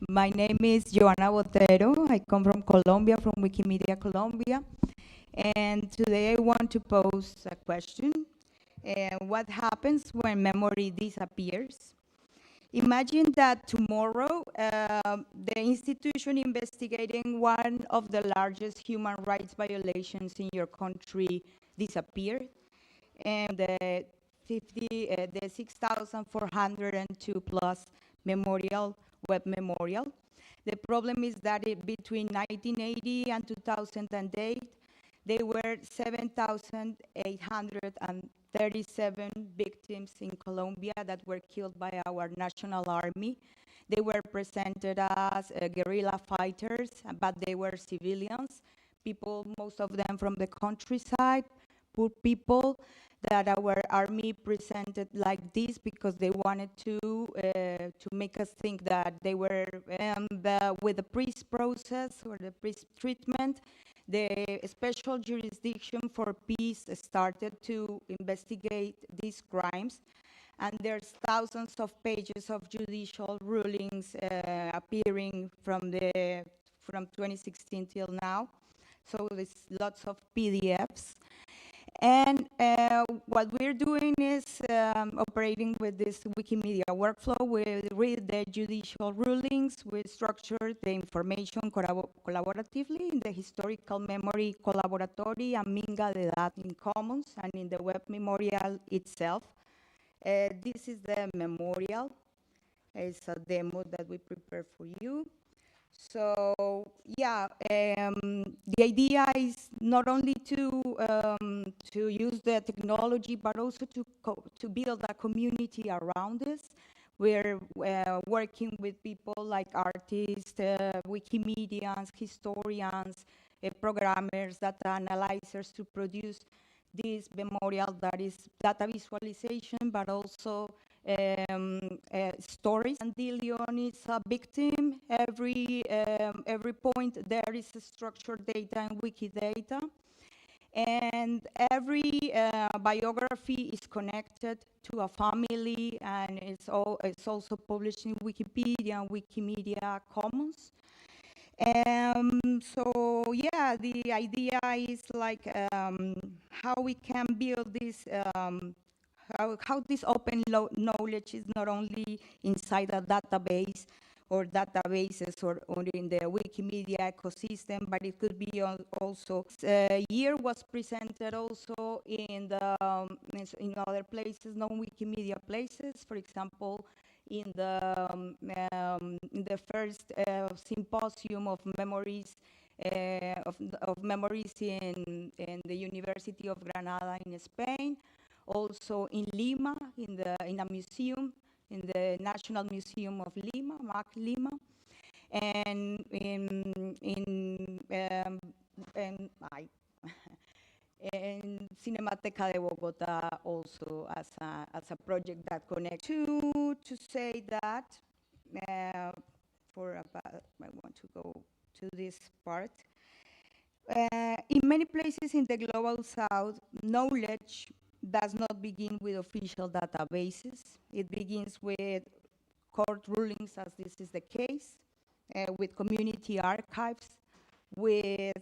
my name is Joana Botero. I come from Colombia, from Wikimedia Colombia. And today I want to pose a question. What happens when memory disappears? Imagine that tomorrow the institution investigating one of the largest human rights violations in your country disappeared, and the 6,402 plus web memorial. The problem is that between 1980 and 2008, there were 7,837 victims in Colombia that were killed by our national army. They were presented as guerrilla fighters, but they were civilians, people, most of them from the countryside, poor people that our army presented like this because they wanted to make us think that they were with the priest process or the priest treatment. The special jurisdiction for peace started to investigate these crimes, and there's thousands of pages of judicial rulings appearing from 2016 till now. So there's lots of PDFs. And what we're doing is operating with this Wikimedia workflow. We read the judicial rulings, we structure the information collaboratively in the historical memory collaboratory and Minga de data in commons and in the web memorial itself. This is the memorial. It's a demo that we prepared for you. So yeah, the idea is not only to use the technology, but also to build a community around this. We're working with people like artists, Wikimedians, historians, programmers, data analyzers to produce this memorial that is data visualization, but also stories. And Dillion is a victim. Every point there is a structured data and Wikidata. And every biography is connected to a family, and it's also published in Wikipedia and Wikimedia Commons. So yeah, the idea is like how we can build this, how this open knowledge is not only inside a database or databases or in the Wikimedia ecosystem, but it could be also. Year was presented also in other places, non-Wikimedia places, for example, in the first symposium of memories of memories in the University of Granada in Spain, also in Lima in a museum, in the National Museum of Lima, MAC Lima, and in Cinemateca de Bogota also as a project that connects. To say that, I want to go to this part. In many places in the global south, knowledge does not begin with official databases. It begins with court rulings, as this is the case, with community archives, with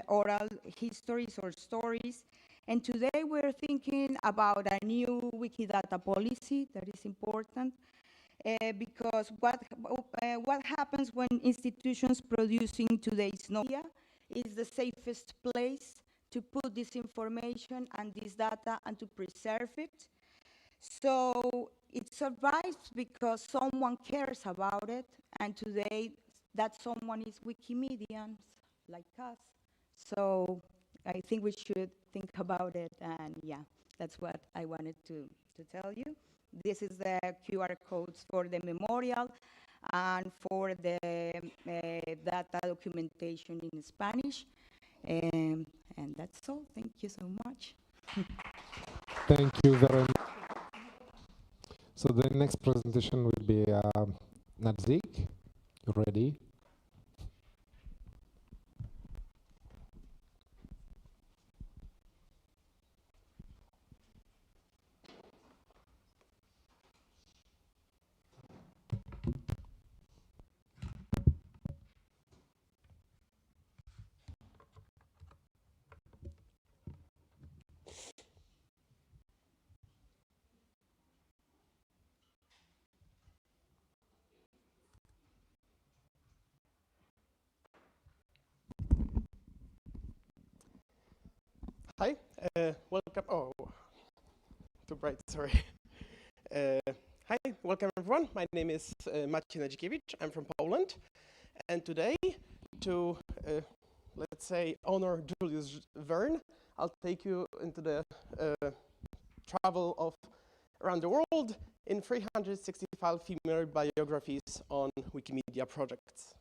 oral histories or stories, And today we're thinking about a new Wikidata policy that is important because what happens when institutions producing today's media is the safest place to put this information and this data and to preserve it. So it survives because someone cares about it, and today that someone is Wikimedians like us. So I think we should think about it, and yeah, that's what I wanted to tell you. This is the QR codes for the memorial and for the data documentation in Spanish. And that's all. Thank you so much. Thank you very much. So the next presentation will be Nadzik. You ready? Hi, welcome. Oh, too bright, sorry. Hi, welcome everyone. My name is Maciej Nadzikiewicz. I'm from Poland. And today, to, let's say, honor Julius Verne, I'll take you into the travel of around the world in 365 female biographies on Wikimedia projects.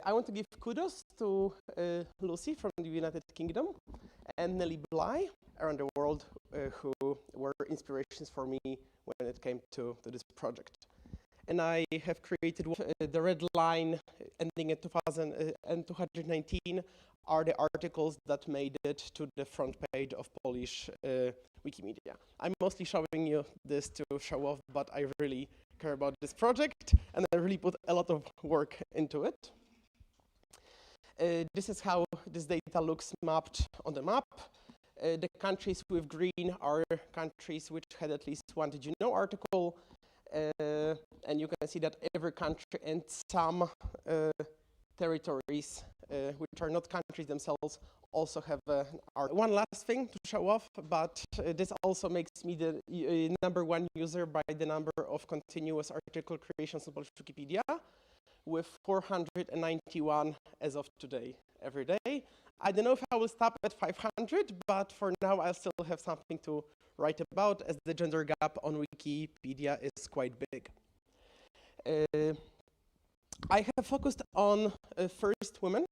I want to give kudos to Lucy from the United Kingdom and Nelly Bly around the world who were inspirations for me when it came to this project. And I have created the red line ending at 219 are the articles that made it to the front page of Polish Wikimedia. I'm mostly showing you this to show off, but I really care about this project and I really put a lot of work into it. This is how this data looks mapped on the map. The countries with green are countries which had at least one Did You Know article. And you can see that every country and some territories, which are not countries themselves, also have one last thing to show off, but this also makes me the #1 user by the number of continuous article creations on Polish Wikipedia, with 491 as of today, every day. I don't know if I will stop at 500, but for now I still have something to write about, as the gender gap on Wikipedia is quite big. I have focused on first women.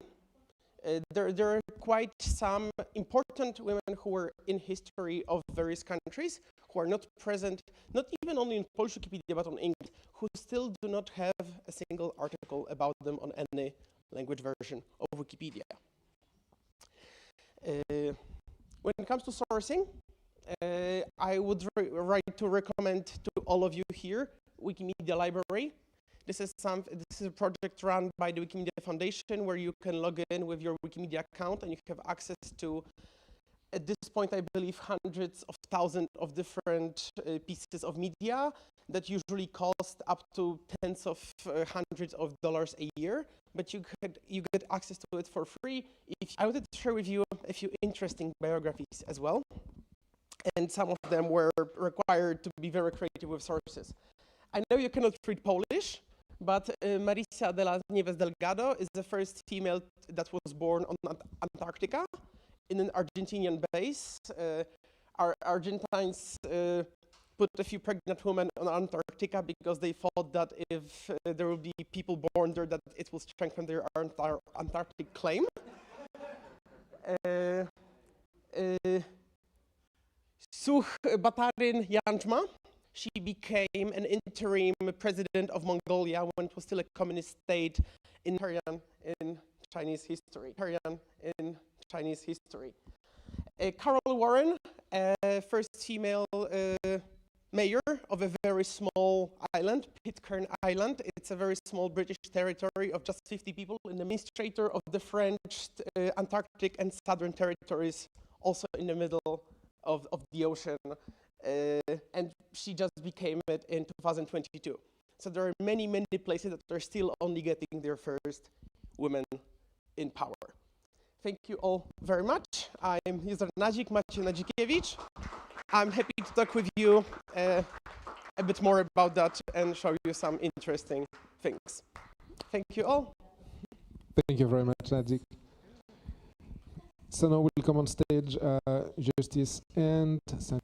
There are quite some important women who were in history of various countries, who are not present, not even only in Polish Wikipedia, but on English, who still do not have a single article about them on any language version of Wikipedia. When it comes to sourcing, I would recommend to all of you here Wikimedia Library. This is a project run by the Wikimedia Foundation where you can log in with your Wikimedia account and you have access to, at this point, I believe, hundreds of thousands of different pieces of media that usually cost up to tens of hundreds of dollars a year, but you get access to it for free. I wanted to share with you a few interesting biographies as well, and some of them were required to be very creative with sources. I know you cannot read Polish, but Marisa de las Nieves Delgado is the first female that was born on Antarctica in an Argentinian base. Our Argentines put a few pregnant women on Antarctica because they thought that if there will be people born there, that it will strengthen their Antarctic claim. Such Batarin Janjma. She became an interim president of Mongolia when it was still a communist state in Chinese history. Carol Warren, first female mayor of a very small island, Pitcairn Island. It's a very small British territory of just 50 people, and the administrator of the French Antarctic and Southern Territories also in the middle of the ocean, and she just became it in 2022. So there are many, many places that are still only getting their first women in power. Thank you all very much. I'm user Nazik Maciej Nadzikiewicz. I'm happy to talk with you a bit more about that and show you some interesting things. Thank you all. Thank you very much, Nazik. So now we'll come on stage, Justice and San.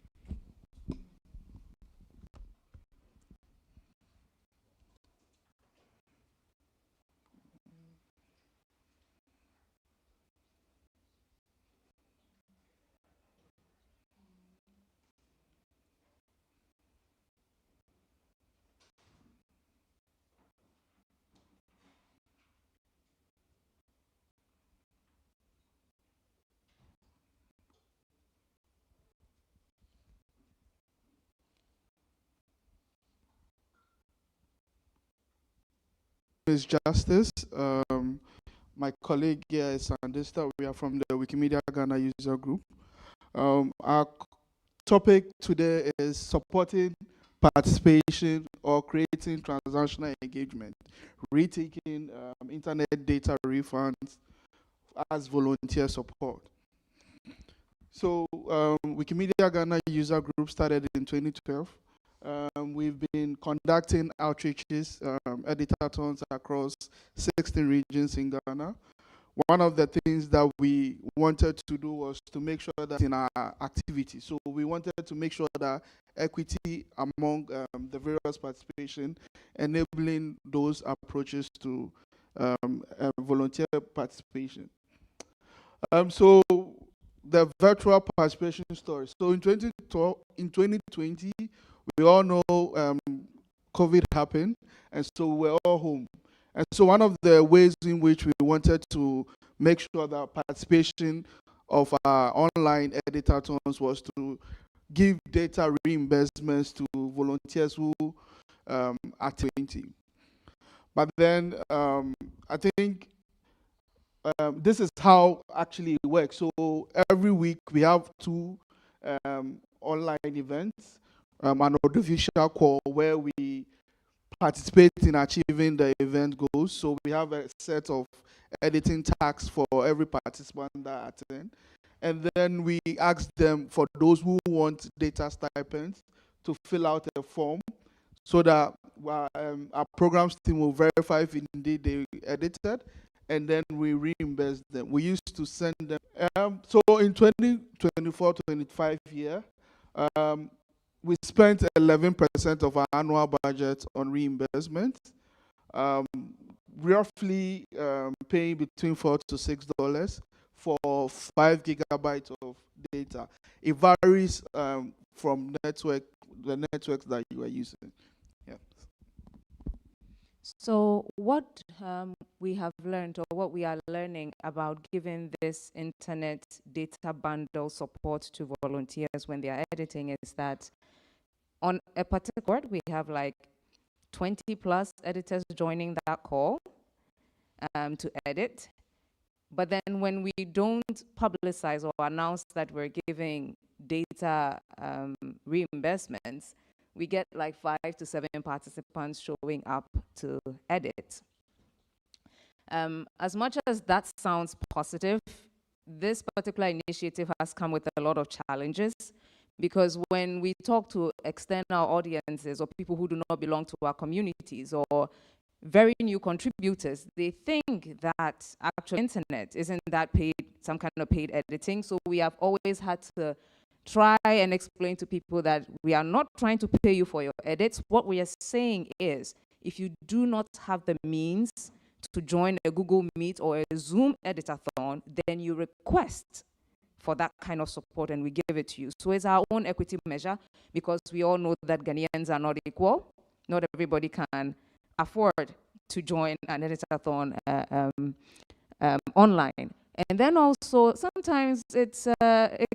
Is Justice. My colleague here is Sandista. We are from the Wikimedia Ghana user group. Our topic today is supporting participation or creating transactional engagement, retaking internet data refunds as volunteer support. So Wikimedia Ghana user group started in 2012. We've been conducting outreaches, editathons across 16 regions in Ghana. One of the things that we wanted to do was to make sure that in our activity, so we wanted to make sure that equity among the various participation, enabling those approaches to volunteer participation. So the virtual participation story. So in 2020, we all know COVID happened, and so we're all home. And so one of the ways in which we wanted to make sure that participation of our online editathons was to give data reimbursements to volunteers who are 20. But then I think this is how actually it works. So every week we have 2 online events, an audiovisual call where we participate in achieving the event goals. So we have a set of editing tasks for every participant that attend. And then we ask them, for those who want data stipends, to fill out a form so that our programs team will verify if indeed they edited, and then we reimburse them. We used to send them. So in 2024-25 year, we spent 11% of our annual budget on reimbursement, roughly paying between $4 to $6 for 5 gigabytes of data. It varies from the networks that you are using. Yeah. So what we have learned, or what we are learning about giving this internet data bundle support to volunteers when they are editing is that on a particular board, we have like 20 plus editors joining that call to edit. But then when we don't publicize or announce that we're giving data reimbursements, we get like 5 to 7 participants showing up to edit. As much as that sounds positive, this particular initiative has come with a lot of challenges, because when we talk to external audiences or people who do not belong to our communities or very new contributors, they think that actual internet isn't that paid, some kind of paid editing. So we have always had to try and explain to people that we are not trying to pay you for your edits. What we are saying is, if you do not have the means to join a Google Meet or a Zoom editathon, then you request for that kind of support and we give it to you. So it's our own equity measure, because we all know that Ghanaians are not equal. Not everybody can afford to join an editathon online. And then also, sometimes it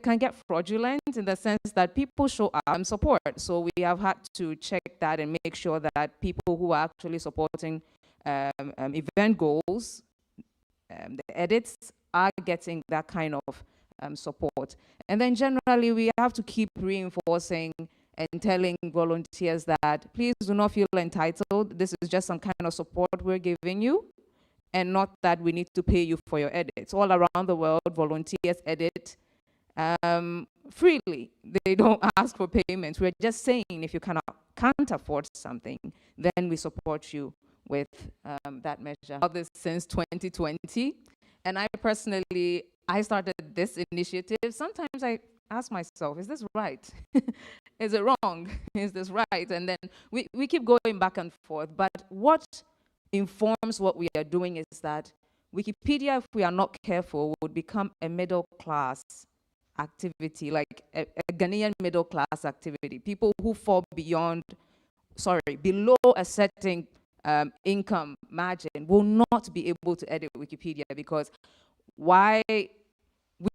can get fraudulent in the sense that people show up and support. So we have had to check that and make sure that people who are actually supporting event goals, the edits, are getting that kind of support. And then generally, we have to keep reinforcing and telling volunteers that please do not feel entitled. This is just some kind of support we're giving you, and not that we need to pay you for your edits. All around the world, volunteers edit freely. They don't ask for payments. We're just saying if you can't afford something, then we support you with that measure. This since 2020, and I personally, I started this initiative. Sometimes I ask myself, is this right? Is it wrong? Is this right? And then we keep going back and forth. But what informs what we are doing is that Wikipedia, if we are not careful, would become a middle class activity, like a Ghanaian middle class activity. People who fall below a certain income margin will not be able to edit Wikipedia, because why?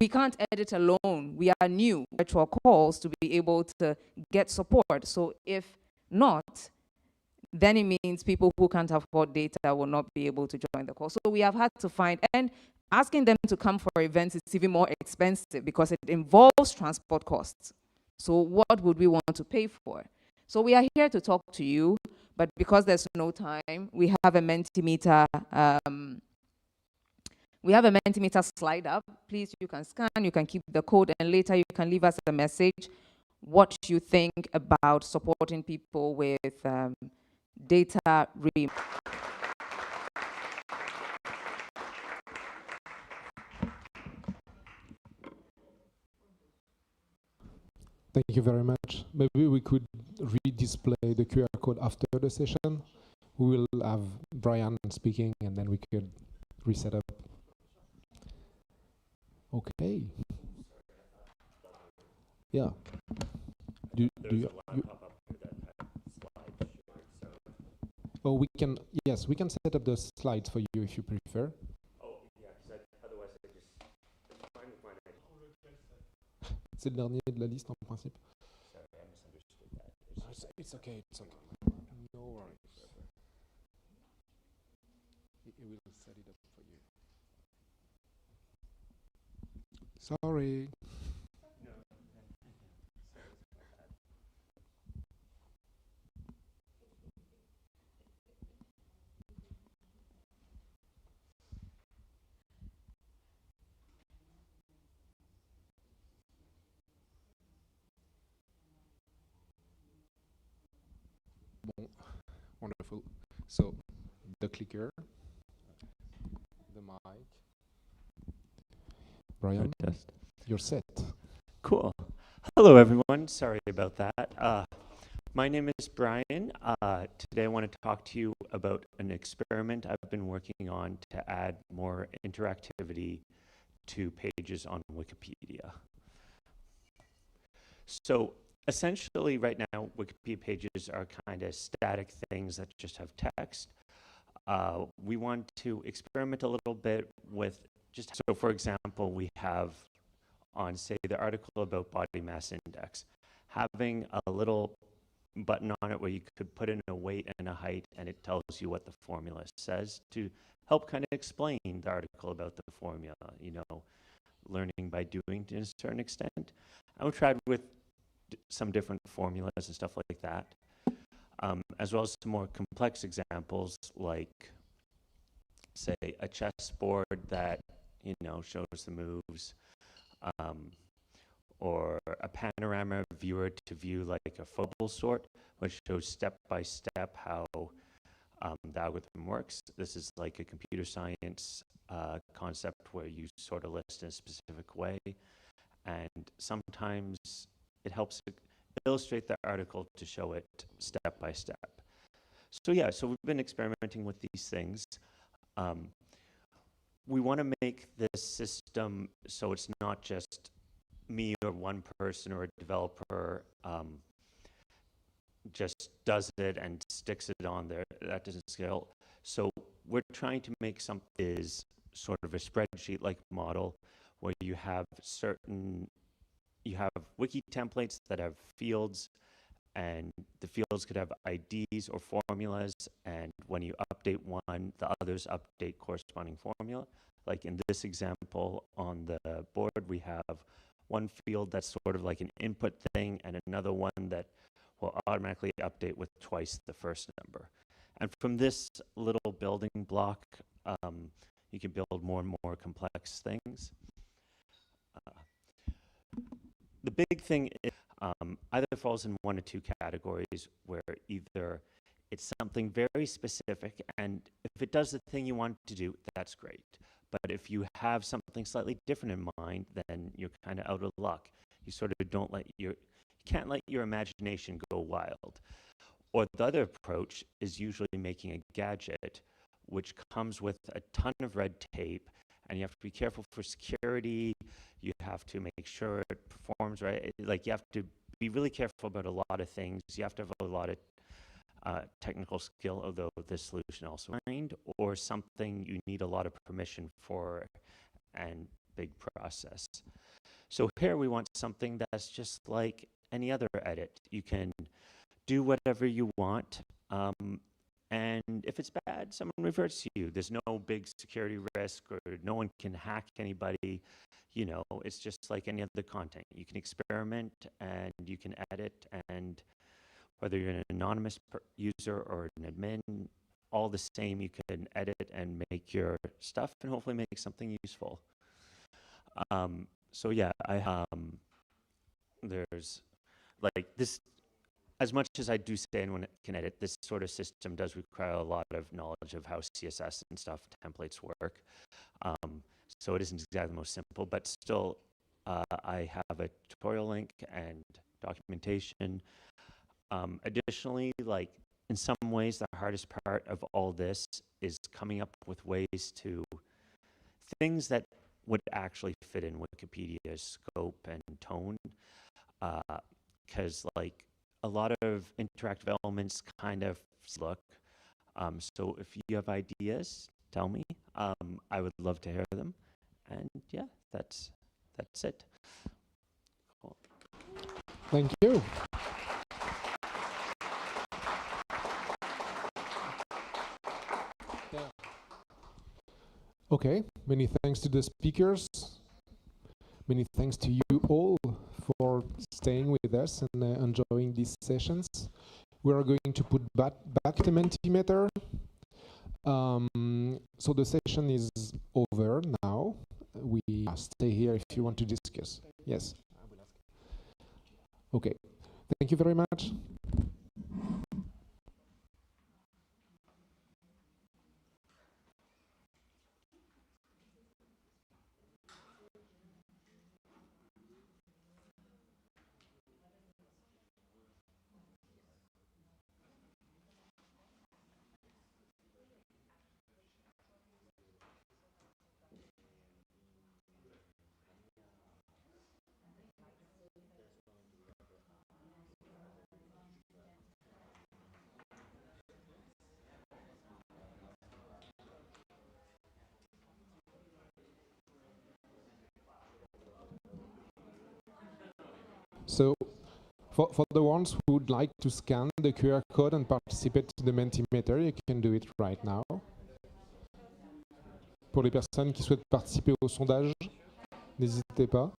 We can't edit alone. We are new virtual calls to be able to get support. So if not, then it means people who can't afford data will not be able to join the call. So we have had to find, and asking them to come for events is even more expensive because it involves transport costs. So what would we want to pay for? So we are here to talk to you, but because there's no time, we have a Mentimeter slide up. Please, you can scan, you can keep the code, and later you can leave us a message what you think about supporting people with data re. Thank you very much. Maybe we could redisplay the QR code after the session. We will have Brian speaking, and then we could reset up. Okay. Yeah. Oh, we can set up the slides for you if you prefer. Oh, yeah, otherwise I just, it's fine with mine. C'est le dernier de la liste en principe. Sorry, I misunderstood that. It's okay, it's okay. No worries. It will set it up for you. Sorry. Bon, wonderful. So, the clicker, the mic. Brian, test. You're set. Cool. Hello, everyone. Sorry about that. My name is Brian. Today I want to talk to you about an experiment I've been working on to add more interactivity to pages on Wikipedia. So essentially right now, Wikipedia pages are kind of static things that just have text. We want to experiment a little bit with so for example, we have on, say, the article about body mass index, having a little button on it where you could put in a weight and a height, and it tells you what the formula says to help kind of explain the article about the formula, you know, learning by doing to a certain extent. And we tried with some different formulas and stuff like that, as well as some more complex examples like, say, a chessboard that, you know, shows the moves, or a panorama viewer to view like a phobal sort, which shows step by step how the algorithm works. This is like a computer science concept where you sort of list in a specific way, and sometimes it helps illustrate the article to show it step by step. So yeah, so we've been experimenting with these things. We want to make this system so it's not just me or one person or a developer just does it and sticks it on there. That doesn't scale. So we're trying to make something is sort of a spreadsheet-like model where you have wiki templates that have fields, and the fields could have IDs or formulas, and when you update one, the others update corresponding formula. Like in this example on the board, we have one field that's sort of like an input thing and another one that will automatically update with twice the first number. And from this little building block, you can build more and more complex things. The big thing is either falls in one or two categories, where either it's something very specific, and if it does the thing you want to do, that's great. But if you have something slightly different in mind, then you're kind of out of luck. You sort of you can't let your imagination go wild. Or the other approach is usually making a gadget which comes with a ton of red tape, and you have to be careful for security. You have to make sure it performs right. Like, you have to be really careful about a lot of things. You have to have a lot of technical skill, although the solution also mind, or something you need a lot of permission for and big process. So here we want something that's just like any other edit. You can do whatever you want, and if it's bad, someone reverts to you. There's no big security risk, or no one can hack anybody. You know, it's just like any other content. You can experiment and you can edit, and whether you're an anonymous user or an admin, all the same, you can edit and make your stuff and hopefully make something useful. So yeah, there's like this, as much as I do say anyone can edit, this sort of system does require a lot of knowledge of how CSS and stuff, templates work. So it isn't exactly the most simple, but still, I have a tutorial link and documentation. Additionally, like, in some ways, the hardest part of all this is coming up with ways to things that would actually fit in Wikipedia's scope and tone, because like a lot of interactive elements kind of look. So if you have ideas, tell me. I would love to hear them. And yeah, that's it. Cool. Thank you. Okay, many thanks to the speakers. Many thanks to you all for staying with us and enjoying these sessions. We are going to put back the Mentimeter. So the session is over now. We stay here if you want to discuss. Yes. Okay. Thank you very much. So, for the ones who would like to scan the QR code and participate to the Mentimeter, you can do it right now. Pour les personnes qui souhaitent participer au sondage, n'hésitez pas.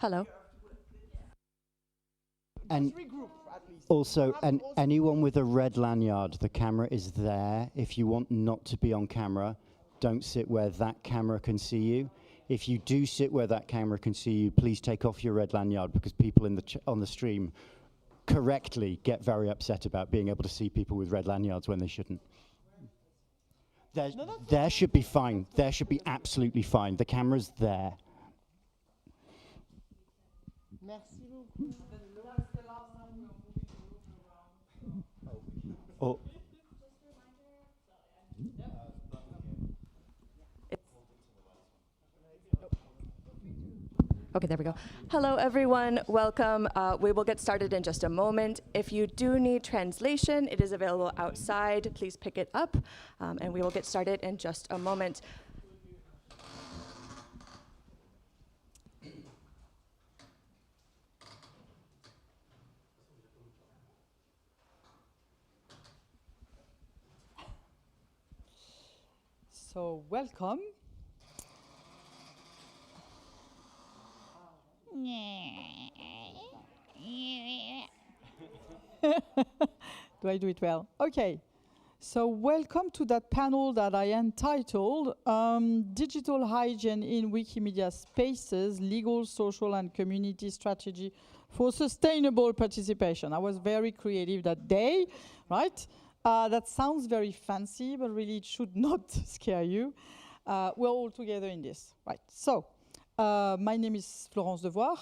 Hello. And also, anyone with a red lanyard, the camera is there. If you want not to be on camera, don't sit where that camera can see you. If you do sit where that camera can see you, please take off your red lanyard, because people in on the stream correctly get very upset about being able to see people with red lanyards when they shouldn't. There should be fine. There should be absolutely fine. The camera's there. Oh. Okay, there we go. Hello, everyone. Welcome. We will get started in just a moment. If you do need translation, it is available outside. Please pick it up, and we will get started in just a moment. So, welcome. Do I do it well? Okay. So welcome to that panel that I entitled Digital Hygiene in Wikimedia Spaces, Legal, Social and Community Strategy for Sustainable Participation. I was very creative that day, right? That sounds very fancy, but really it should not scare you. We're all together in this, right? So, my name is Florence Devoir.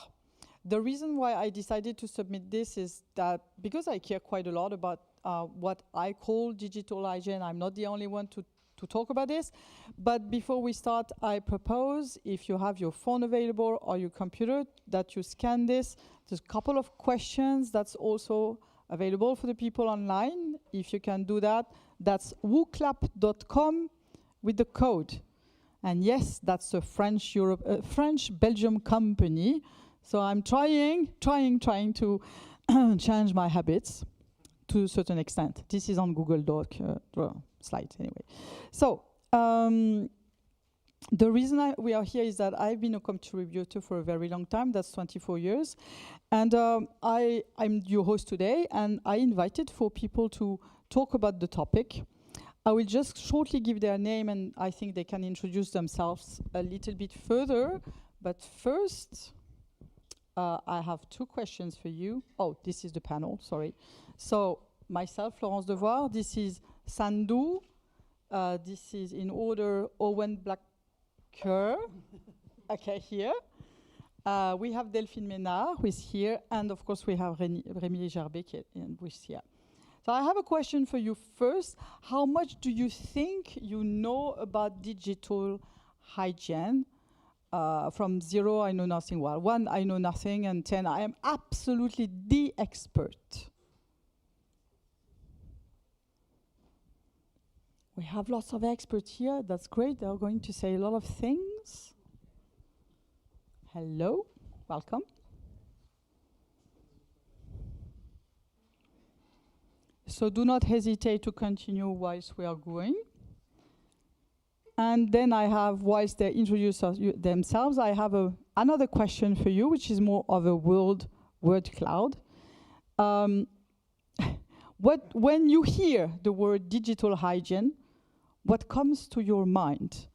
The reason why I decided to submit this is that because I care quite a lot about what I call digital hygiene, I'm not the only one to talk about this. But before we start, I propose, if you have your phone available or your computer, that you scan this. There's a couple of questions that's also available for the people online. If you can do that, that's wooclap.com with the code. And yes, that's a French-Belgium company. So I'm trying to change my habits to a certain extent. This is on Google Doc slides anyway. So the reason we are here is that I've been a contributor for a very long time. That's 24 years. And I'm your host today, and I invited 4 people to talk about the topic. I will just shortly give their name, and I think they can introduce themselves a little bit further. But first, I have 2 questions for you. Oh, this is the panel, sorry. So, myself, Florence Devoir. This is Sandhu. This is, in order, Owen Blacker. Okay, here. We have Delphine Ménard, who is here. And, of course, we have Rémi Gerbet, who is here. So I have a question for you first. How much do you think you know about digital hygiene? From 0, I know nothing. Well, 1, I know nothing. And 10, I am absolutely the expert. We have lots of experts here. That's great. They're going to say a lot of things. Hello. Welcome. So do not hesitate to continue whilst we are going. And then I have, whilst they introduce themselves, I have another question for you, which is more of a word cloud. When you hear the word digital hygiene, what comes to your mind?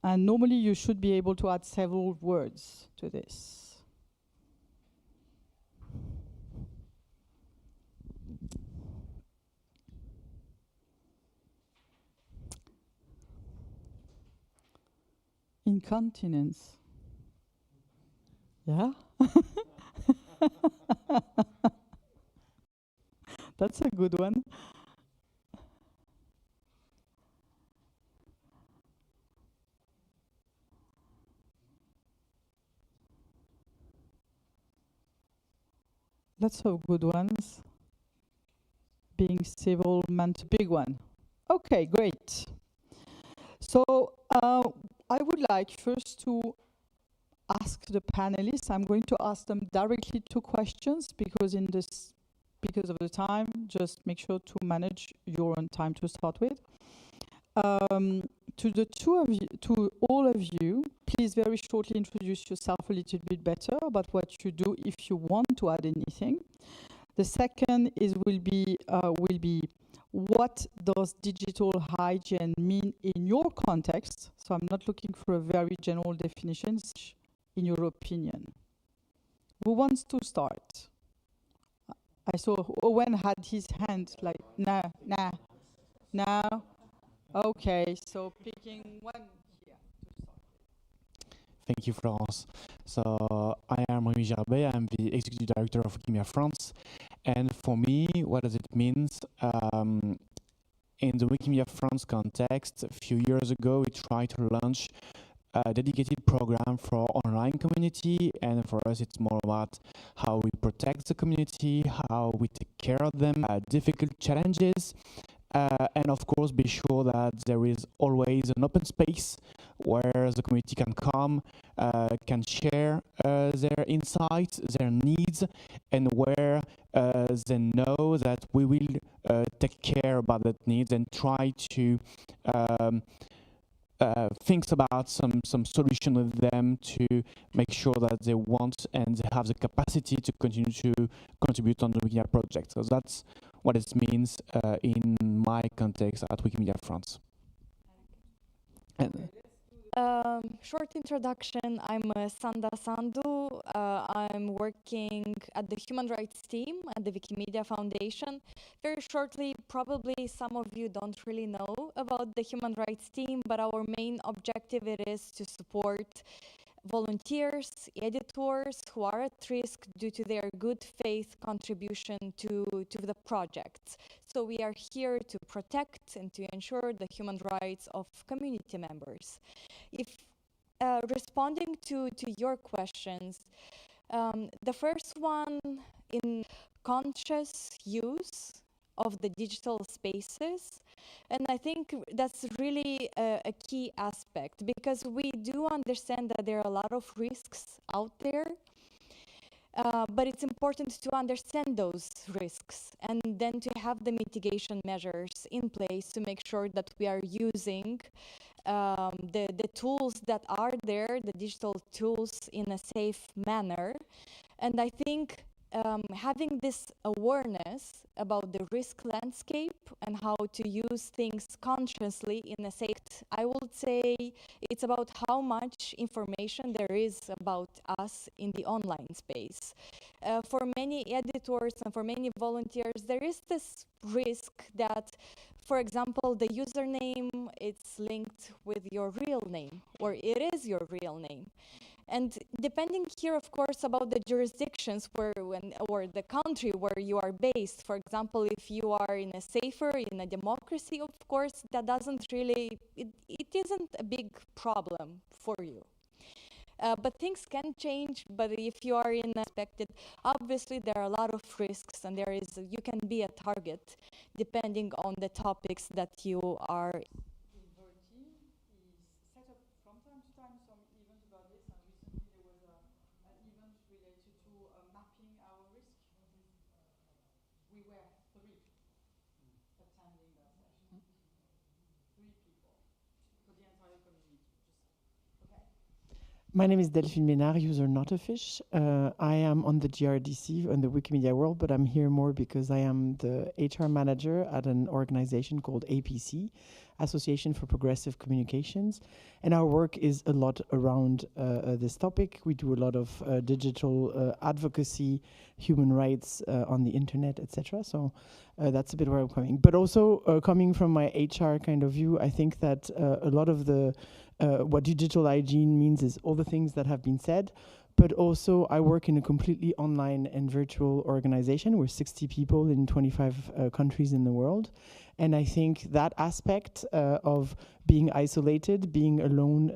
And normally you should be able to add several words to this. Incontinence. Yeah? That's a good one. Lots of good ones. Being civil meant a big one. Okay, great. So I would like first to ask the panelists. I'm going to ask them directly 2 questions because of the time, just make sure to manage your own time to start with. to the two of you, to all of you, please very shortly introduce yourself a little bit better about what you do if you want to add anything. The second will be what does digital hygiene mean in your context? So I'm not looking for a very general definition, in your opinion. Who wants to start? I saw Owen had his hand like, nah. Okay, so picking one here to start. Thank you, Florence. So I am Rémi Gerbet. I'm the Executive Director of Wikimania France. And for me, what does it mean? In the Wikimania France context, a few years ago, we tried to launch a dedicated program for online community, and for us it's more about how we protect the community, how we take care of them, difficult challenges, and of course be sure that there is always an open space where the community can come, can share their insights, their needs, and where they know that we will take care about that needs and try to thinks about some solution with them to make sure that they want and they have the capacity to continue to contribute on the Wikimedia project. So that's what it means in my context at Wikimedia France. Short introduction, I'm Sanda Sandhu. I'm working at the Human Rights team at the Wikimedia Foundation. Very shortly, probably some of you don't really know about the Human Rights team, but our main objective it is to support volunteers, editors who are at risk due to their good faith contribution to the project. So we are here to protect and to ensure the human rights of community members. If responding to your questions, the first one in conscious use of the digital spaces. And I think that's really a key aspect, because we do understand that there are a lot of risks out there, but it's important to understand those risks and then to have the mitigation measures in place to make sure that we are using the tools that are there, the digital tools, in a safe manner. And I think having this awareness about the risk landscape and how to use things consciously in a safe, I would say it's about how much information there is about us in the online space. For many editors and for many volunteers, there is this risk that, for example, the username, it's linked with your real name, or it is your real name. And depending here, of course, about the jurisdictions or the country where you are based. For example, if you are in a democracy, of course, that doesn't really, it isn't a big problem for you. But things can change, but if you are in expected, obviously there are a lot of risks, and you can be a target depending on the topics that you are. My name is Delphine Ménard, user Notafish. I am on the GRDC in the Wikimedia world, but I'm here more because I am the HR manager at an organization called APC, Association for Progressive Communications. And our work is a lot around this topic. We do a lot of digital advocacy, human rights on the internet, etc. So that's a bit where I'm coming. But also coming from my HR kind of view, I think that a lot of the what digital hygiene means is all the things that have been said, but also I work in a completely online and virtual organization. We're 60 people in 25 countries in the world. And I think that aspect of being isolated, being alone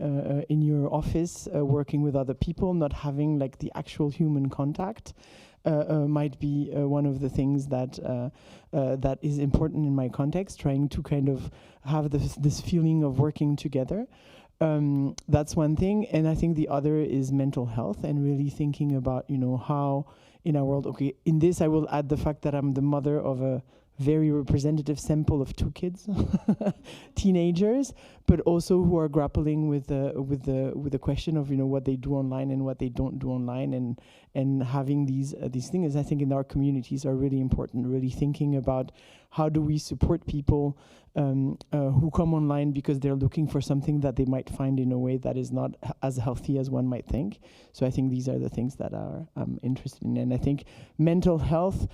in your office, working with other people, not having like the actual human contact, might be one of the things that that is important in my context, trying to kind of have this feeling of working together. That's one thing. And I think the other is mental health and really thinking about, how in our world, okay, in this I will add the fact that I'm the mother of a very representative sample of 2 kids, teenagers, but also who are grappling with the question of what they do online and what they don't do online, and having these things, I think, in our communities are really important. Really thinking about how do we support people who come online because they're looking for something that they might find in a way that is not as healthy as one might think. So I think these are the things that are interested in, and I think mental health.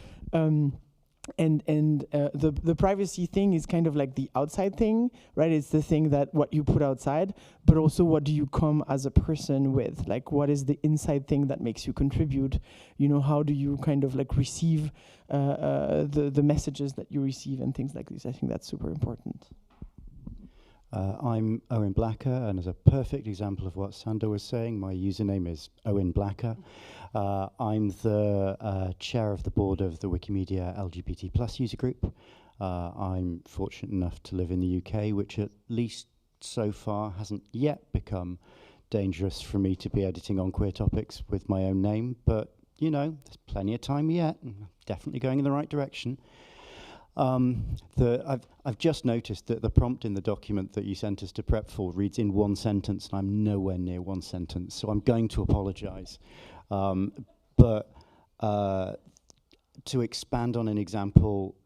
And the privacy thing is kind of like the outside thing, right? It's the thing that what you put outside, but also what do you come as a person with? Like, what is the inside thing that makes you contribute? How do you kind of like receive the messages that you receive and things like this? I think that's super important. I'm Owen Blacker, and as a perfect example of what Sandra was saying, my username is Owen Blacker. I'm the chair of the board of the Wikimedia LGBT+ user group. I'm fortunate enough to live in the UK, which at least so far hasn't yet become dangerous for me to be editing on queer topics with my own name, but there's plenty of time yet, and definitely going in the right direction. I've just noticed that the prompt in the document that you sent us to prep for reads in 1 sentence, and I'm nowhere near 1 sentence, so I'm going to apologize. But to expand on an example,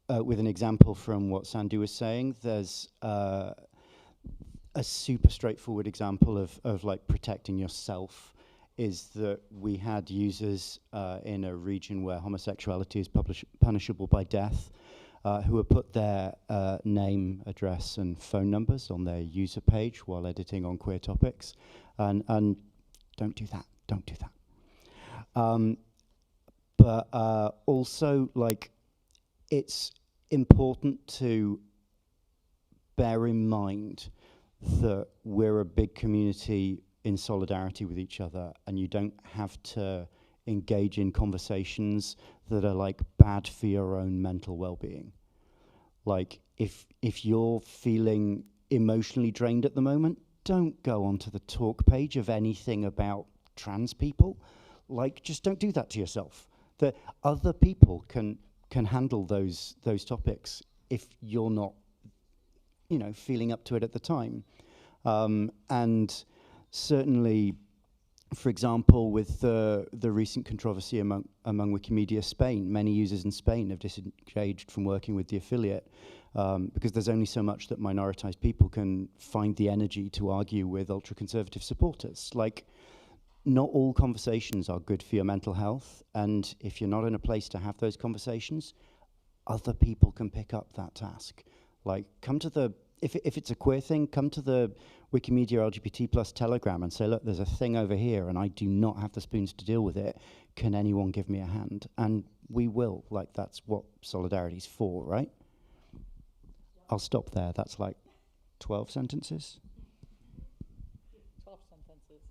with an example from what Sandu was saying, there's a super straightforward example of like protecting yourself, is that we had users in a region where homosexuality is punishable by death, who had put their name, address, and phone numbers on their user page while editing on queer topics, and don't do that. Don't do that. But also, like, it's important to bear in mind that we're a big community in solidarity with each other, and you don't have to engage in conversations that are like bad for your own mental well-being. Like, if you're feeling emotionally drained at the moment, don't go onto the talk page of anything about trans people. Like, just don't do that to yourself. That other people can handle those topics if you're not, feeling up to it at the time. And certainly, for example, with the recent controversy among Wikimedia Spain, many users in Spain have disengaged from working with the affiliate because there's only so much that minoritized people can find the energy to argue with ultra-conservative supporters. Like, not all conversations are good for your mental health, and if you're not in a place to have those conversations, other people can pick up that task. Like, come to the, if it's a queer thing, come to the Wikimedia LGBT+ Telegram and say, look, there's a thing over here and I do not have the spoons to deal with it. Can anyone give me a hand? And we will. Like, that's what solidarity's for, right? I'll stop there. That's like 12 sentences. 12 sentences.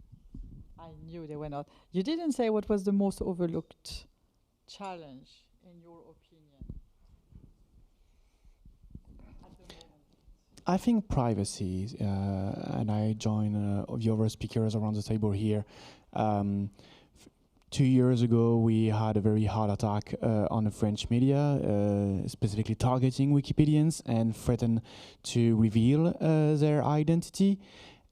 I knew they were not. You didn't say what was the most overlooked challenge, in your opinion. I think privacy, and I join the other speakers around the table here. 2 years ago, we had a very hard attack on the French media, specifically targeting Wikipedians and threatened to reveal their identity.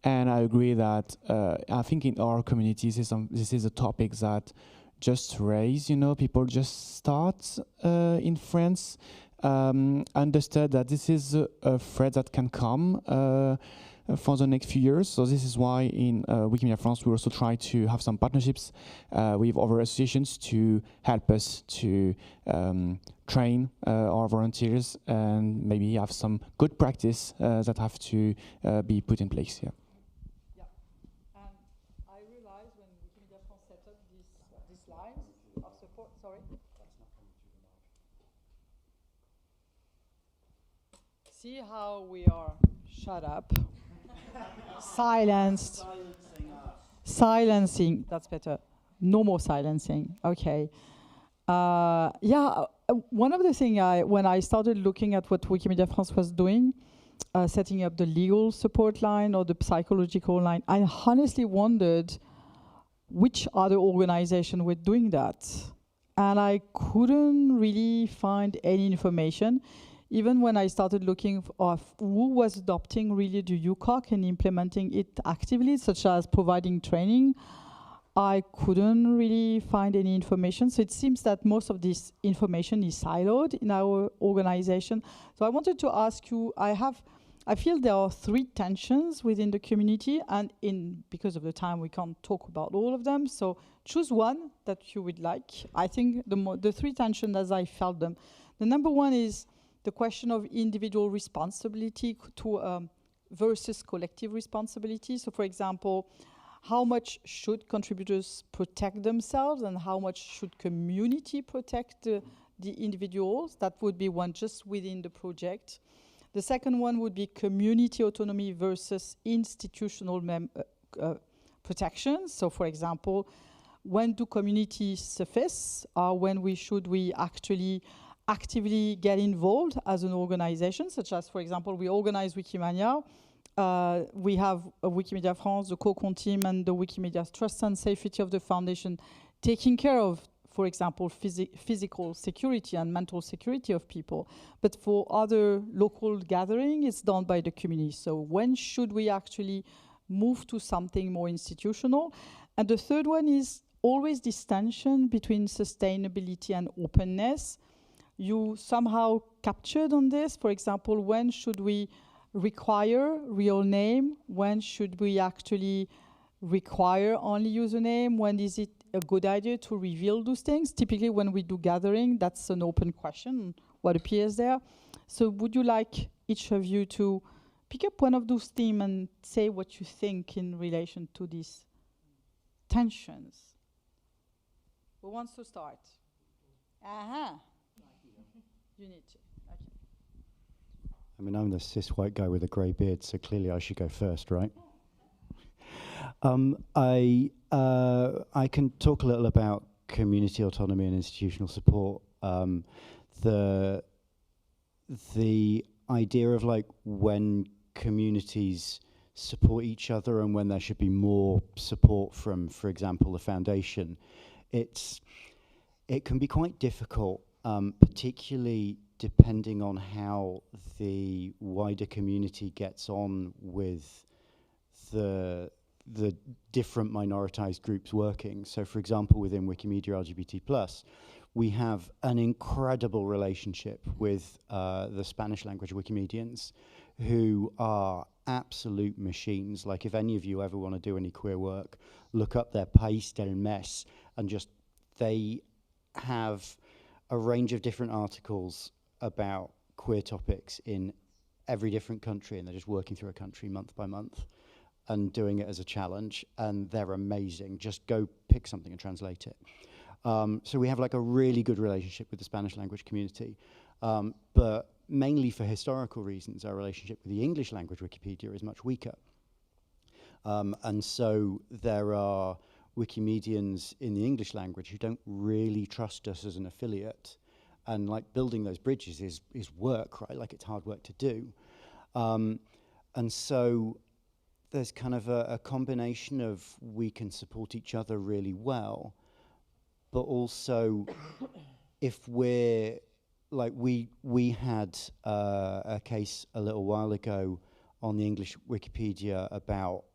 And I agree that I think in our communities, this is a topic that just raise, people just start in France, understood that this is a threat that can come for the next few years. So this is why in Wikimedia France we also try to have some partnerships with other associations to help us to train our volunteers and maybe have some good practice that have to be put in place here. Yeah. And I realized when Wikimedia France set up these lines of support, sorry? See how we are shut up. Silenced. Silencing. That's better. No more silencing. Okay. One of the things when I started looking at what Wikimedia France was doing, setting up the legal support line or the psychological line, I honestly wondered which other organization were doing that. and I couldn't really find any information. Even when I started looking of who was adopting really the UCOC and implementing it actively, such as providing training, I couldn't really find any information. So it seems that most of this information is siloed in our organization. So I wanted to ask you, I feel there are three tensions within the community, and because of the time we can't talk about all of them. So choose one that you would like. I think the three tensions as I felt them. The number one is the question of individual responsibility versus collective responsibility. So for example, how much should contributors protect themselves and how much should community protect the individuals? That would be one just within the project. The second one would be community autonomy versus institutional protection. So for example, when do communities suffice? When should we actually actively get involved as an organization, such as, for example, we organize Wikimania. We have Wikimedia France, the COCON team, and the Wikimedia Trust and Safety of the Foundation taking care of, for example, physical security and mental security of people. But for other local gathering, it's done by the community. So when should we actually move to something more institutional? And the third one is always this tension between sustainability and openness. You somehow captured on this. For example, when should we require real name? When should we actually require only username? When is it a good idea to reveal those things? Typically when we do gathering, that's an open question, what appears there. So would you like each of you to pick up one of those themes and say what you think in relation to these tensions? Who wants to start? You need to. Okay. I mean, I'm the cis white guy with a grey beard, so clearly I should go first, right? I can talk a little about community autonomy and institutional support. The idea of like when communities support each other and when there should be more support from, for example, the foundation, it can be quite difficult, particularly depending on how the wider community gets on with the different minoritized groups working. So for example, within Wikimedia LGBT+, we have an incredible relationship with the Spanish language Wikimedians, who are absolute machines. Like if any of you ever want to do any queer work, look up their País del Mes, and just they have a range of different articles about queer topics in every different country, and they're just working through a country month by month and doing it as a challenge, and they're amazing. Just go pick something and translate it. So we have like a really good relationship with the Spanish language community, but mainly for historical reasons, our relationship with the English language Wikipedia is much weaker. And so there are Wikimedians in the English language who don't really trust us as an affiliate. And like building those bridges is work, right? Like it's hard work to do. And so there's kind of a combination of we can support each other really well, but also if we're, like we had a case a little while ago on the English Wikipedia about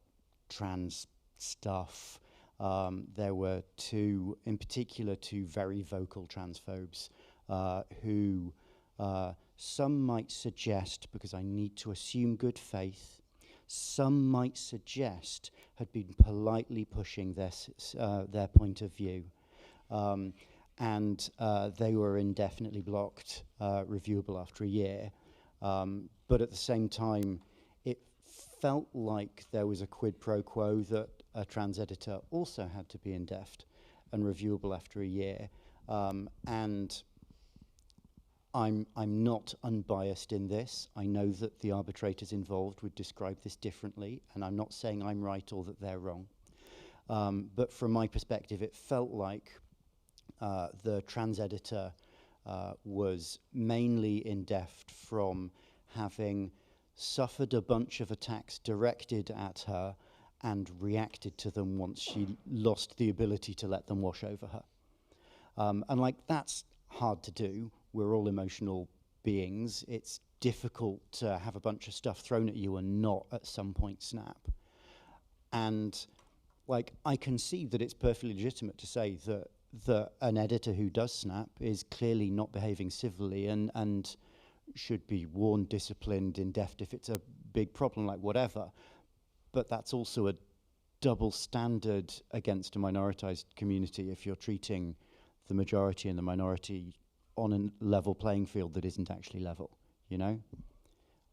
trans stuff. There were in particular two very vocal transphobes who some might suggest, because I need to assume good faith, some might suggest had been politely pushing their point of view. And they were indefinitely blocked, reviewable after a year. But at the same time, it felt like there was a quid pro quo that a trans editor also had to be indeft and reviewable after a year. And I'm not unbiased in this. I know that the arbitrators involved would describe this differently, and I'm not saying I'm right or that they're wrong. But from my perspective, it felt like the trans editor was mainly indeft from having suffered a bunch of attacks directed at her and reacted to them once she lost the ability to let them wash over her. And like, that's hard to do. We're all emotional beings. It's difficult to have a bunch of stuff thrown at you and not at some point snap. And like, I can see that it's perfectly legitimate to say that an editor who does snap is clearly not behaving civilly and should be warned, disciplined, in-depth if it's a big problem, like whatever. But that's also a double standard against a minoritized community if you're treating the majority and the minority on a level playing field that isn't actually level, you know?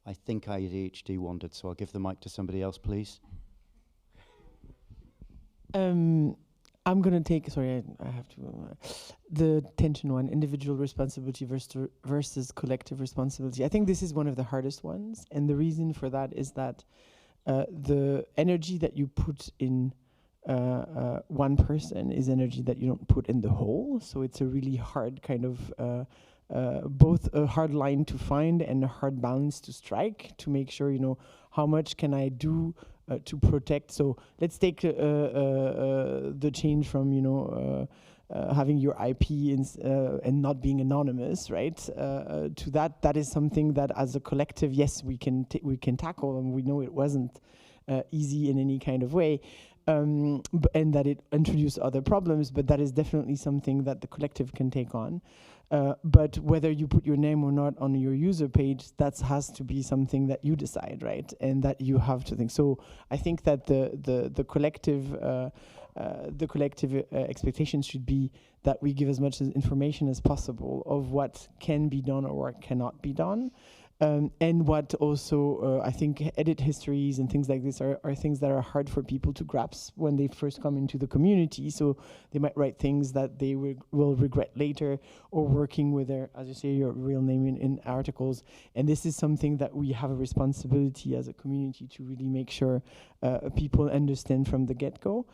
I think I ADHD wandered, so I'll give the mic to somebody else, please. I'm going to take, sorry, I have to, the tension one, individual responsibility versus collective responsibility. I think this is one of the hardest ones. And the reason for that is that the energy that you put in one person is energy that you don't put in the whole. So it's a really hard kind of, both a hard line to find and a hard balance to strike to make sure, you know, how much can I do to protect. So let's take the change from, you know, having your IP and not being anonymous, right? To that is something that as a collective, yes, we can tackle, and we know it wasn't easy in any kind of way. And that it introduced other problems, but that is definitely something that the collective can take on. But whether you put your name or not on your user page, that has to be something that you decide, right? And that you have to think. So I think that the collective expectations should be that we give as much information as possible of what can be done or what cannot be done. And what also, I think edit histories and things like this are things that are hard for people to grasp when they first come into the community. So they might write things that they will regret later, or working with their, as you say, your real name in articles. And this is something that we have a responsibility as a community to really make sure people understand from the get-go.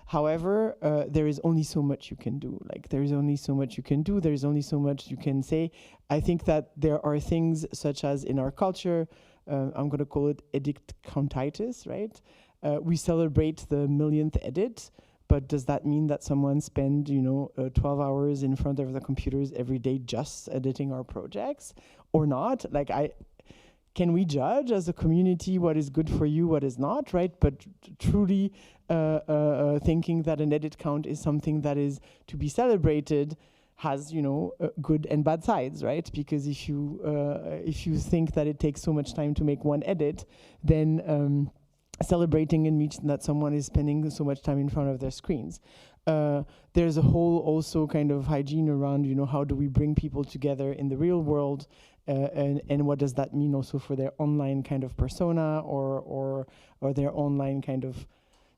However, there is only so much you can do. Like, there is only so much you can do. There is only so much you can say. I think that there are things such as in our culture, I'm going to call it edit countitis, right? We celebrate the millionth edit, but does that mean that someone spend, 12 hours in front of the computers every day just editing our projects or not? Like, can we judge as a community what is good for you, what is not, right? But truly thinking that an edit count is something that is to be celebrated has, good and bad sides, right? Because if you think that it takes so much time to make one edit, then celebrating and means that someone is spending so much time in front of their screens. There's a whole also kind of hygiene around, how do we bring people together in the real world, and what does that mean also for their online kind of persona or their online kind of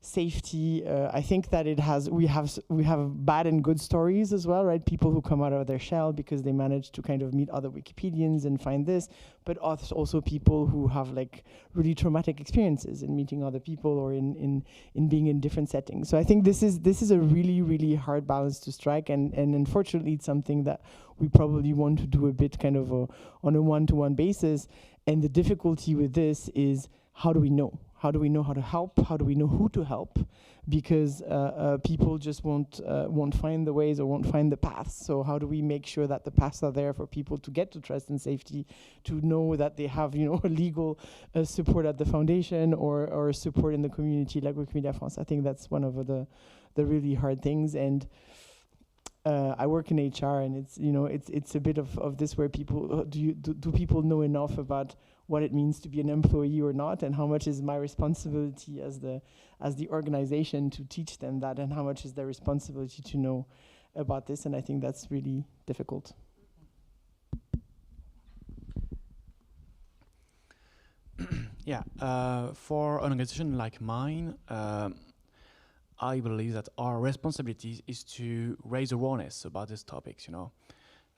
safety. I think that we have bad and good stories as well, right? People who come out of their shell because they manage to kind of meet other Wikipedians and find this, but also people who have like really traumatic experiences in meeting other people or in being in different settings. So I think this is a really, really hard balance to strike, and unfortunately it's something that we probably want to do a bit kind of on a one-to-one basis. And the difficulty with this is, how do we know? How do we know how to help? How do we know who to help? Because people just won't find the ways or won't find the paths. So how do we make sure that the paths are there for people to get to trust and safety, to know that they have, legal support at the foundation or support in the community like Wikimedia France? I think that's one of the really hard things. And I work in HR, and it's a bit of this where people do people know enough about what it means to be an employee or not, and how much is my responsibility as the organization to teach them that, and how much is their responsibility to know about this. And I think that's really difficult. Yeah, for an organization like mine, I believe that our responsibility is to raise awareness about these topics,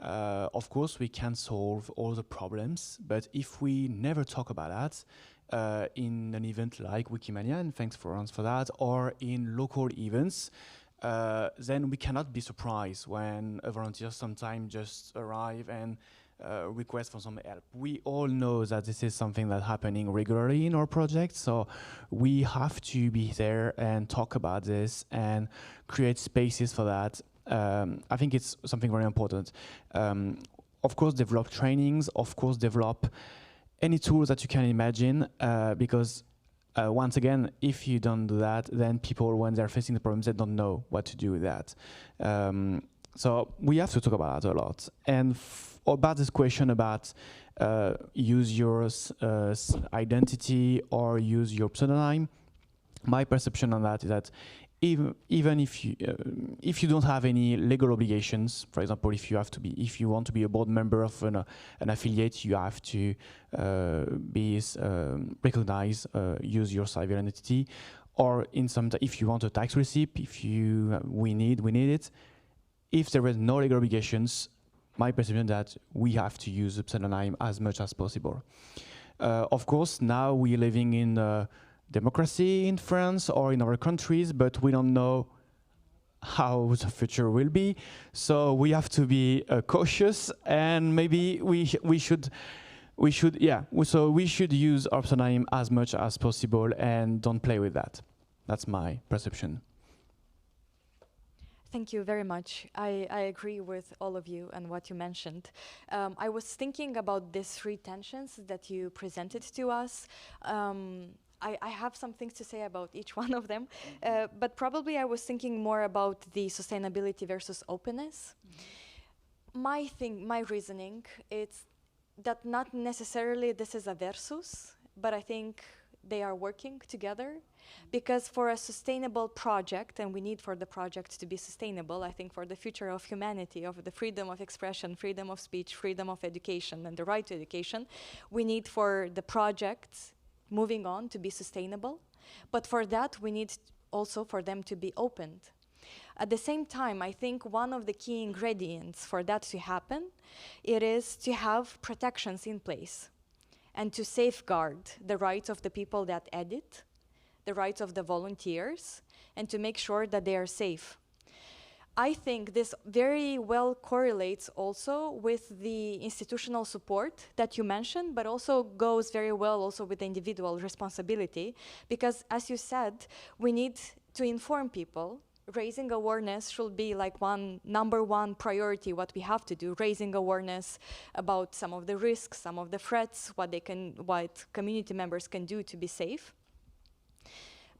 Of course, we can solve all the problems, but if we never talk about that in an event like Wikimania, and thanks Florence for that, or in local events, then we cannot be surprised when a volunteer sometimes just arrive and request for some help. We all know that this is something that's happening regularly in our project, so we have to be there and talk about this and create spaces for that. I think it's something very important. Of course, develop trainings, of course, develop any tools that you can imagine, because once again, if you don't do that, then people, when they're facing the problems, they don't know what to do with that. So we have to talk about that a lot. And about this question about use your identity or use your pseudonym, my perception on that is that even if you don't have any legal obligations, for example, if you want to be a board member of an affiliate, you have to be recognized, use your cyber identity, or if you want a tax receipt, we need it. If there is no legal obligations, my perception that we have to use the pseudonym as much as possible. Of course, now we're living in democracy in France or in other countries, but we don't know how the future will be. So we have to be cautious, and maybe we should use our pseudonym as much as possible and don't play with that. That's my perception. Thank you very much. I agree with all of you and what you mentioned. I was thinking about these three tensions that you presented to us. I have some things to say about each one of them, but probably I was thinking more about the sustainability versus openness. My reasoning is that not necessarily this is a versus, but I think they are working together, because for a sustainable project, and we need for the project to be sustainable, I think for the future of humanity, of the freedom of expression, freedom of speech, freedom of education, and the right to education, we need for the project moving on to be sustainable. But for that, we need also for them to be opened. At the same time, I think one of the key ingredients for that to happen, it is to have protections in place and to safeguard the rights of the people that edit, the rights of the volunteers, and to make sure that they are safe. I think this very well correlates also with the institutional support that you mentioned, but also goes very well also with the individual responsibility, because as you said, we need to inform people. Raising awareness should be like number one priority, what we have to do, raising awareness about some of the risks, some of the threats, what community members can do to be safe.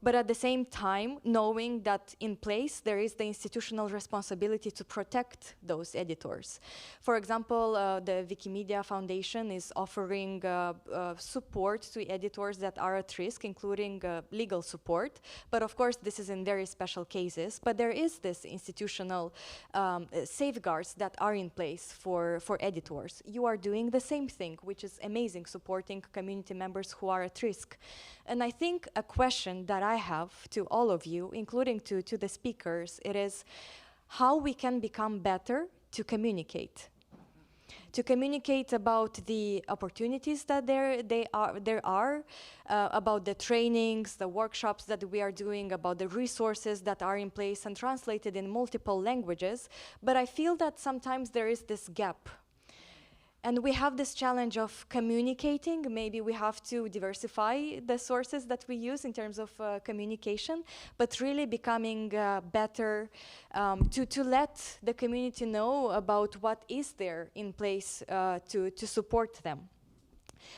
But at the same time, knowing that in place there is the institutional responsibility to protect those editors. For example, the Wikimedia Foundation is offering support to editors that are at risk, including legal support. But of course, this is in very special cases. But there is this institutional safeguards that are in place for editors. You are doing the same thing, which is amazing, supporting community members who are at risk. And I think a question that I have to all of you, including to the speakers, it is how we can become better to communicate. To communicate about the opportunities that there are, about the trainings, the workshops that we are doing, about the resources that are in place and translated in multiple languages. But I feel that sometimes there is this gap. And we have this challenge of communicating. Maybe we have to diversify the sources that we use in terms of communication, but really becoming better to let the community know about what is there in place to support them.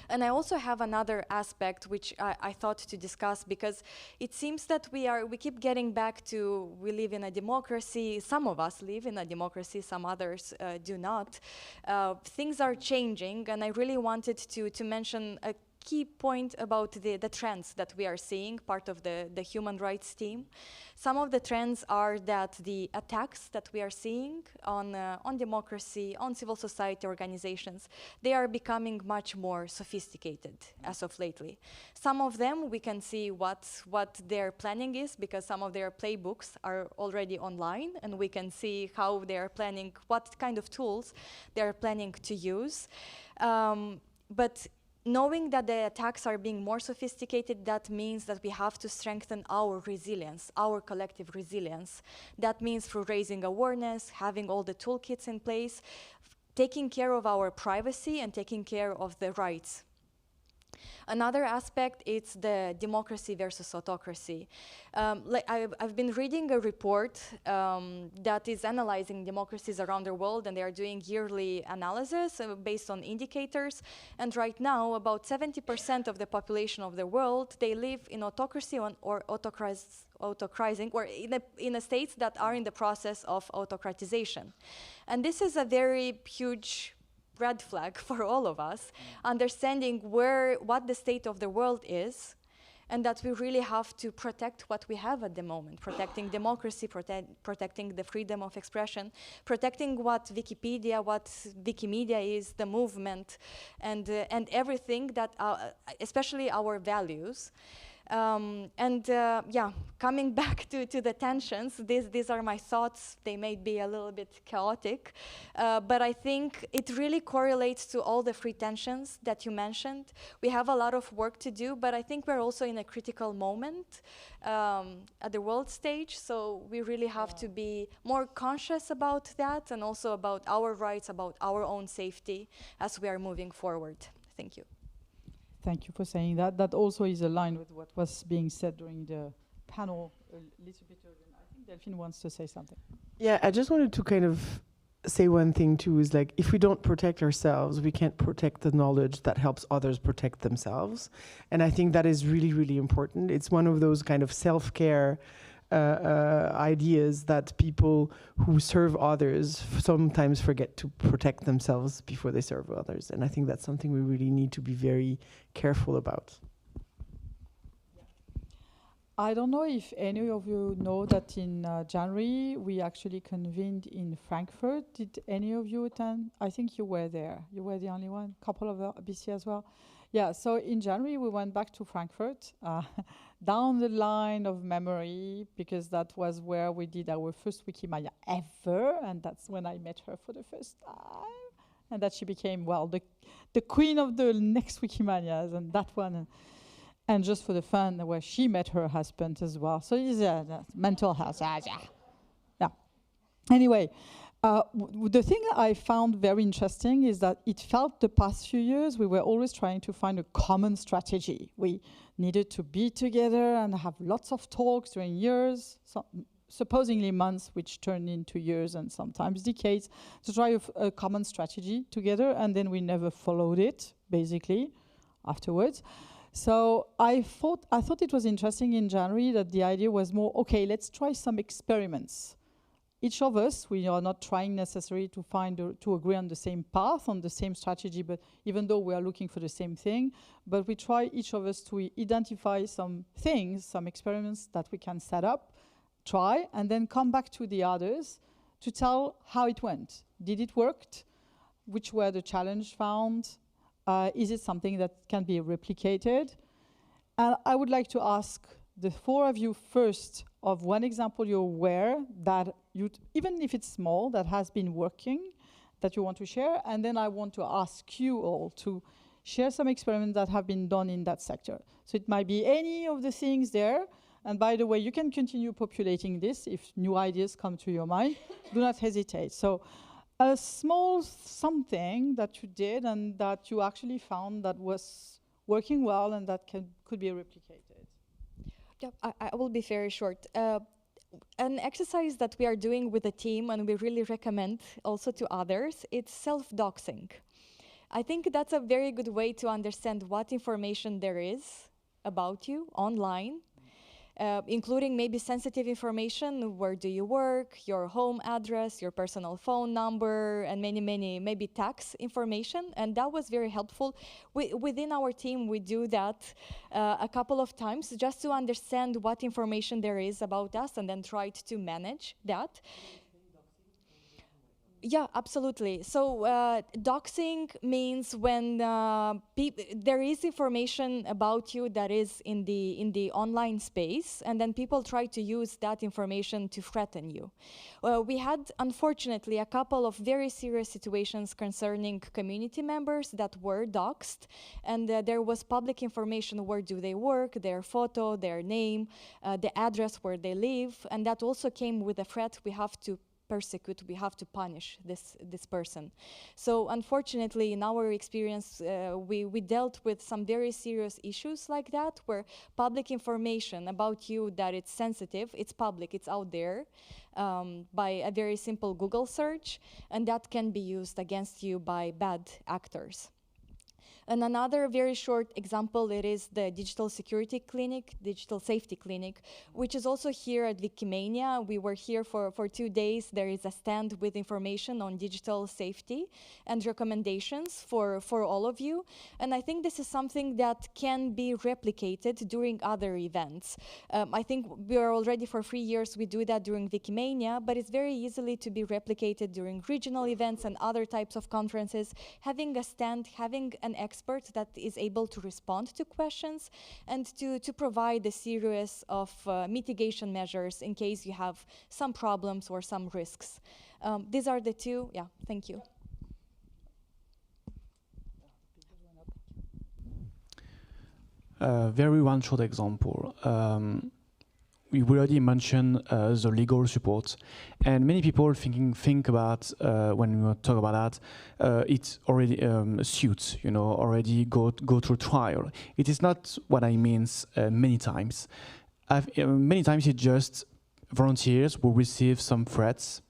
And I also have another aspect which I thought to discuss, because it seems that we keep getting back to, we live in a democracy. Some of us live in a democracy, some others do not. Things are changing, and I really wanted to mention a key point about the trends that we are seeing, part of the human rights team. Some of the trends are that the attacks that we are seeing on democracy, on civil society organizations, they are becoming much more sophisticated as of lately. Some of them we can see what their planning is, because some of their playbooks are already online, and we can see how they are planning, what kind of tools they are planning to use. But knowing that the attacks are being more sophisticated, that means that we have to strengthen our resilience, our collective resilience. That means through raising awareness, having all the toolkits in place, taking care of our privacy and taking care of the rights. Another aspect is the democracy versus autocracy. I've been reading a report that is analyzing democracies around the world, and they are doing yearly analysis based on indicators. And right now, about 70% of the population of the world, they live in autocracy or autocratizing, or in a states that are in the process of autocratization. And this is a very huge red flag for all of us, understanding what the state of the world is, and that we really have to protect what we have at the moment, protecting democracy, protecting the freedom of expression, protecting what Wikimedia is, the movement, and everything that, especially our values. Yeah, coming back to the tensions, these are my thoughts. They may be a little bit chaotic, but I think it really correlates to all the free tensions that you mentioned. We have a lot of work to do, but I think we're also in a critical moment at the world stage, so we really have to be more conscious about that, and also about our rights, about our own safety as we are moving forward. Thank you. Thank you for saying that. That also is aligned with what was being said during the panel a little bit earlier. I think Delphine wants to say something. Yeah, I just wanted to kind of say one thing too, is like, if we don't protect ourselves, we can't protect the knowledge that helps others protect themselves. And I think that is really, really important. It's one of those kind of self-care ideas that people who serve others sometimes forget to protect themselves before they serve others. And I think that's something we really need to be very careful about. I don't know if any of you know that in January we actually convened in Frankfurt. Did any of you attend? I think you were there. You were the only one. Couple of BC as well. Yeah, so in January we went back to Frankfurt, down the line of memory, because that was where we did our first Wikimania ever, and that's when I met her for the first time, and that she became, well, the queen of the next Wikimanias, and that one, and just for the fun, where she met her husband as well. So it's mental health. Yeah. Anyway. The thing I found very interesting is that it felt the past few years we were always trying to find a common strategy. We needed to be together and have lots of talks during years, supposedly months, which turned into years and sometimes decades, to try a common strategy together, and then we never followed it, basically, afterwards. So I thought it was interesting in January that the idea was more, okay, let's try some experiments. Each of us, we are not trying necessarily to agree on the same path, on the same strategy, but even though we are looking for the same thing, but we try each of us to identify some things, some experiments that we can set up, try, and then come back to the others to tell how it went. Did it work? Which were the challenges found? Is it something that can be replicated? And I would like to ask the four of you first of one example you're aware that even if it's small, that has been working, that you want to share, and then I want to ask you all to share some experiments that have been done in that sector. So it might be any of the things there, and by the way, you can continue populating this if new ideas come to your mind. Do not hesitate. So a small something that you did and that you actually found that was working well and that could be replicated. Yeah, I will be very short. An exercise that we are doing with the team, and we really recommend also to others, it's self-doxing. I think that's a very good way to understand what information there is about you online, including maybe sensitive information, where do you work, your home address, your personal phone number, and many, maybe tax information. And that was very helpful. Within our team, we do that a couple of times just to understand what information there is about us and then try to manage that. Yeah, absolutely. So doxing means when there is information about you that is in the online space, and then people try to use that information to threaten you. We had, unfortunately, a couple of very serious situations concerning community members that were doxed, and there was public information: where do they work, their photo, their name, the address where they live, and that also came with a threat: we have to persecute, we have to punish this person. So unfortunately, in our experience, we dealt with some very serious issues like that, where public information about you that it's sensitive, it's public, it's out there, by a very simple Google search, and that can be used against you by bad actors. And another very short example, it is the Digital Security Clinic, Digital Safety Clinic, which is also here at Wikimania. We were here for 2 days. There is a stand with information on digital safety and recommendations for all of you. And I think this is something that can be replicated during other events. I think we are already for 3 years, we do that during Wikimania, but it's very easily to be replicated during regional events and other types of conferences. Having a stand, having an expert that is able to respond to questions and to provide a series of mitigation measures in case you have some problems or some risks. These are the two. Yeah, thank you. Very one short example. We already mentioned the legal support, and many people think about when we talk about that, it's already suits, already go through trial. It is not what I mean many times. Many times it's just volunteers who receive some threats,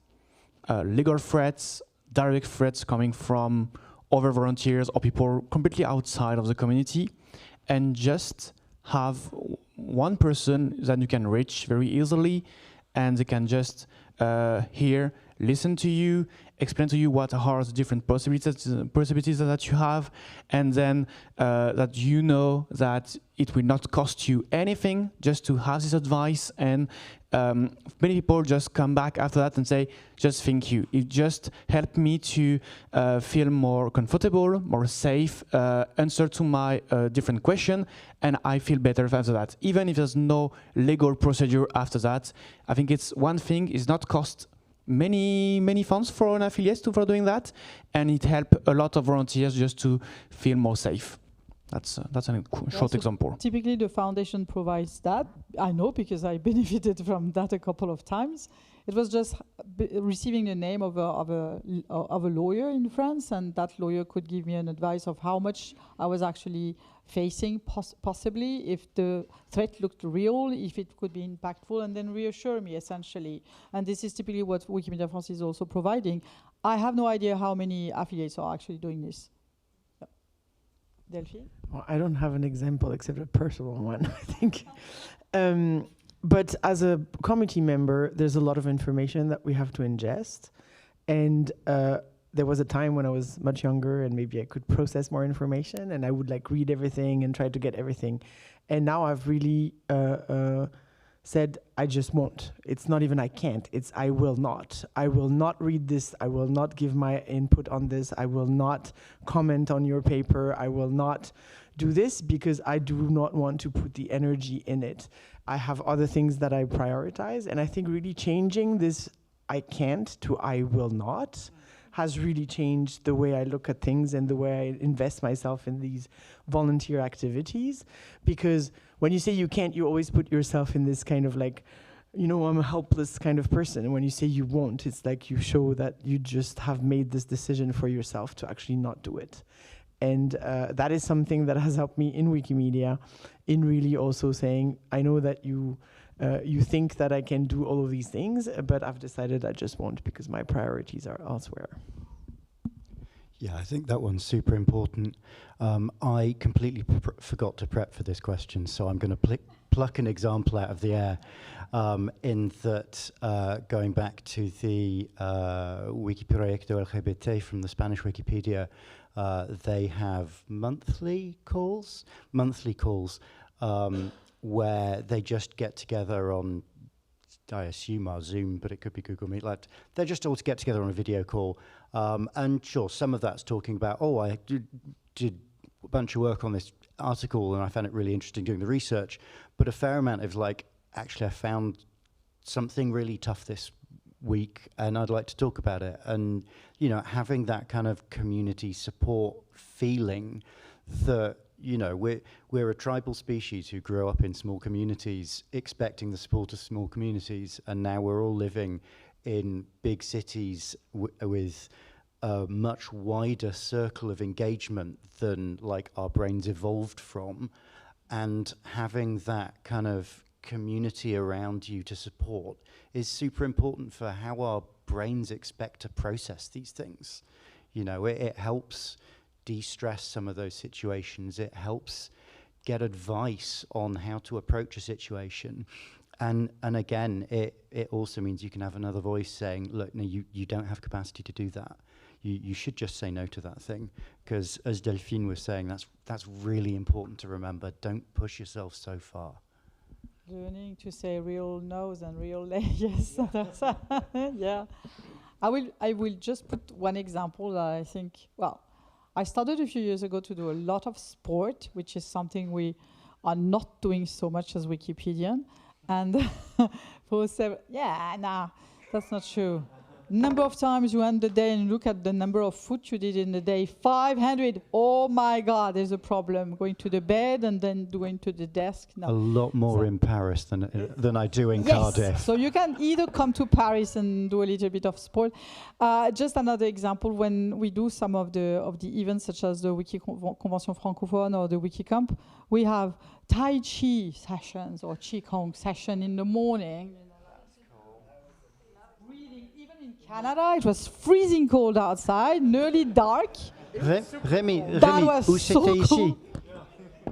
legal threats, direct threats coming from other volunteers or people completely outside of the community, and just have one person that you can reach very easily, and they can just hear, listen to you, explain to you what are the different possibilities that you have, and then that you know that it will not cost you anything just to have this advice. And many people just come back after that and say, just thank you. It just helped me to feel more comfortable, more safe, answer to my different question, and I feel better after that. Even if there's no legal procedure after that, I think it's one thing, is not cost many funds for an affiliate for doing that, and it helped a lot of volunteers just to feel more safe. That's a short example. Typically, the foundation provides that. I know because I benefited from that a couple of times. It was just receiving the name of a lawyer in France, and that lawyer could give me an advice of how much I was actually facing, possibly, if the threat looked real, if it could be impactful, and then reassure me, essentially. And this is typically what Wikimedia France is also providing. I have no idea how many affiliates are actually doing this. Yep. Delphine? Well, I don't have an example except a personal one, I think. But as a committee member, there's a lot of information that we have to ingest. And there was a time when I was much younger and maybe I could process more information and I would like read everything and try to get everything. And now I've really said, I just won't. It's not even I can't, it's I will not. I will not read this, I will not give my input on this, I will not comment on your paper, I will not do this because I do not want to put the energy in it. I have other things that I prioritize, and I think really changing this I can't to I will not has really changed the way I look at things and the way I invest myself in these volunteer activities. Because when you say you can't, you always put yourself in this kind of like, I'm a helpless kind of person. And when you say you won't, it's like you show that you just have made this decision for yourself to actually not do it. And that is something that has helped me in Wikimedia in really also saying, I know that you think that I can do all of these things, but I've decided I just won't because my priorities are elsewhere. Yeah, I think that one's super important. I completely forgot to prep for this question, so I'm going to pluck an example out of the air in that going back to the Wikiproyecto LGBT from the Spanish Wikipedia, they have monthly calls where they just get together on, I assume our Zoom, but it could be Google Meet. Like, they're just all to get together on a video call. And sure, some of that's talking about, I did a bunch of work on this article and I found it really interesting doing the research. But a fair amount of like, actually I found something really tough this week and I'd like to talk about it. And, having that kind of community support feeling that, we're a tribal species who grew up in small communities, expecting the support of small communities, and now we're all living in big cities with a much wider circle of engagement than like our brains evolved from, and having that kind of community around you to support is super important for how our brains expect to process these things. You know, it helps de-stress some of those situations. It helps get advice on how to approach a situation. And again, it also means you can have another voice saying, look, no, you don't have capacity to do that. You should just say no to that thing. Because as Delphine was saying, that's really important to remember. Don't push yourself so far. Learning to say real no's and real yes. Yeah. I will just put one example that I think, well, I started a few years ago to do a lot of sport, which is something we are not doing so much as Wikipedian. And that's not true. Number of times you end the day and look at the number of food you did in the day, 500. Oh my God, there's a problem. Going to the bed and then going to the desk. No. A lot more in Paris than I do in Cardiff. So you can either come to Paris and do a little bit of sport. Just another example, when we do some of the events such as the Wiki Convention Francophone or the Wikicamp, we have Tai Chi sessions or Qigong session in the morning. Canada, it was freezing cold outside, nearly dark. Rémi, où c'était ici?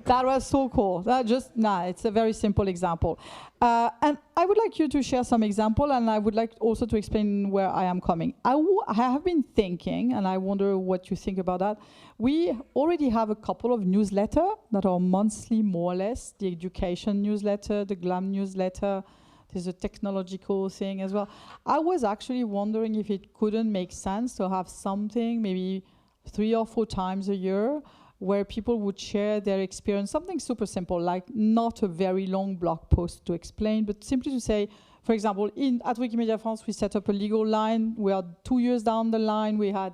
That was so cool. It's a very simple example. And I would like you to share some example, and I would like also to explain where I am coming. I have been thinking, and I wonder what you think about that. We already have a couple of newsletters that are monthly, more or less. The education newsletter, the GLAM newsletter. There's a technological thing as well. I was actually wondering if it couldn't make sense to have something maybe 3 or 4 times a year where people would share their experience, something super simple, like not a very long blog post to explain, but simply to say, for example, at Wikimedia France, we set up a legal line. We are 2 years down the line. We had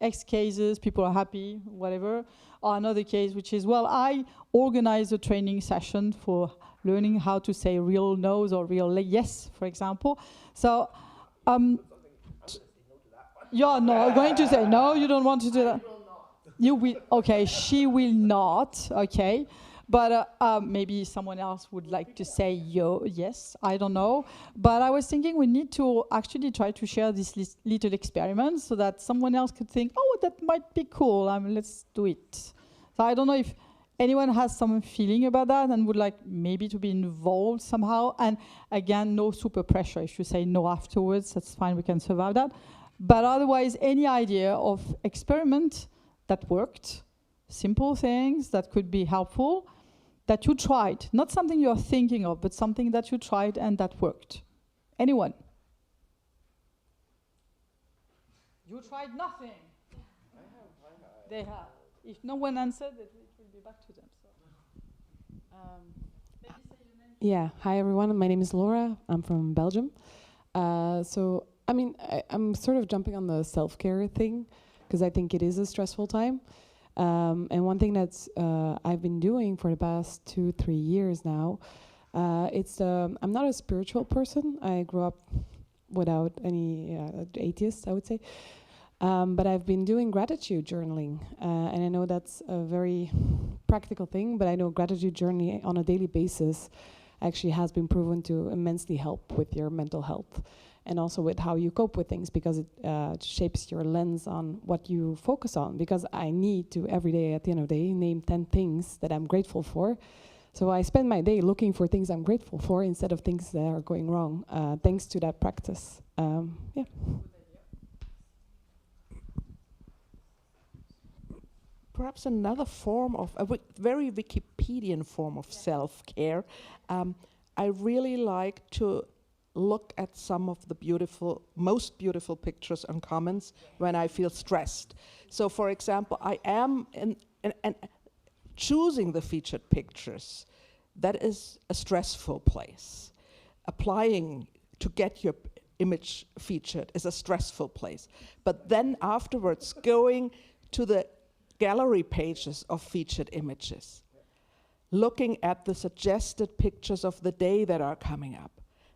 X cases, people are happy, whatever. Or another case, which is, well, I organized a training session for learning how to say real no's or real yes, for example. So, you're not going to say, no, you don't want to do that. You will, okay, she will not, okay. But maybe someone else would like to say yes, I don't know. But I was thinking we need to actually try to share this little experiment so that someone else could think, oh, that might be cool, let's do it. So I don't know if anyone has some feeling about that and would like maybe to be involved somehow. And again, no super pressure. If you say no afterwards, that's fine, we can survive that. But otherwise, any idea of experiment that worked, simple things that could be helpful, that you tried, not something you're thinking of, but something that you tried and that worked. Anyone? You tried nothing. They have. If no one answered, it will be back to them. Yeah, hi everyone, my name is Laura, I'm from Belgium. I'm sort of jumping on the self-care thing, because I think it is a stressful time. And one thing that's I've been doing for the past 2-3 years now, I'm not a spiritual person. I grew up without any atheist, I would say. But I've been doing gratitude journaling, and I know that's a very practical thing, but I know gratitude journaling on a daily basis actually has been proven to immensely help with your mental health and also with how you cope with things, because it shapes your lens on what you focus on. Because I need to, every day at the end of the day, name 10 things that I'm grateful for. So I spend my day looking for things I'm grateful for instead of things that are going wrong, thanks to that practice. Yeah. Perhaps another form of, a very Wikipedian form of self-care. I really like to look at some of the most beautiful pictures and comments when I feel stressed. So for example, I am choosing the featured pictures. That is a stressful place. Applying to get your image featured is a stressful place. But then afterwards, going to the gallery pages of featured images, looking at the suggested pictures of the day that are coming up,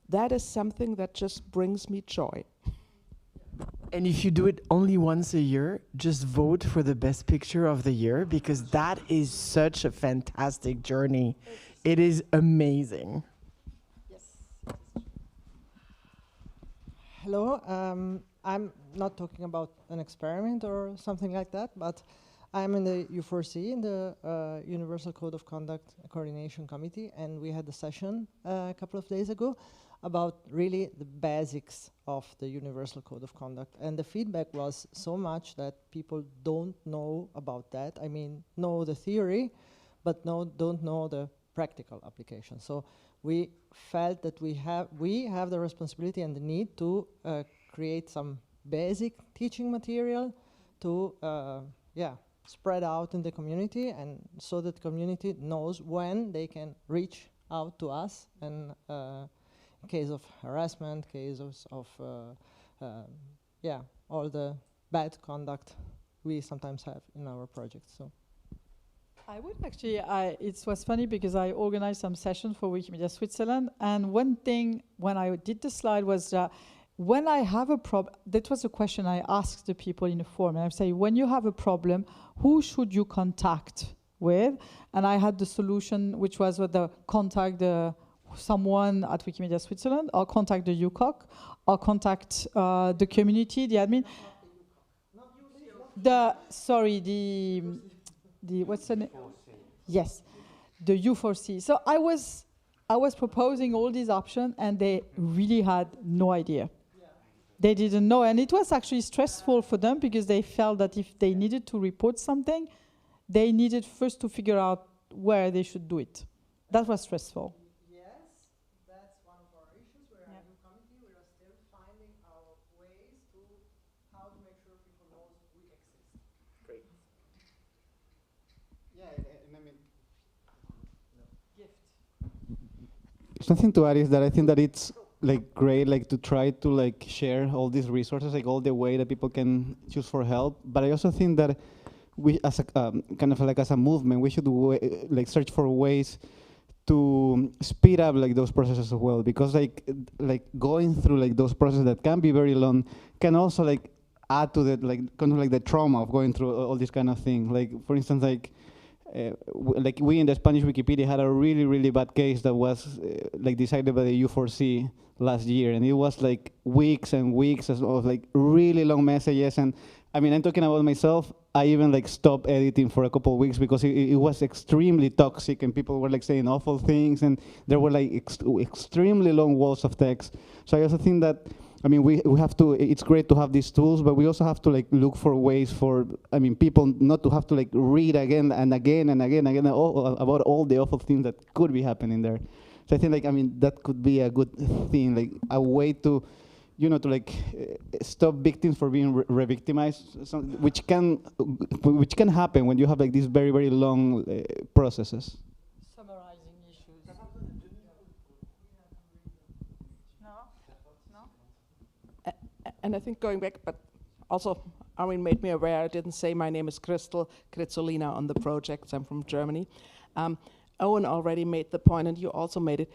that is something that just brings me joy. And if you do it only once a year, just vote for the best picture of the year, because that is such a fantastic journey. It is amazing. Hello, I'm not talking about an experiment or something like that, but I'm in the U4C, in the Universal Code of Conduct Coordination Committee, and we had a session a couple of days ago about really the basics of the Universal Code of Conduct. And the feedback was so much that people don't know about that. I mean, know the theory, but don't know the practical application. So we felt that we have the responsibility and the need to create some basic teaching material to spread out in the community, and so that community knows when they can reach out to us, and in case of harassment, cases of all the bad conduct we sometimes have in our projects. So I would actually, it was funny because I organized some sessions for Wikimedia Switzerland, and one thing when I did the slide was when I have a problem, that was a question I asked the people in the forum, and I say, when you have a problem, who should you contact with? And I had the solution, which was contact someone at Wikimedia Switzerland, or contact the UCOC, or contact the community, the admin. The what's the name? Yes, the U4C. So I was proposing all these options, and they really had no idea. They didn't know, and it was actually stressful for them, because they felt that if they needed to report something, they needed first to figure out where they should do it. That was stressful. yes, that's one of our issues. We're a new committee. We are still finding our ways to how to make sure people know we exist. Great. Yeah, and I mean, something to add is that I think that it's like great, like to try to like share all these resources, like all the way that people can choose for help. But I also think that we, as a kind of like as a movement, we should like search for ways to speed up like those processes as well, because like going through like those processes that can be very long can also like add to the like kind of like the trauma of going through all this kind of thing. Like for instance, like we in the Spanish Wikipedia had a really, really bad case that was like decided by the U4C last year, and it was like weeks and weeks of like really long messages. And I mean, I'm talking about myself. I even like stopped editing for a couple of weeks because it was extremely toxic, and people were like saying awful things, and there were like extremely long walls of text. So I also think that, I mean, we have to, it's great to have these tools, but we also have to like look for ways for, I mean, people not to have to like read again and again and again and again about all the awful things that could be happening there. So I think like, I mean, that could be a good thing, like a way to, you know, to like stop victims from being re-victimized, which can happen when you have like these very, very long processes. Summarizing issues. And I think going back, but also Armin made me aware, I didn't say my name is Christel Kritzolina on the project, I'm from Germany. Owen already made the point, and you also made it,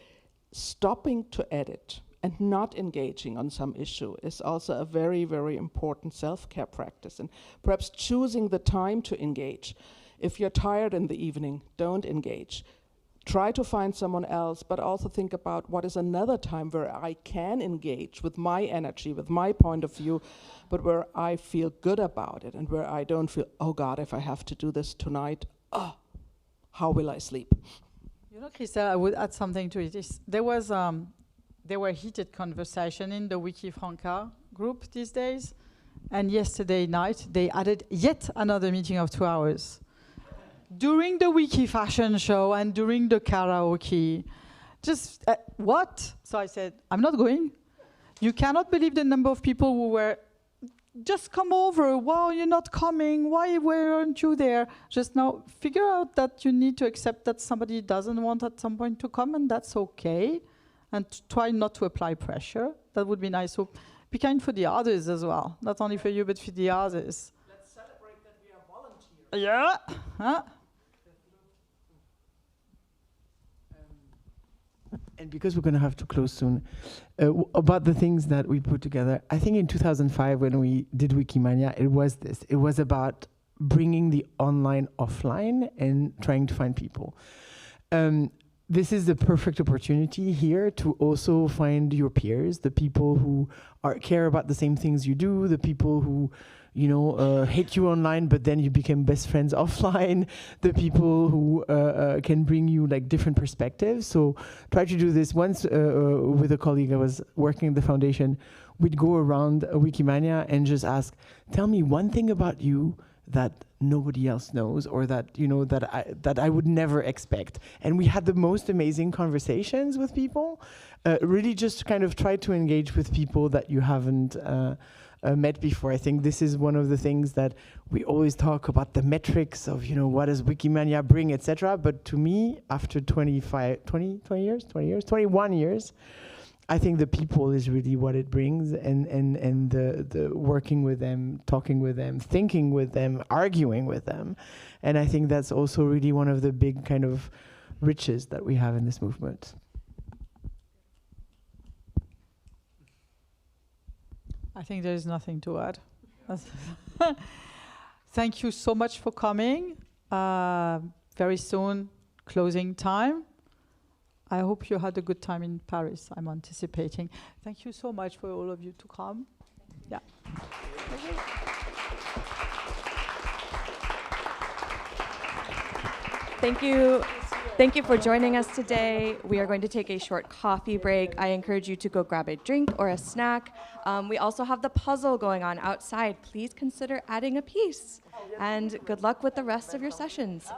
stopping to edit and not engaging on some issue is also a very, very important self-care practice, and perhaps choosing the time to engage. If you're tired in the evening, don't engage. Try to find someone else, but also think about what is another time where I can engage with my energy, with my point of view, but where I feel good about it, and where I don't feel, oh God, if I have to do this tonight, how will I sleep? You know, Christelle, I would add something to it. There were heated conversation in the Wikifranca group these days, and yesterday night they added yet another meeting of 2 hours. During the Wiki fashion show and during the karaoke. Just, what? So I said, I'm not going. You cannot believe the number of people who were, just come over. Wow, you're not coming. Why weren't you there? Just now, figure out that you need to accept that somebody doesn't want at some point to come, and that's okay. And try not to apply pressure. That would be nice. So be kind for the others as well. Not only for you, but for the others. Let's celebrate that we are volunteers. Yeah. Huh? And because we're going to have to close soon, about the things that we put together, I think in 2005 when we did Wikimania, it was this. It was about bringing the online offline and trying to find people. This is the perfect opportunity here to also find your peers, the people who care about the same things you do, the people who, you know, hate you online, but then you become best friends offline, the people who can bring you like different perspectives. So try to do this once with a colleague. I was working at the foundation. We'd go around Wikimania and just ask, tell me one thing about you that nobody else knows, or that, you know, that I would never expect. And we had the most amazing conversations with people. Really just kind of try to engage with people that you haven't met before. I think this is one of the things that we always talk about, the metrics of, you know, what does Wikimania bring, etc. But to me, after 21 years, I think the people is really what it brings, and the working with them, talking with them, thinking with them, arguing with them. And I think that's also really one of the big kind of riches that we have in this movement. I think there is nothing to add. Thank you so much for coming. Very soon, closing time. I hope you had a good time in Paris. I'm anticipating. Thank you so much for all of you to come. Yeah. Thank you. Thank you for joining us today. We are going to take a short coffee break. I encourage you to go grab a drink or a snack. We also have the puzzle going on outside. Please consider adding a piece. And good luck with the rest of your sessions.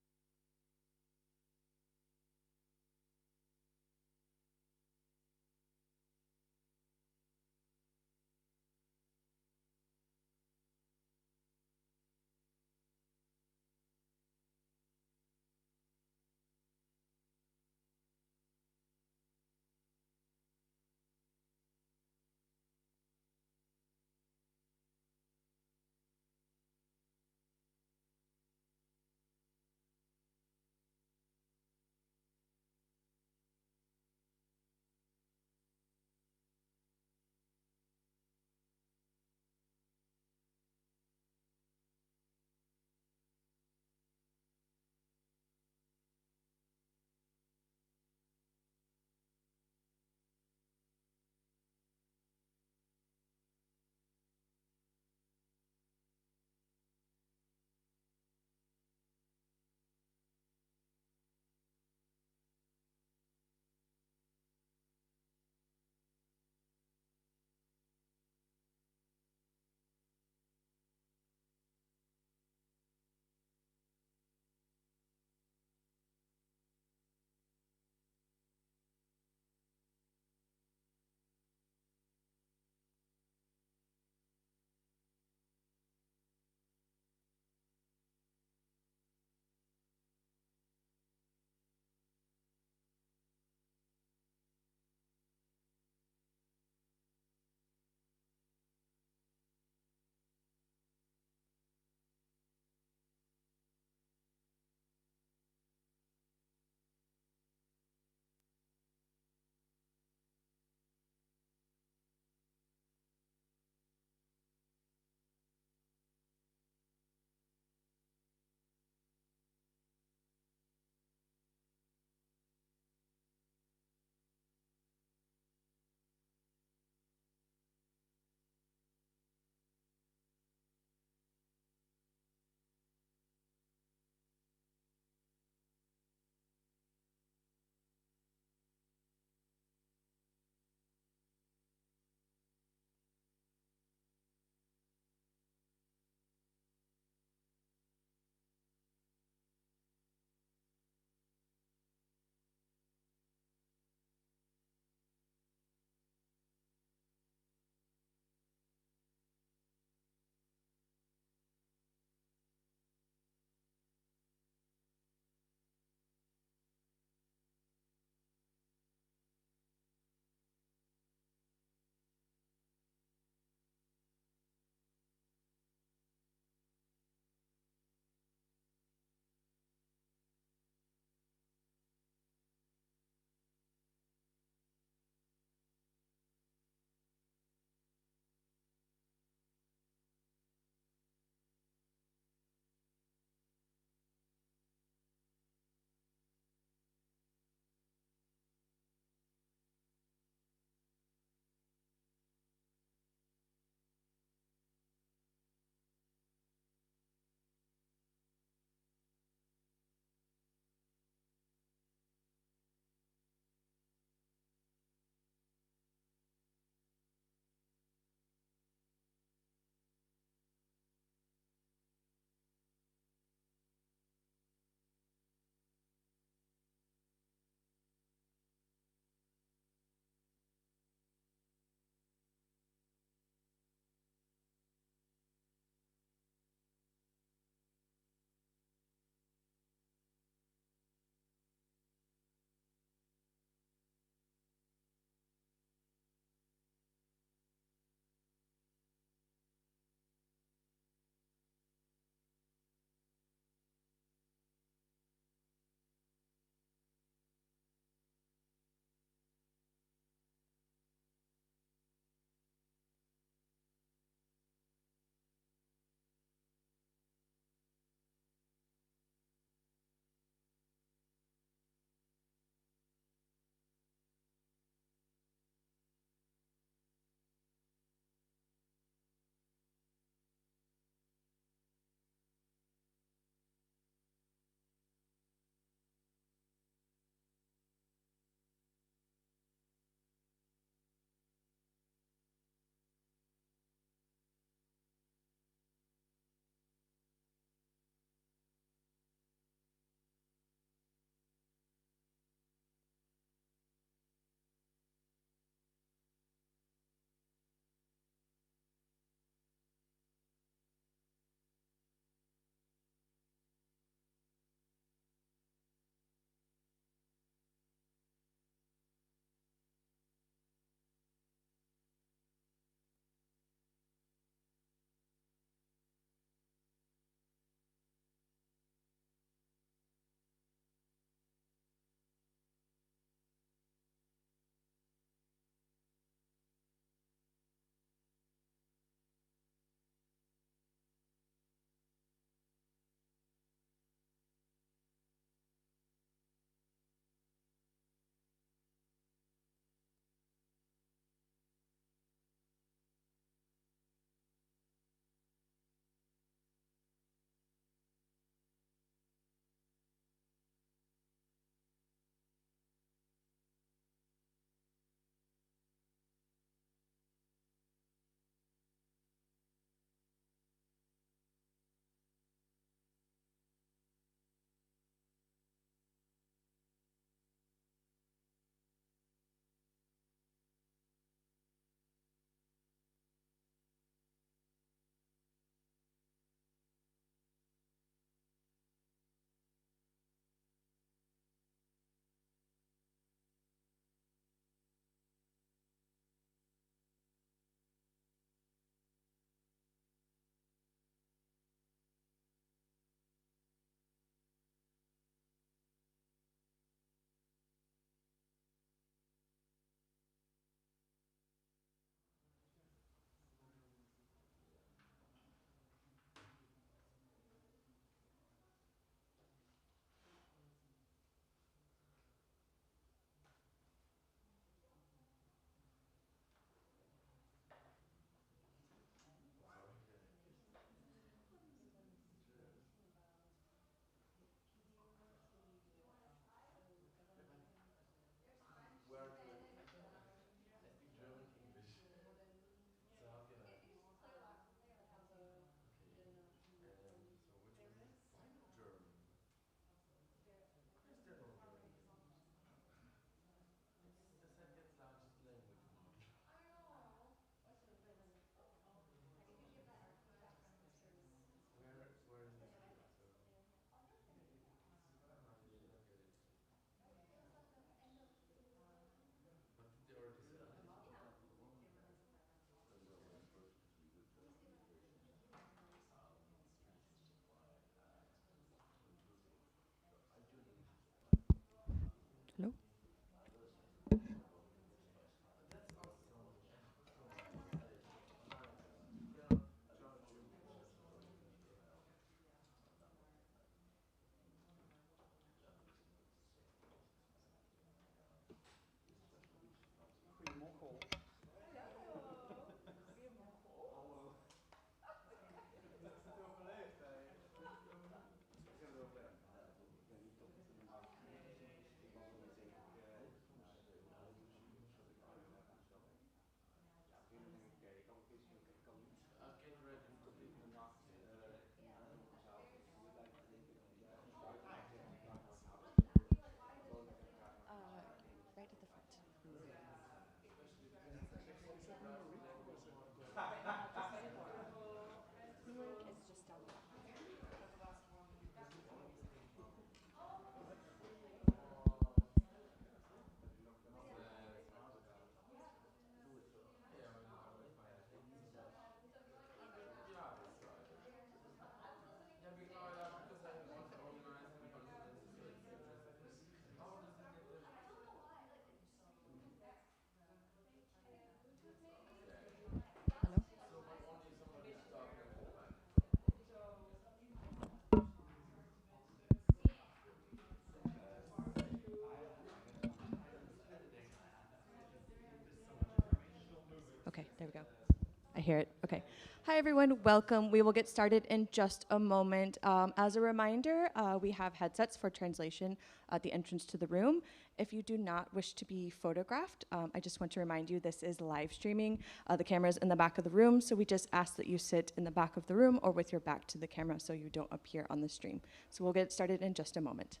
hear it. Okay. Hi, everyone. Welcome. We will get started in just a moment. As a reminder, we have headsets for translation at the entrance to the room. If you do not wish to be photographed, I just want to remind you this is live streaming. The camera is in the back of the room, so we just ask that you sit in the back of the room or with your back to the camera so you don't appear on the stream. So we'll get started in just a moment.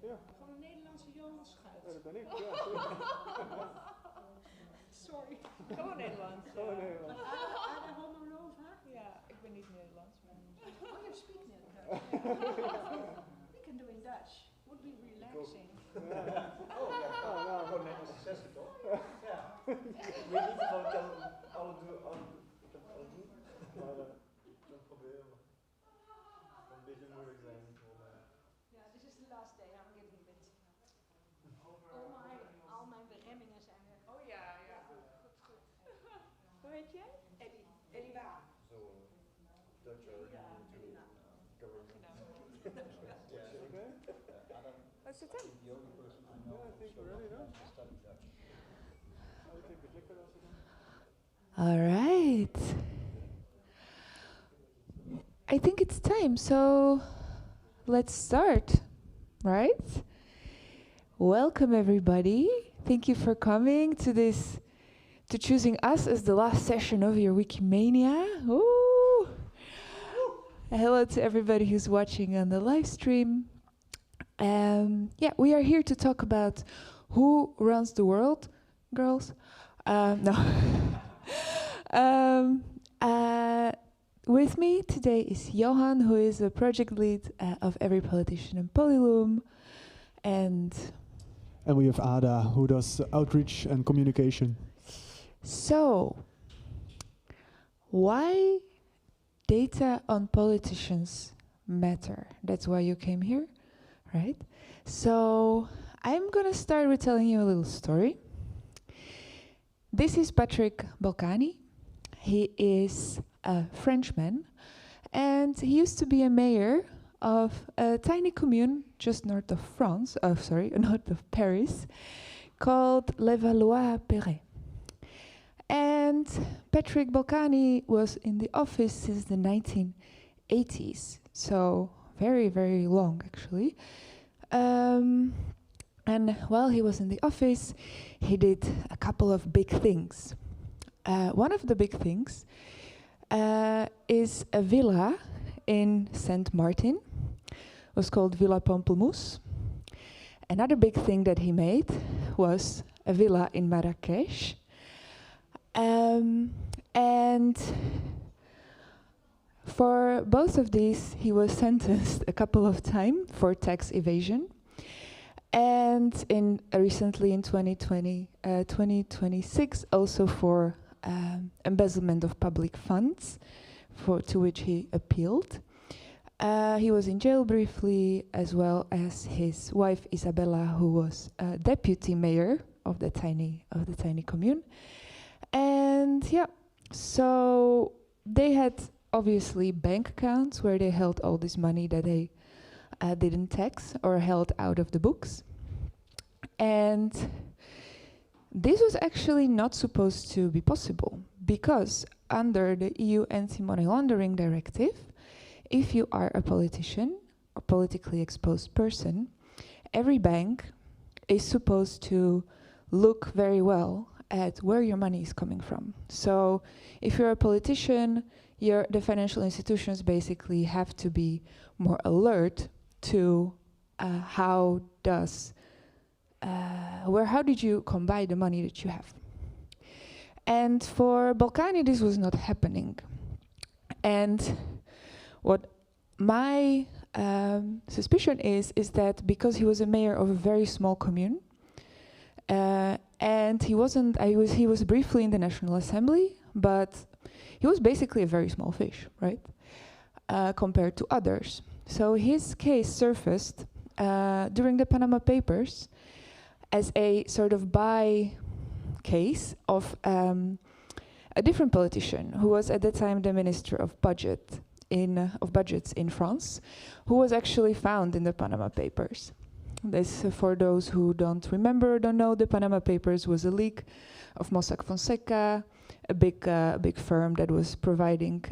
Gewoon een Nederlandse Johan Schuit. Ja, dat ben ik, ja. Sorry. Gewoon Nederlands. Gewoon Nederlands. Are they homoloos, hè? Ja, ik ben niet Nederlands. Maar... Oh, you speak Dutch. We can do in Dutch. Would be relaxing. Oh, nou, gewoon Nederlandse sessie, toch? Ja. Ik weet niet of ik alle doen. Maar dat proberen we. Het kan een beetje moeilijk zijn. Ja, this is the last day. I'm getting a bit. Al mijn beremmingen zijn weg. Oh ja, ja. Goed. Hoe heet jij? Eddie. Eddie waar? Zo, Dutch What's it then? Yeah, I think we're ready now. All right. I think it's time, so let's start, right? Welcome, everybody. Thank you for coming to this, to choosing us as the last session of your Wikimania. Ooh. Hello to everybody who's watching on the live stream. Yeah, we are here to talk about who runs the world, girls. No. With me today is Johan, who is a project lead of Every Politician in Polyloom, and we have Ada, who does outreach and communication. So, why data on politicians matter? That's why you came here, right? So, I'm gonna start with telling you a little story. This is Patrick Balkany. He is a Frenchman, and he used to be a mayor of a tiny commune just north of north of Paris, called Levallois-Perret. And Patrick Balkany was in the office since the 1980s, so very, very long actually. And while he was in the office, he did a couple of big things. One of the big things is a villa in Saint Martin. It was called Villa Pamplemousse. Another big thing that he made was a villa in Marrakesh. And for both of these, he was sentenced a couple of times for tax evasion. And recently in 2026, also for embezzlement of public funds, to which he appealed. He was in jail briefly, as well as his wife Isabella, who was deputy mayor of the tiny commune. And yeah, so they had obviously bank accounts where they held all this money that they didn't tax or held out of the books. And this was actually not supposed to be possible, because under the EU Anti-Money Laundering Directive, if you are a politician or politically exposed person, every bank is supposed to look very well at where your money is coming from. So if you're a politician, the financial institutions basically have to be more alert to how did you come by the money that you have. And for Balkany, this was not happening. And what my suspicion is that because he was a mayor of a very small commune, and he was briefly in the National Assembly, but he was basically a very small fish, right? Compared to others. So his case surfaced during the Panama Papers as a sort of case of a a different politician who was at the time the Minister of Budgets in France, who was actually found in the Panama Papers. This, for those who don't remember or don't know, the Panama Papers was a leak of Mossack Fonseca, a big firm that was providing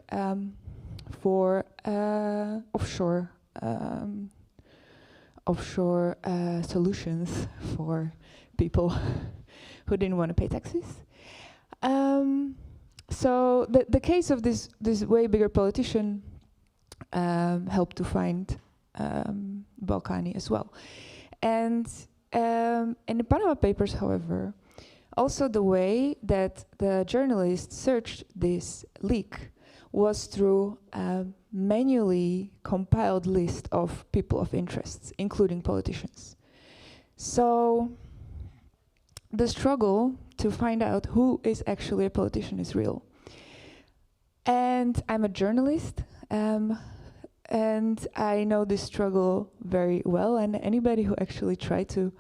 for offshore solutions for people who didn't want to pay taxes. So the case of this way bigger politician helped to find Balkany as well. And in the Panama Papers, however, also the way that the journalists searched this leak was through a manually compiled list of people of interest, including politicians. So the struggle to find out who is actually a politician is real. And I'm a journalist, and I know this struggle very well, and anybody who actually tried to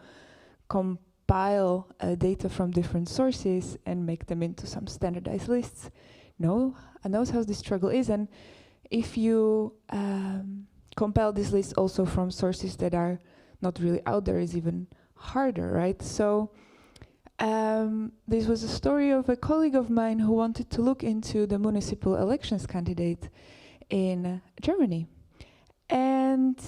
compile data from different sources and make them into some standardized lists knows how this struggle is. And if you compile these lists also from sources that are not really out there, is even harder, right? So this was a story of a colleague of mine who wanted to look into the municipal elections candidate in Germany. And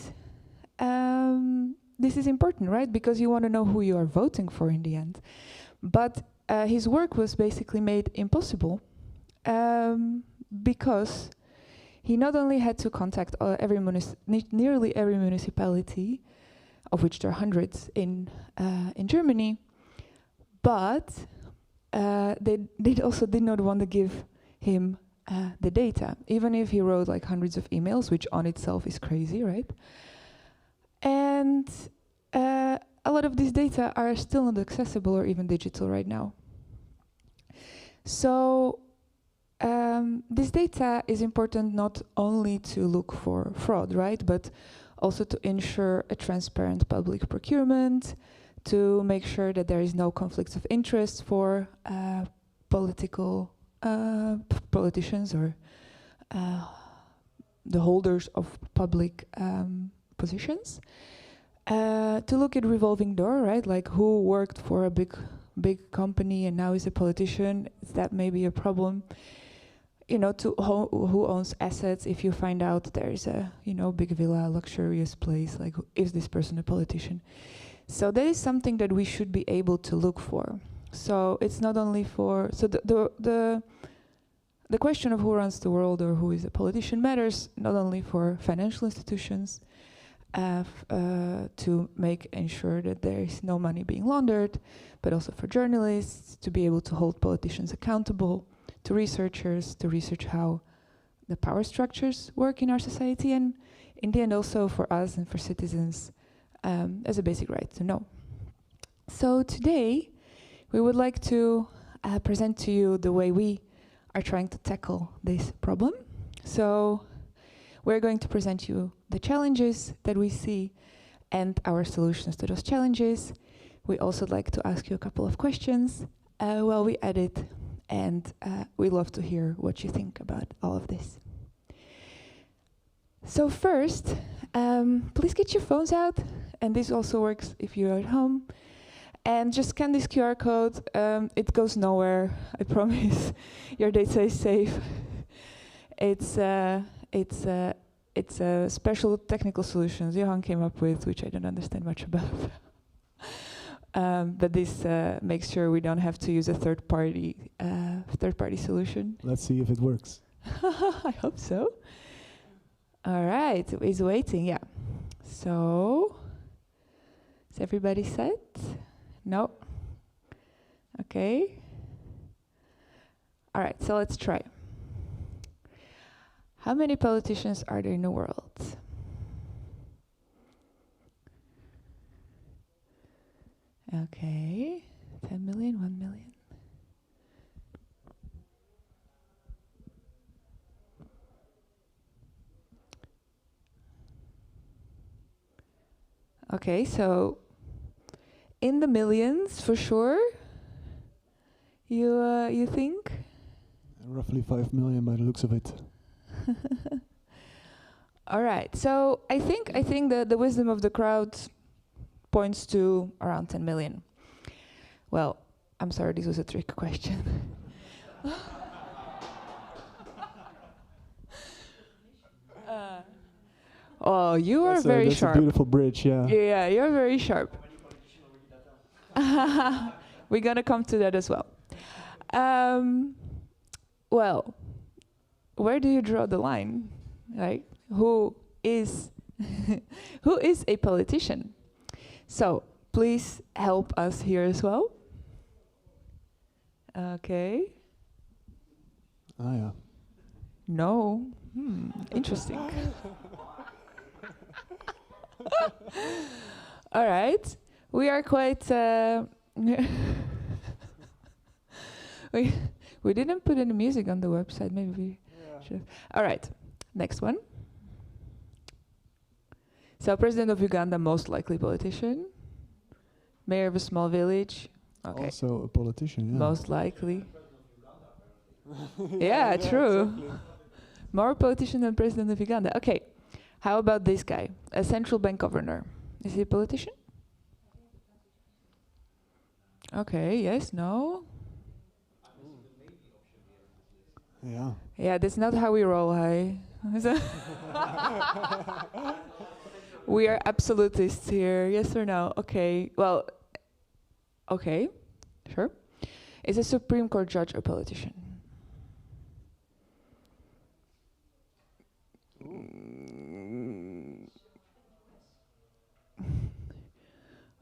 this is important, right? Because you want to know who you are voting for in the end. But his work was basically made impossible because he not only had to contact nearly every municipality, of which there are hundreds in Germany, but they also did not want to give him the data, even if he wrote like hundreds of emails, which on itself is crazy, right? And a lot of these data are still not accessible or even digital right now. So this data is important not only to look for fraud, right, but also to ensure a transparent public procurement, to make sure that there is no conflicts of interest for politicians or the holders of public positions. To look at revolving door, right? Like who worked for a big company and now is a politician? That may be a problem. You know, to who owns assets. If you find out there is a big villa, luxurious place, like is this person a politician? So that is something that we should be able to look for. So it's not only for the question of who runs the world or who is a politician matters not only for financial institutions to ensure that there is no money being laundered, but also for journalists to be able to hold politicians accountable, to researchers to research how the power structures work in our society, and in the end also for us and for citizens as a basic right to know. So today we would like to present to you the way we are trying to tackle this problem. So we're going to present you the challenges that we see and our solutions to those challenges. We also like to ask you a couple of questions while we edit, and we love to hear what you think about all of this. So first, please get your phones out, and this also works if you're at home. And just scan this QR code. It goes nowhere, I promise. Your data is safe. It's a special technical solutions Johan came up with, which I don't understand much about. But this makes sure we don't have to use a third-party solution. Let's see if it works. I hope so. All right, he's waiting. Yeah. So, is everybody set? No. Okay. All right. So let's try. How many politicians are there in the world? Okay, 10 million, 1 million. Okay, so in the millions for sure. You think? Roughly 5 million by the looks of it. All right. So I think that the wisdom of the crowd points to around 10 million. Well, I'm sorry, this was a trick question. Oh, you are very that's sharp. That's a beautiful bridge, yeah. Yeah, you're very sharp. We're gonna come to that as well. Well, where do you draw the line? Like, who is who is a politician? So please help us here as well. Okay. Ah, yeah. No. Interesting. All right. We are quite. We didn't put any music on the website. Maybe we should. All right. Next one. So, president of Uganda, most likely politician. Mayor of a small village. Okay. Also a politician, yeah. Most likely. Yeah, true. Exactly. More politician than president of Uganda. Okay. How about this guy? A central bank governor. Is he a politician? Okay, yes, no? Yeah. Yeah, that's not how we roll, hi. We are absolutists here, yes or no? Okay, well, okay, sure. Is a Supreme Court judge a politician?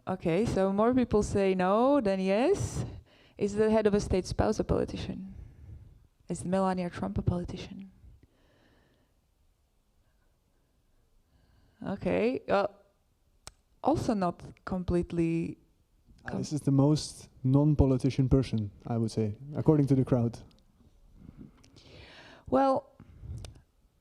Okay, so more people say no than yes. Is the head of a state spouse a politician? Is Melania Trump a politician? Okay, also not completely. This is the most non-politician person, I would say, according to the crowd. Well,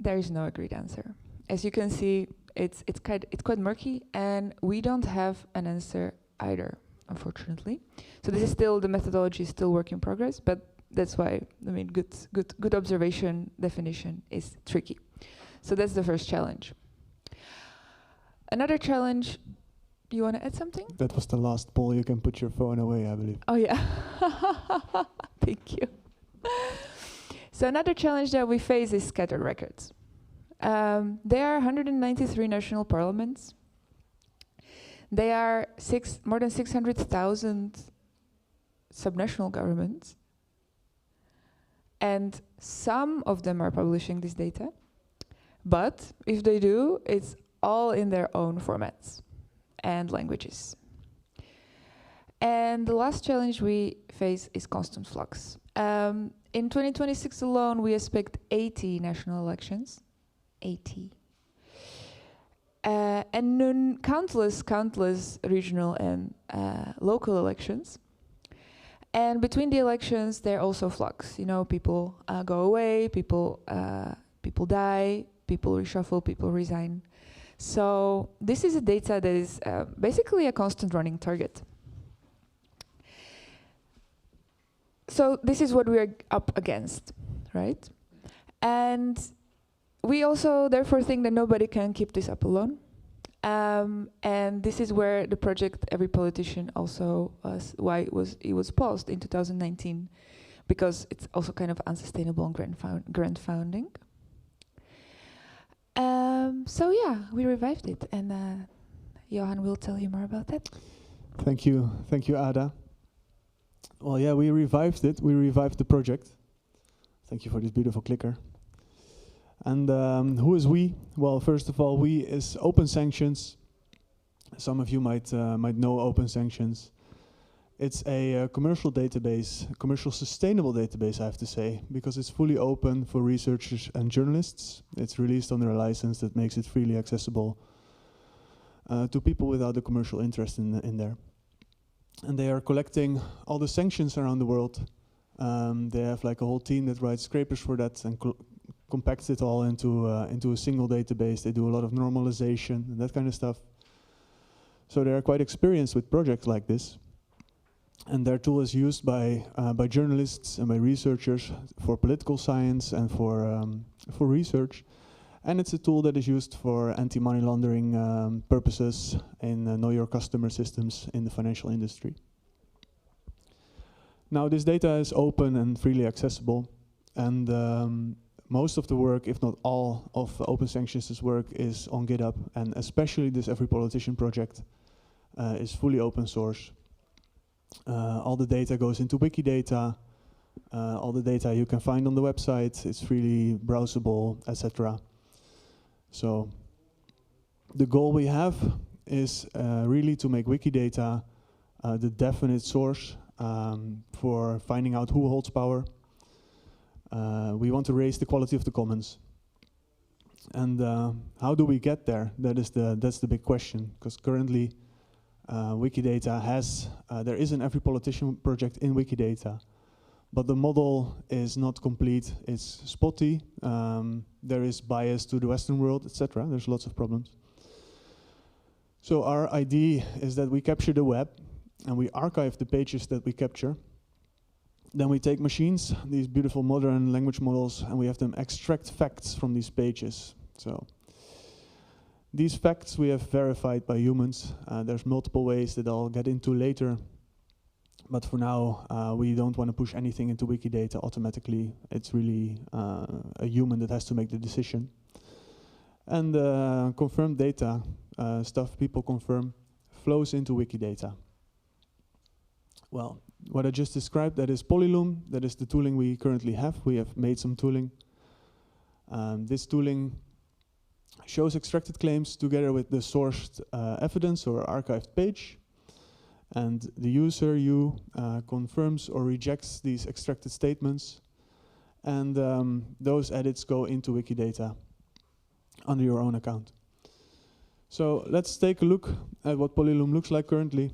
there is no agreed answer. As you can see, it's quite murky, and we don't have an answer either, unfortunately. So this is still, the methodology is still work in progress, but that's why, I mean, good observation definition is tricky. So that's the first challenge. Another challenge, you want to add something? That was the last poll. You can put your phone away, I believe. Oh yeah, thank you. So another challenge that we face is scattered records. There are 193 national parliaments. There are more than 600,000 subnational governments. And some of them are publishing this data. But if they do, it's all in their own formats and languages. And the last challenge we face is constant flux. In 2026 alone, we expect 80 national elections. 80. And countless regional and local elections. And between the elections, there are also flux. You know, people go away, people die, people reshuffle, people resign. So this is a data that is basically a constant running target. So this is what we are up against, right? And we also therefore think that nobody can keep this up alone. And this is where the project Every Politician also why it was paused in 2019, because it's also kind of unsustainable and grant founding. So yeah, we revived it, and Johan will tell you more about that. Thank you, Ada. Well, yeah, we revived it. We revived the project. Thank you for this beautiful clicker. And who is we? Well, first of all, we is Open Sanctions. Some of you might know Open Sanctions. It's a commercial database, commercial sustainable database, I have to say, because it's fully open for researchers and journalists. It's released under a license that makes it freely accessible to people without a commercial interest in there. And they are collecting all the sanctions around the world. They have like a whole team that writes scrapers for that and compacts it all into a single database. They do a lot of normalization and that kind of stuff. So they are quite experienced with projects like this. And their tool is used by journalists and by researchers for political science and for research. And it's a tool that is used for anti-money laundering purposes in know your customer systems in the financial industry. Now this data is open and freely accessible, and most of the work, if not all of Open Sanctions' work, is on GitHub, and especially this Every Politician project is fully open source. All the data goes into Wikidata, all the data you can find on the website, it's freely browsable, etc. So the goal we have is really to make Wikidata the definite source for finding out who holds power. We want to raise the quality of the commons. And how do we get there? That's the big question, because currently Wikidata has, there is an Every Politician project in Wikidata, but the model is not complete, it's spotty, there is bias to the Western world, etc. There's lots of problems. So our idea is that we capture the web and we archive the pages that we capture. Then we take machines, these beautiful modern language models, and we have them extract facts from these pages. So these facts we have verified by humans. There's multiple ways that I'll get into later. But for now, we don't want to push anything into Wikidata automatically. It's really a human that has to make the decision. And confirmed data, stuff people confirm, flows into Wikidata. Well, what I just described, that is Polyloom. That is the tooling we currently have. We have made some tooling. This tooling shows extracted claims together with the sourced evidence or archived page. And the user, you, confirms or rejects these extracted statements. And those edits go into Wikidata under your own account. So let's take a look at what Polyloom looks like currently.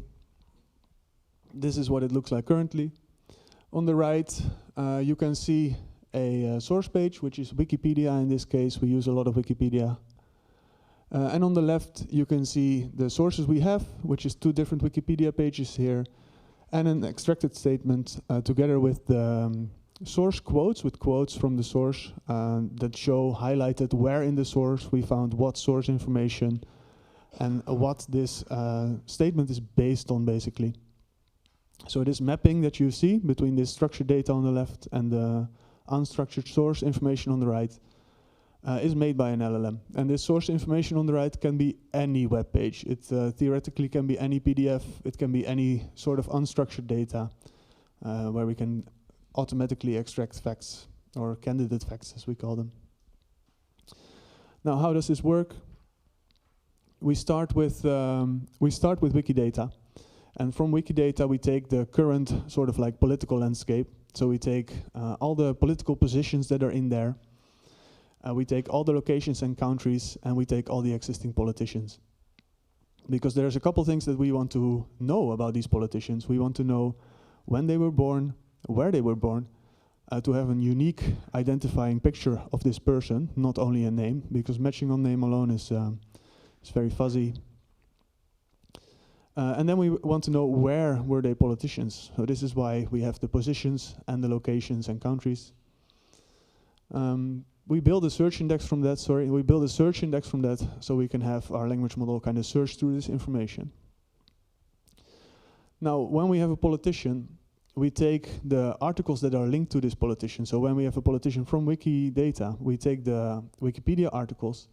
This is what it looks like currently. On the right, you can see a source page, which is Wikipedia. In this case, we use a lot of Wikipedia. And on the left, you can see the sources we have, which is 2 different Wikipedia pages here, and an extracted statement together with the source quotes, with quotes from the source that show highlighted where in the source we found what source information and what this statement is based on, basically. So this mapping that you see between this structured data on the left and the unstructured source information on the right is made by an LLM. And this source information on the right can be any web page. It theoretically can be any PDF. It can be any sort of unstructured data where we can automatically extract facts, or candidate facts as we call them. Now, how does this work? We start with Wikidata. And from Wikidata, we take the current sort of like political landscape. So we take all the political positions that are in there. We take all the locations and countries, and we take all the existing politicians. Because there's a couple things that we want to know about these politicians. We want to know when they were born, where they were born, to have a unique identifying picture of this person, not only a name, because matching on name alone is very fuzzy. And then we want to know where were they politicians. So this is why we have the positions and the locations and countries. We build a search index from that, so we can have our language model kind of search through this information. Now, when we have a politician, we take the articles that are linked to this politician. So when we have a politician from Wikidata, we take the Wikipedia articles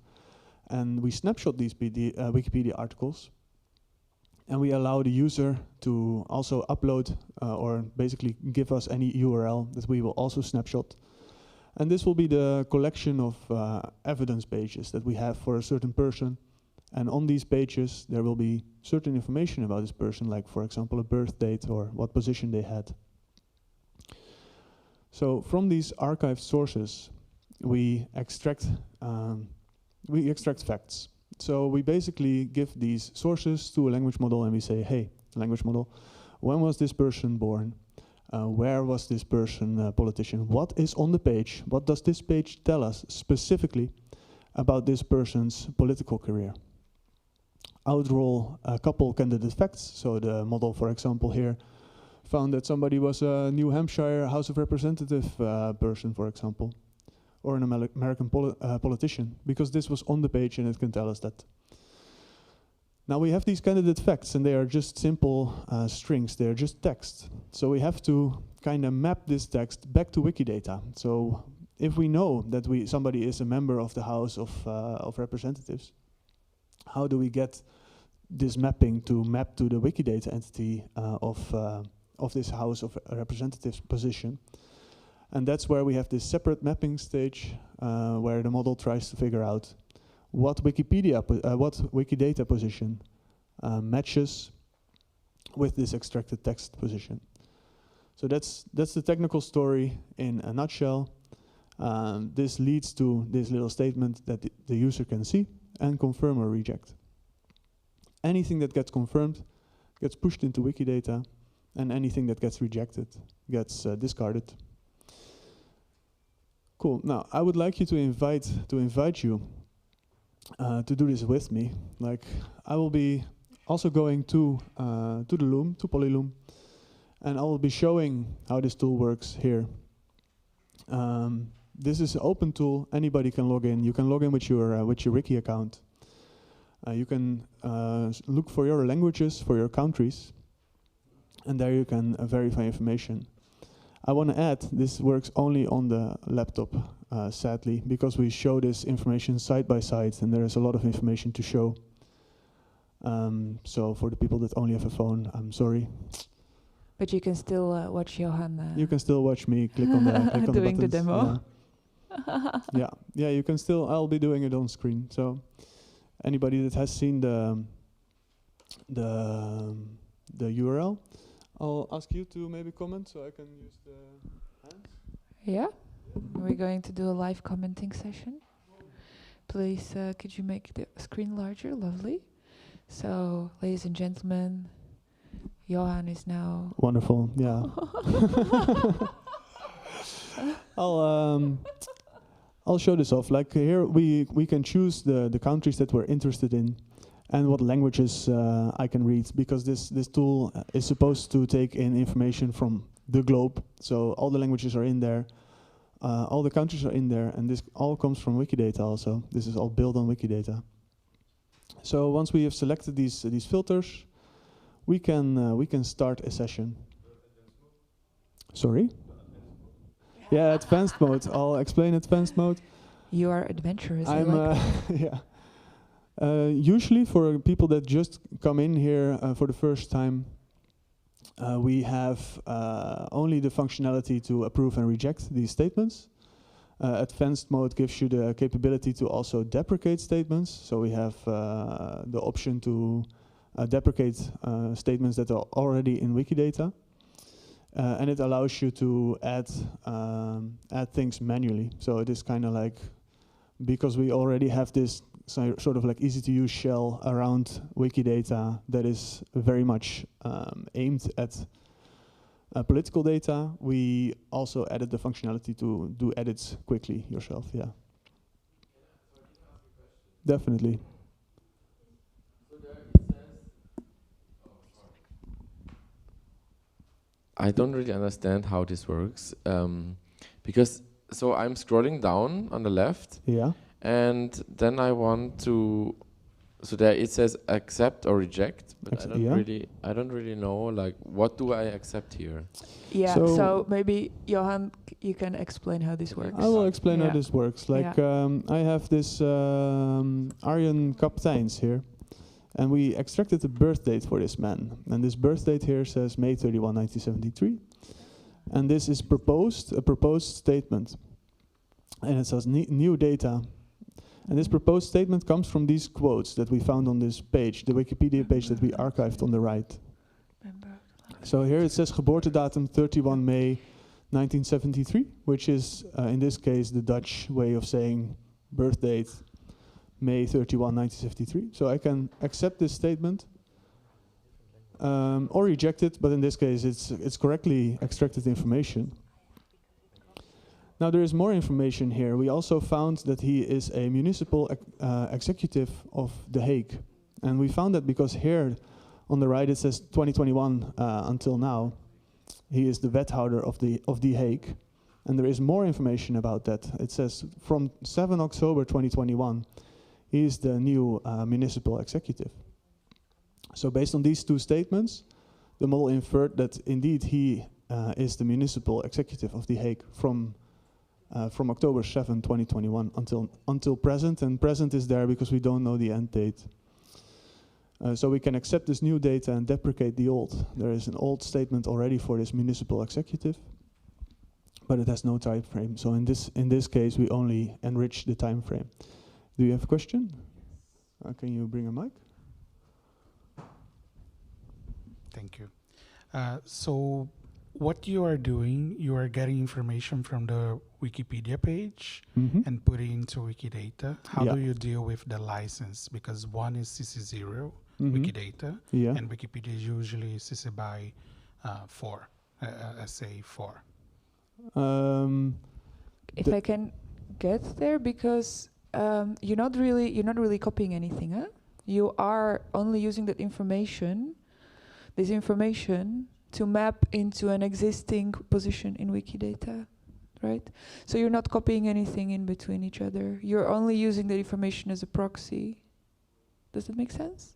and we snapshot these Wikipedia articles. And we allow the user to also upload or basically give us any URL that we will also snapshot. And this will be the collection of evidence pages that we have for a certain person. And on these pages, there will be certain information about this person, like, for example, a birth date or what position they had. So from these archived sources, we extract facts. So we basically give these sources to a language model and we say, hey, language model, when was this person born? Where was this person politician? What is on the page? What does this page tell us specifically about this person's political career? I would roll a couple candidate facts. So the model, for example, here found that somebody was a New Hampshire House of Representative person, for example, or an American politician, because this was on the page and it can tell us that. Now we have these candidate facts, and they are just simple strings. They are just text. So we have to kind of map this text back to Wikidata. So if we know that somebody is a member of the House of Representatives, how do we get this mapping to map to the Wikidata entity of this House of Representatives position? And that's where we have this separate mapping stage where the model tries to figure out what Wikidata position matches with this extracted text position. So that's the technical story in a nutshell. This leads to this little statement that the user can see and confirm or reject. Anything that gets confirmed gets pushed into Wikidata, and anything that gets rejected gets discarded. Cool. Now I would like you to invite you to do this with me. Like, I will be also going to the Loom, to Polyloom, and I will be showing how this tool works here. This is an open tool. Anybody can log in. You can log in with your Wiki account. You can look for your languages, for your countries, and there you can verify information. I want to add, this works only on the laptop, sadly, because we show this information side by side, and there is a lot of information to show. So for the people that only have a phone, I'm sorry. But you can still watch Johan. You can still watch me click on the doing the buttons. demo. Yeah, you can still. I'll be doing it on screen. So anybody that has seen the URL, I'll ask you to maybe comment so I can use the hands. Yeah, we're going to do a live commenting session. Please, could you make the screen larger? Lovely. So, ladies and gentlemen, Johan is now... Wonderful, yeah. I'll show this off. Like here, we can choose the countries that we're interested in and what languages I can read, because this tool is supposed to take in information from the globe. So all the languages are in there, all the countries are in there, and this all comes from Wikidata also. This is all built on Wikidata. So once we have selected these filters, we can start a session. Sorry? Yeah, advanced mode. I'll explain advanced mode. You are adventurous. Yeah. Usually for people that just come in here for the first time, we have only the functionality to approve and reject these statements. Advanced mode gives you the capability to also deprecate statements. So we have the option to deprecate statements that are already in Wikidata. And it allows you to add things manually. So it is kind of like, because we already have this sort of like easy to use shell around Wikidata that is very much aimed at political data, we also added the functionality to do edits quickly yourself. Yeah. Definitely. I don't really understand how this works, because so I'm scrolling down on the left, yeah, and then I want to, so there it says accept or reject, but I don't really know, like, what do I accept here? Yeah, so maybe Johan, you can explain how this works. I will explain how this works. Like, I have this Arjen Kapteins here. And we extracted the birth date for this man. And this birth date here says May 31, 1973. And this is a proposed statement. And it says new data. And this proposed statement comes from these quotes that we found on this page, the Wikipedia page that we archived on the right. So here it says geboortedatum 31 May 1973, which is, in this case, the Dutch way of saying birth date, May 31, 1973. So I can accept this statement or reject it, but in this case it's correctly extracted information. Now there is more information here. We also found that he is a municipal executive of The Hague. And we found that because here on the right it says 2021 until now. He is the wethouder of The Hague. And there is more information about that. It says from 7 October 2021, he is the new municipal executive. So based on these two statements, the model inferred that indeed he is the municipal executive of The Hague from October 7, 2021 until present. And present is there because we don't know the end date. So we can accept this new data and deprecate the old. There is an old statement already for this municipal executive, but it has no time frame. So in this case, we only enrich the time frame. Do you have a question? Can you bring a mic? Thank you. So what you are doing, you are getting information from the Wikipedia page and putting into Wikidata. How do you deal with the license? Because one is CC0, Wikidata, and Wikipedia is usually CC by 4, SA4. If I can get there, because you're not really copying anything, huh? You are only using that information, this information, to map into an existing position in Wikidata, right? So you're not copying anything in between each other. You're only using that information as a proxy. Does that make sense?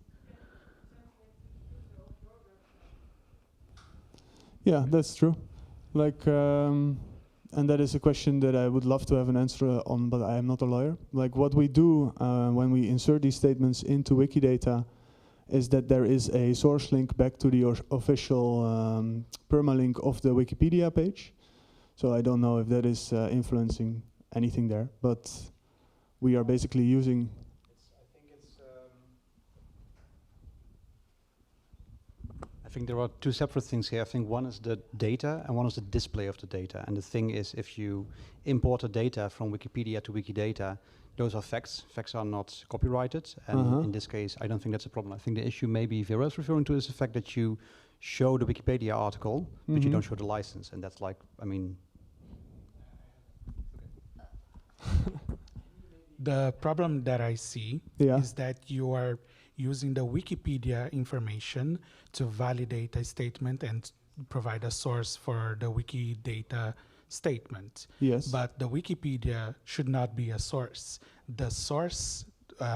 Yeah, that's true. Like, and that is a question that I would love to have an answer on, but I am not a lawyer. Like, what we do when we insert these statements into Wikidata is that there is a source link back to the official permalink of the Wikipedia page. So I don't know if that is influencing anything there, but we are basically using. I think there are two separate things here. I think one is the data and one is the display of the data. And the thing is, if you import the data from Wikipedia to Wikidata, those are facts. Facts are not copyrighted. And in this case, I don't think that's a problem. I think the issue maybe Vera is referring to is the fact that you show the Wikipedia article, but you don't show the license. And that's like, I mean. The problem that I see is that you are using the Wikipedia information to validate a statement and provide a source for the Wikidata statement. Yes. But the Wikipedia should not be a source. The source,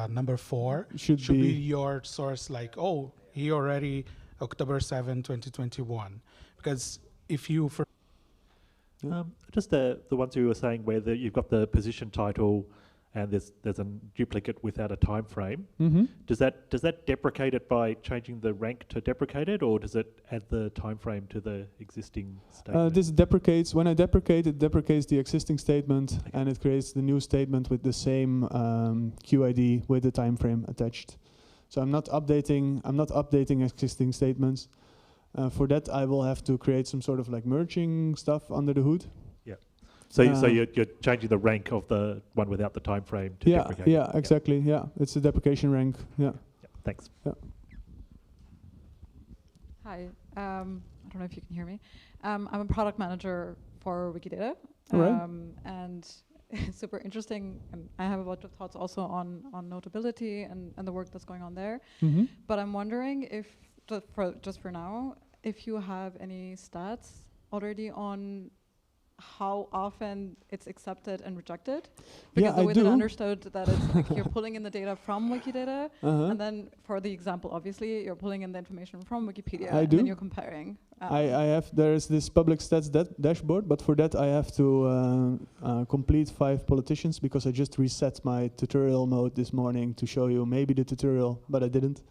number 4, should be your source, like, oh, he already, October 7, 2021. Because if you... Just the ones you were saying where you've got the position title and there's a duplicate without a time frame. Does that deprecate it by changing the rank to deprecate it, or does it add the time frame to the existing statement? This deprecates. When I deprecate, it deprecates the existing statement, and it creates the new statement with the same QID with the time frame attached. So I'm not updating existing statements. For that, I will have to create some sort of like merging stuff under the hood. Yeah. So you're changing the rank of the one without the time frame to deprecate. Yeah, exactly. Yeah, it's a deprecation rank. Yeah. Thanks. Yeah. Hi. I don't know if you can hear me. I'm a product manager for Wikidata. Right. And it's super interesting. And I have a bunch of thoughts also on notability and the work that's going on there. But I'm wondering if, just for now, if you have any stats already on how often it's accepted and rejected, because the way that I understood that it's like you're pulling in the data from Wikidata, and then for the example, obviously you're pulling in the information from Wikipedia, and then you're comparing. There is this public stats dashboard, but for that I have to complete 5 politicians because I just reset my tutorial mode this morning to show you maybe the tutorial, but I didn't.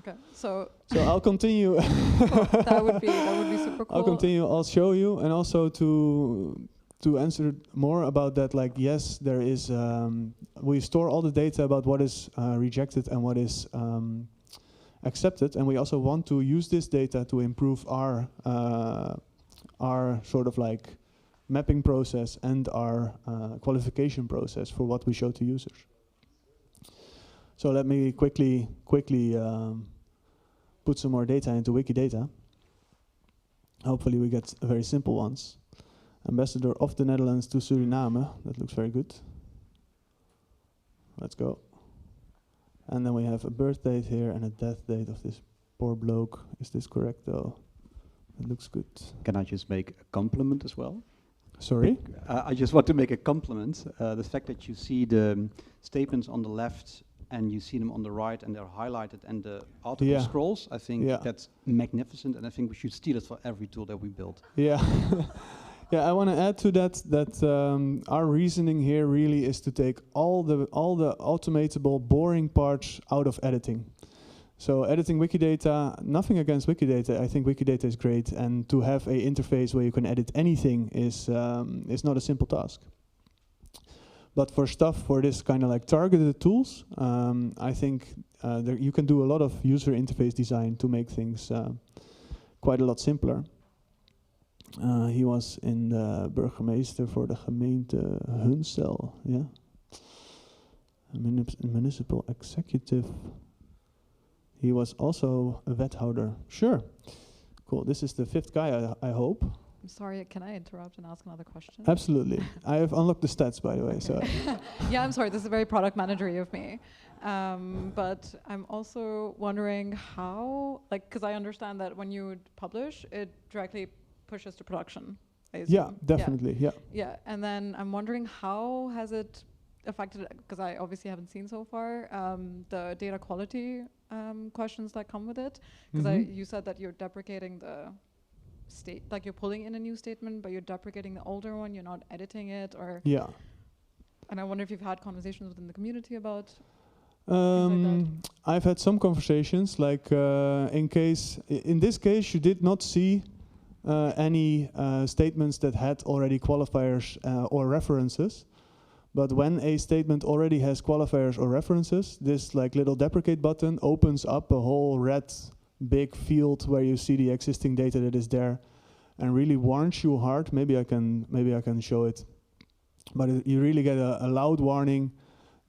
Okay, so I'll continue. that would be super cool. I'll continue. I'll show you, and also to answer more about that. Like, yes, there is. We store all the data about what is rejected and what is accepted, and we also want to use this data to improve our sort of like mapping process and our qualification process for what we show to users. So let me quickly put some more data into Wikidata. Hopefully we get very simple ones. Ambassador of the Netherlands to Suriname. That looks very good. Let's go. And then we have a birth date here and a death date of this poor bloke. Is this correct though? That looks good. Can I just make a compliment as well? Sorry? I just want to make a compliment. The fact that you see the statements on the left and you see them on the right and they're highlighted and the article scrolls, I think that's magnificent, and I think we should steal it for every tool that we build. Yeah. Yeah, I want to add to that our reasoning here really is to take all the automatable, boring parts out of editing. So editing Wikidata, nothing against Wikidata. I think Wikidata is great, and to have a interface where you can edit anything is not a simple task. But for this kind of like targeted tools, I think you can do a lot of user interface design to make things quite a lot simpler. He was in de burgemeester voor de gemeente Hunsel, yeah. Municipal executive. He was also a wethouder. Sure. Cool. This is the fifth guy, I hope. I'm sorry, can I interrupt and ask another question? Absolutely. I have unlocked the stats, by the way. So. Yeah, I'm sorry, this is very product managery of me. But I'm also wondering how, like, because I understand that when you publish, it directly pushes to production. Yeah, definitely, yeah. Yeah, and then I'm wondering how has it affected, because I obviously haven't seen so far, the data quality questions that come with it. Because you said that you're deprecating the state, like you're pulling in a new statement, but you're deprecating the older one, you're not editing it, or... Yeah. And I wonder if you've had conversations within the community about I've had some conversations, like in this case, you did not see any statements that had already qualifiers or references. But when a statement already has qualifiers or references, this like little deprecate button opens up a whole red big field where you see the existing data that is there, and really warns you hard. Maybe I can show it, but you really get a loud warning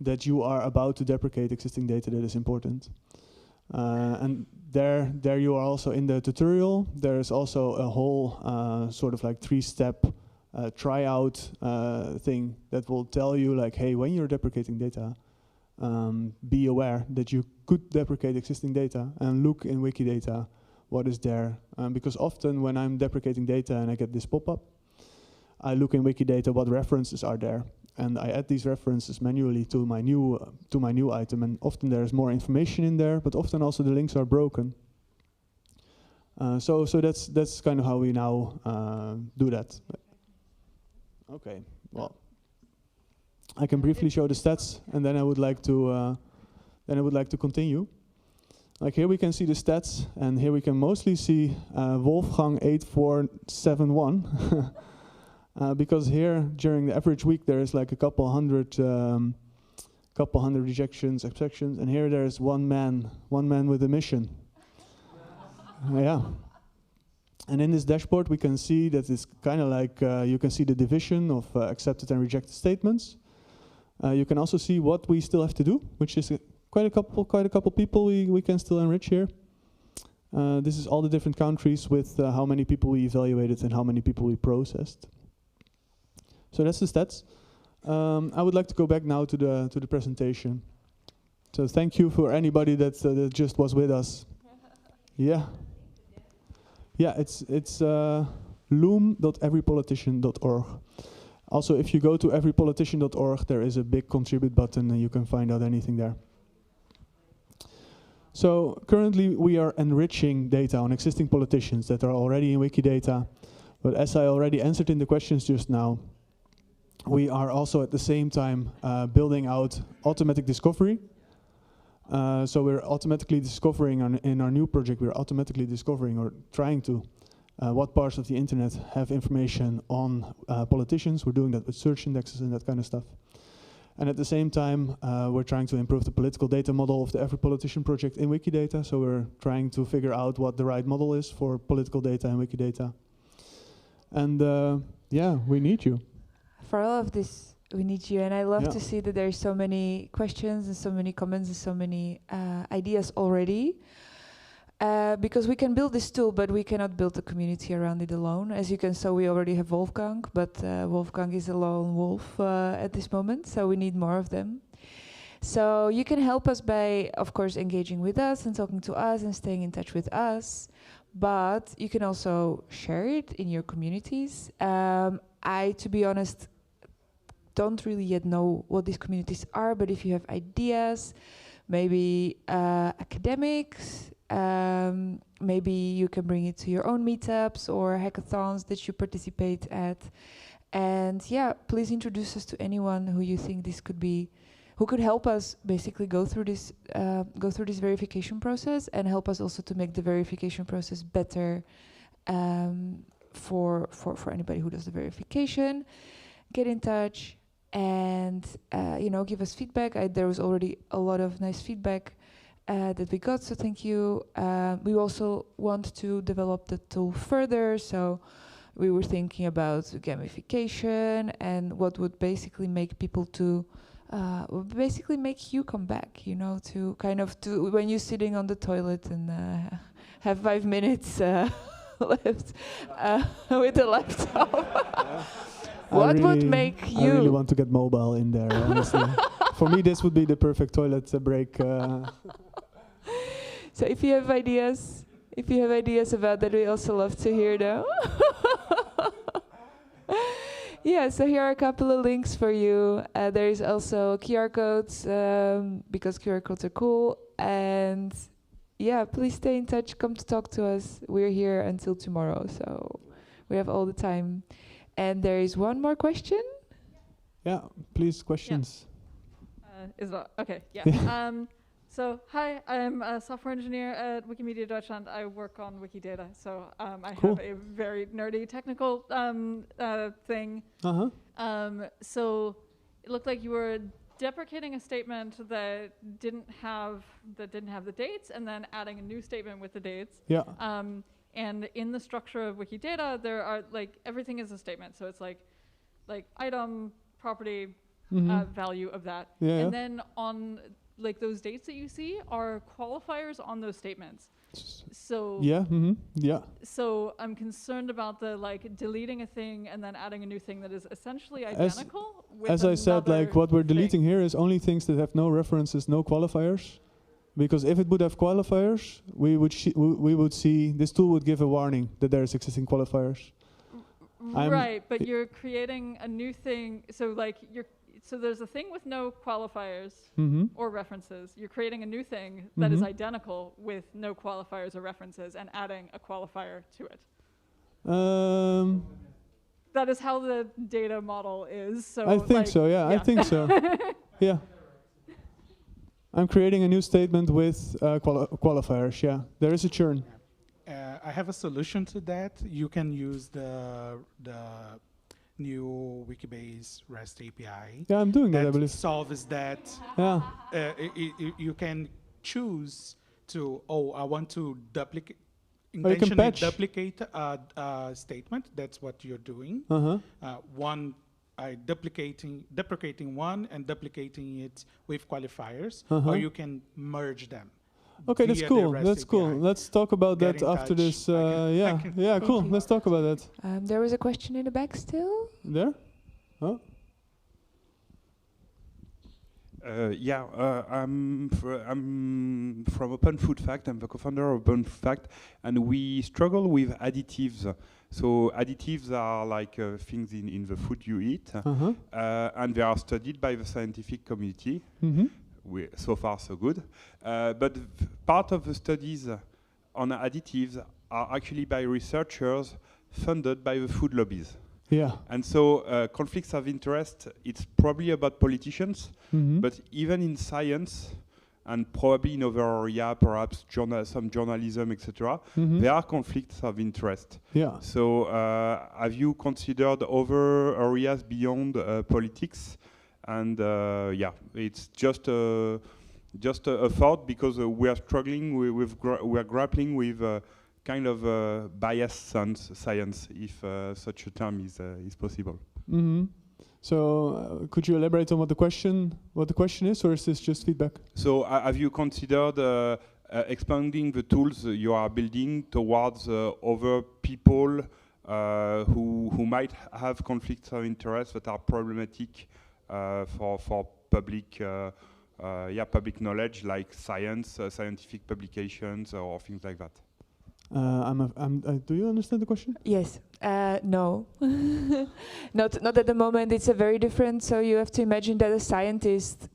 that you are about to deprecate existing data that is important. And there you are also in the tutorial. There is also a whole sort of like 3-step tryout thing that will tell you like, hey, when you're deprecating data, be aware that you could deprecate existing data and look in Wikidata what is there. Because often when I'm deprecating data and I get this pop-up, I look in Wikidata what references are there, and I add these references manually to my new item. And often there's more information in there, but often also the links are broken. So that's kind of how we now do that. Okay, well, I can briefly show the stats, and then I would like to continue. Like here we can see the stats, and here we can mostly see Wolfgang 8471. Because here during the average week there is like a couple hundred rejections, exceptions, and here there is one man with a mission. Yeah. And in this dashboard we can see that it's kind of like you can see the division of accepted and rejected statements. You can also see what we still have to do, which is quite a couple people we can still enrich here. This is all the different countries with how many people we evaluated and how many people we processed. So that's the stats. I would like to go back now to the presentation. So thank you for anybody that just was with us. Yeah. Yeah, it's loom.everypolitician.org. Also, if you go to everypolitician.org, there is a big contribute button and you can find out anything there. So currently we are enriching data on existing politicians that are already in Wikidata. But as I already answered in the questions just now, we are also at the same time building out automatic discovery. So we're automatically discovering in our new project, we're automatically discovering or trying to what parts of the internet have information on politicians. We're doing that with search indexes and that kind of stuff. And at the same time, we're trying to improve the political data model of the Every Politician project in Wikidata. So we're trying to figure out what the right model is for political data in Wikidata. And yeah, we need you. For all of this, we need you, and I love to see that there's so many questions and so many comments and so many ideas already. Because we can build this tool, but we cannot build the community around it alone. As you can see, we already have Wolfgang, but Wolfgang is a lone wolf at this moment, so we need more of them. So you can help us by, of course, engaging with us and talking to us and staying in touch with us. but you can also share it in your communities. I, to be honest, don't really yet know what these communities are, but if you have ideas, maybe academics, maybe you can bring it to your own meetups or hackathons that you participate at. And yeah, please introduce us to anyone who you think this could be, who could help us basically go through this verification process and help us also to make the verification process better for anybody who does the verification. Get in touch and give us feedback. There was already a lot of nice feedback that we got, so thank you. We also want to develop the tool further, so we were thinking about gamification and what would basically make people to basically make you come back, to kind of when you're sitting on the toilet and have 5 minutes left with the laptop. What would make you? I really want to get mobile in there, honestly. For me, this would be the perfect toilet break. So if you have ideas about that, we also love to hear them. Yeah, so here are a couple of links for you. There is also QR codes, because QR codes are cool. And yeah, please stay in touch, come to talk to us. We're here until tomorrow, so we have all the time. And there is one more question. Yeah, please, questions. Yeah. Okay, yeah. So, hi, I'm a software engineer at Wikimedia Deutschland. I work on Wikidata, so I have a very nerdy technical thing. So it looked like you were deprecating a statement that didn't have the dates, and then adding a new statement with the dates. Yeah. And in the structure of Wikidata, there are everything is a statement. So it's like item, property, value of that, and then on those dates that you see are qualifiers on those statements. So yeah. So I'm concerned about the deleting a thing and then adding a new thing that is essentially identical. As I said, what we're deleting here is only things that have no references, no qualifiers. Because if it would have qualifiers, we would see this tool would give a warning that there is existing qualifiers. Right, but you're creating a new thing. So there's a thing with no qualifiers or references. You're creating a new thing that is identical with no qualifiers or references and adding a qualifier to it. That is how the data model is. So I think so, yeah. I think so. Yeah. I'm creating a new statement with qualifiers, yeah. There is a churn. I have a solution to that. You can use the new Wikibase REST API. Yeah, I'm doing that, I believe. Solves that. Yeah. You can choose to, I want to duplicate, intentionally duplicate a statement. That's what you're doing. Deprecating one and duplicating it with qualifiers, or you can merge them. Okay, that's cool. That's cool. Let's talk about that after this. Yeah, cool. Let's talk about that. There was a question in the back still. There? Oh. I'm from Open Food Fact. I'm the co-founder of Open Food Fact, and we struggle with additives. So additives are things in the food you eat, and they are studied by the scientific community. So far, so good. But part of the studies on additives are actually by researchers funded by the food lobbies. Yeah. And so conflicts of interest, it's probably about politicians, but even in science, and probably in other areas, perhaps some journalism, etc., there are conflicts of interest. Yeah. So have you considered other areas beyond politics? And it's just a thought, because we are struggling we are grappling with kind of biased science, if such a term is possible. So could you elaborate on what the question is, or is this just feedback? So have you considered expanding the tools you are building towards other people who might have conflicts of interest that are problematic for public public knowledge, like scientific publications or things like that? Do you understand the question? Yes. No. Not at the moment. It's a very different. So you have to imagine that a scientist,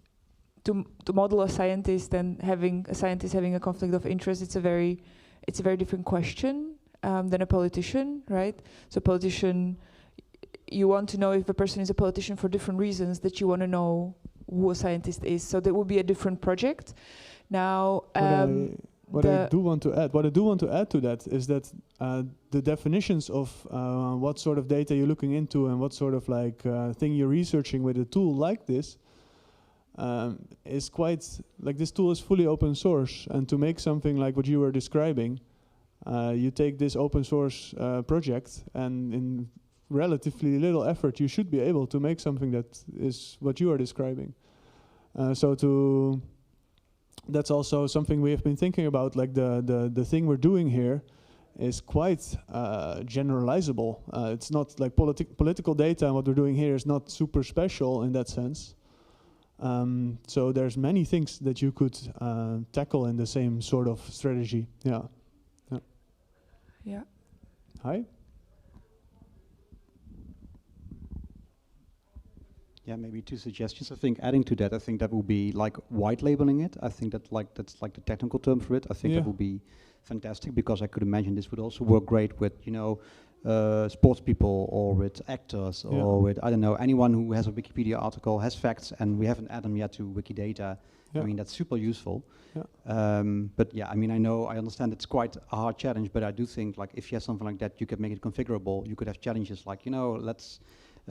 to model a scientist and having a scientist having a conflict of interest, it's a very different question than a politician, right? So politician, you want to know if a person is a politician for different reasons that you want to know who a scientist is. So that would be a different project. Now, what I do want to add to that is that the definitions of what sort of data you're looking into and what sort of thing you're researching with a tool like this is quite this tool is fully open source, and to make something like what you were describing, you take this open source project, and in relatively little effort you should be able to make something that is what you are describing. That's also something we have been thinking about, like the thing we're doing here is quite generalizable. It's not like political data, and what we're doing here is not super special in that sense. So there's many things that you could tackle in the same sort of strategy. Yeah. Hi. Yeah, maybe two suggestions. I think adding to that, I think that would be like white labeling it. I think that's like the technical term for it. I think that would be fantastic, because I could imagine this would also work great with, sports people, or with actors, or with, I don't know, anyone who has a Wikipedia article, has facts, and we haven't added them yet to Wikidata. I mean, that's super useful. But yeah, I mean, I understand it's quite a hard challenge, but I do think like if you have something like that, you could make it configurable. You could have challenges like, let's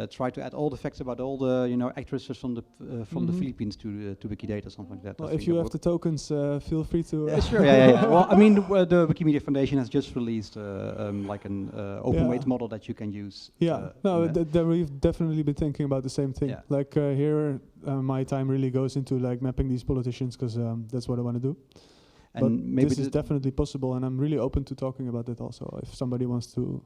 try to add all the facts about all the actresses from the Philippines to Wikidata, something like that. Well, if you have the tokens, feel free to. Sure. Yeah. Well, I mean, the Wikimedia Foundation has just released like an open weight model that you can use. We've definitely been thinking about the same thing. Like here, my time really goes into like mapping these politicians, because that's what I want to do. And but maybe this is definitely possible, and I'm really open to talking about it also if somebody wants to.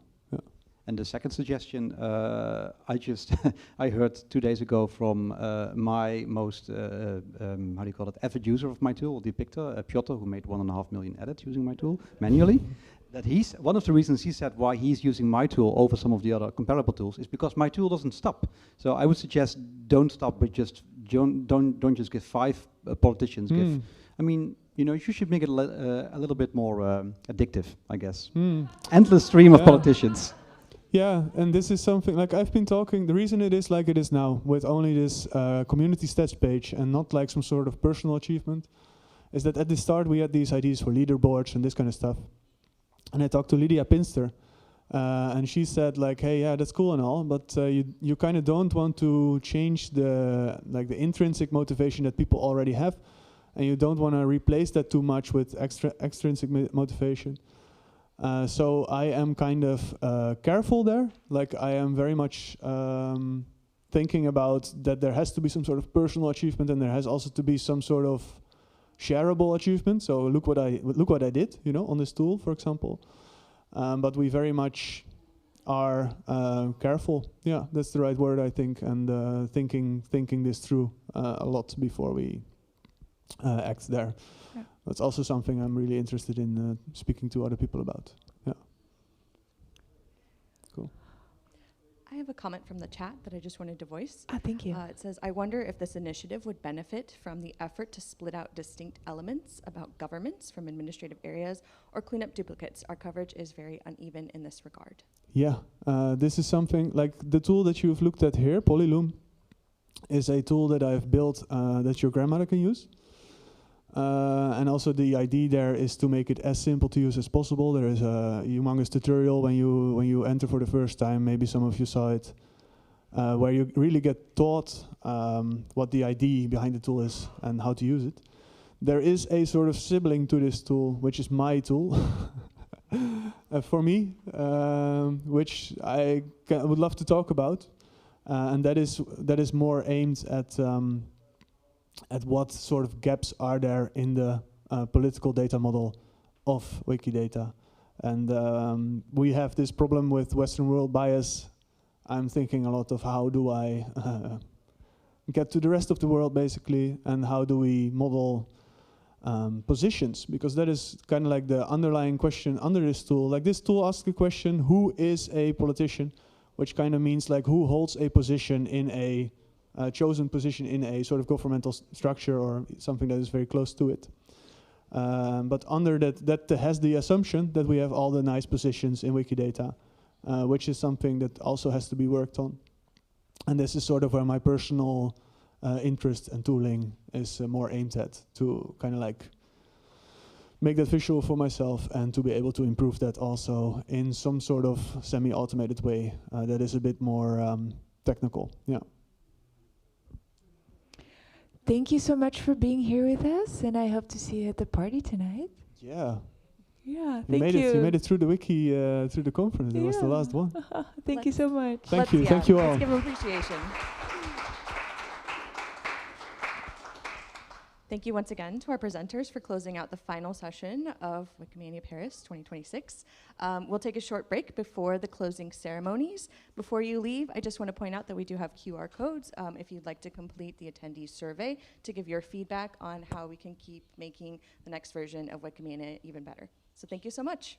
And the second suggestion, I heard 2 days ago from my most, avid user of my tool, Depictor, Piotr, who made 1.5 million edits using my tool manually. That one of the reasons he said why he's using my tool over some of the other comparable tools is because my tool doesn't stop. So I would suggest don't stop, but just don't just give 5 politicians. Give, I mean, you should make it a little bit more addictive, I guess. Endless stream of politicians. Yeah, and this is something like I've been talking. The reason it is like it is now, with only this community stats page and not like some sort of personal achievement, is that at the start we had these ideas for leaderboards and this kind of stuff. And I talked to Lydia Pinster, and she said like, hey, yeah, that's cool and all, but you kind of don't want to change the intrinsic motivation that people already have, and you don't want to replace that too much with extrinsic motivation. So I am kind of careful there. Like I am very much thinking about that there has to be some sort of personal achievement, and there has also to be some sort of shareable achievement. So look what I did, on this tool, for example. But we very much are careful. Yeah, that's the right word, I think, and thinking this through a lot before we act there. Yeah. That's also something I'm really interested in speaking to other people about. Yeah. Cool. I have a comment from the chat that I just wanted to voice. Thank you. It says, I wonder if this initiative would benefit from the effort to split out distinct elements about governments from administrative areas or clean up duplicates. Our coverage is very uneven in this regard. Yeah, this is something like the tool that you've looked at here, Polyloom, is a tool that I've built that your grandmother can use. And also the idea there is to make it as simple to use as possible. There is a humongous tutorial when you enter for the first time, maybe some of you saw it, where you really get taught what the idea behind the tool is and how to use it. There is a sort of sibling to this tool, which is my tool for me, which I would love to talk about, and that is more aimed at what sort of gaps are there in the political data model of Wikidata. And we have this problem with Western world bias. I'm thinking a lot of how do I get to the rest of the world, basically, and how do we model positions, because that is kind of like the underlying question under this tool. Like this tool asks the question, who is a politician? Which kind of means like who holds a position in a chosen position in a sort of governmental structure or something that is very close to it. But under that has the assumption that we have all the nice positions in Wikidata, which is something that also has to be worked on. And this is sort of where my personal interest and tooling is more aimed at, to kind of like make that visual for myself and to be able to improve that also in some sort of semi-automated way that is a bit more technical. Yeah. Thank you so much for being here with us, and I hope to see you at the party tonight. Yeah. Yeah, You thank you. You made it through the wiki, through the conference. It was the last one. Thank you so much. Thank you all. Let's give them appreciation. Thank you once again to our presenters for closing out the final session of Wikimania Paris 2026. We'll take a short break before the closing ceremonies. Before you leave, I just want to point out that we do have QR codes if you'd like to complete the attendee survey to give your feedback on how we can keep making the next version of Wikimania even better. So thank you so much.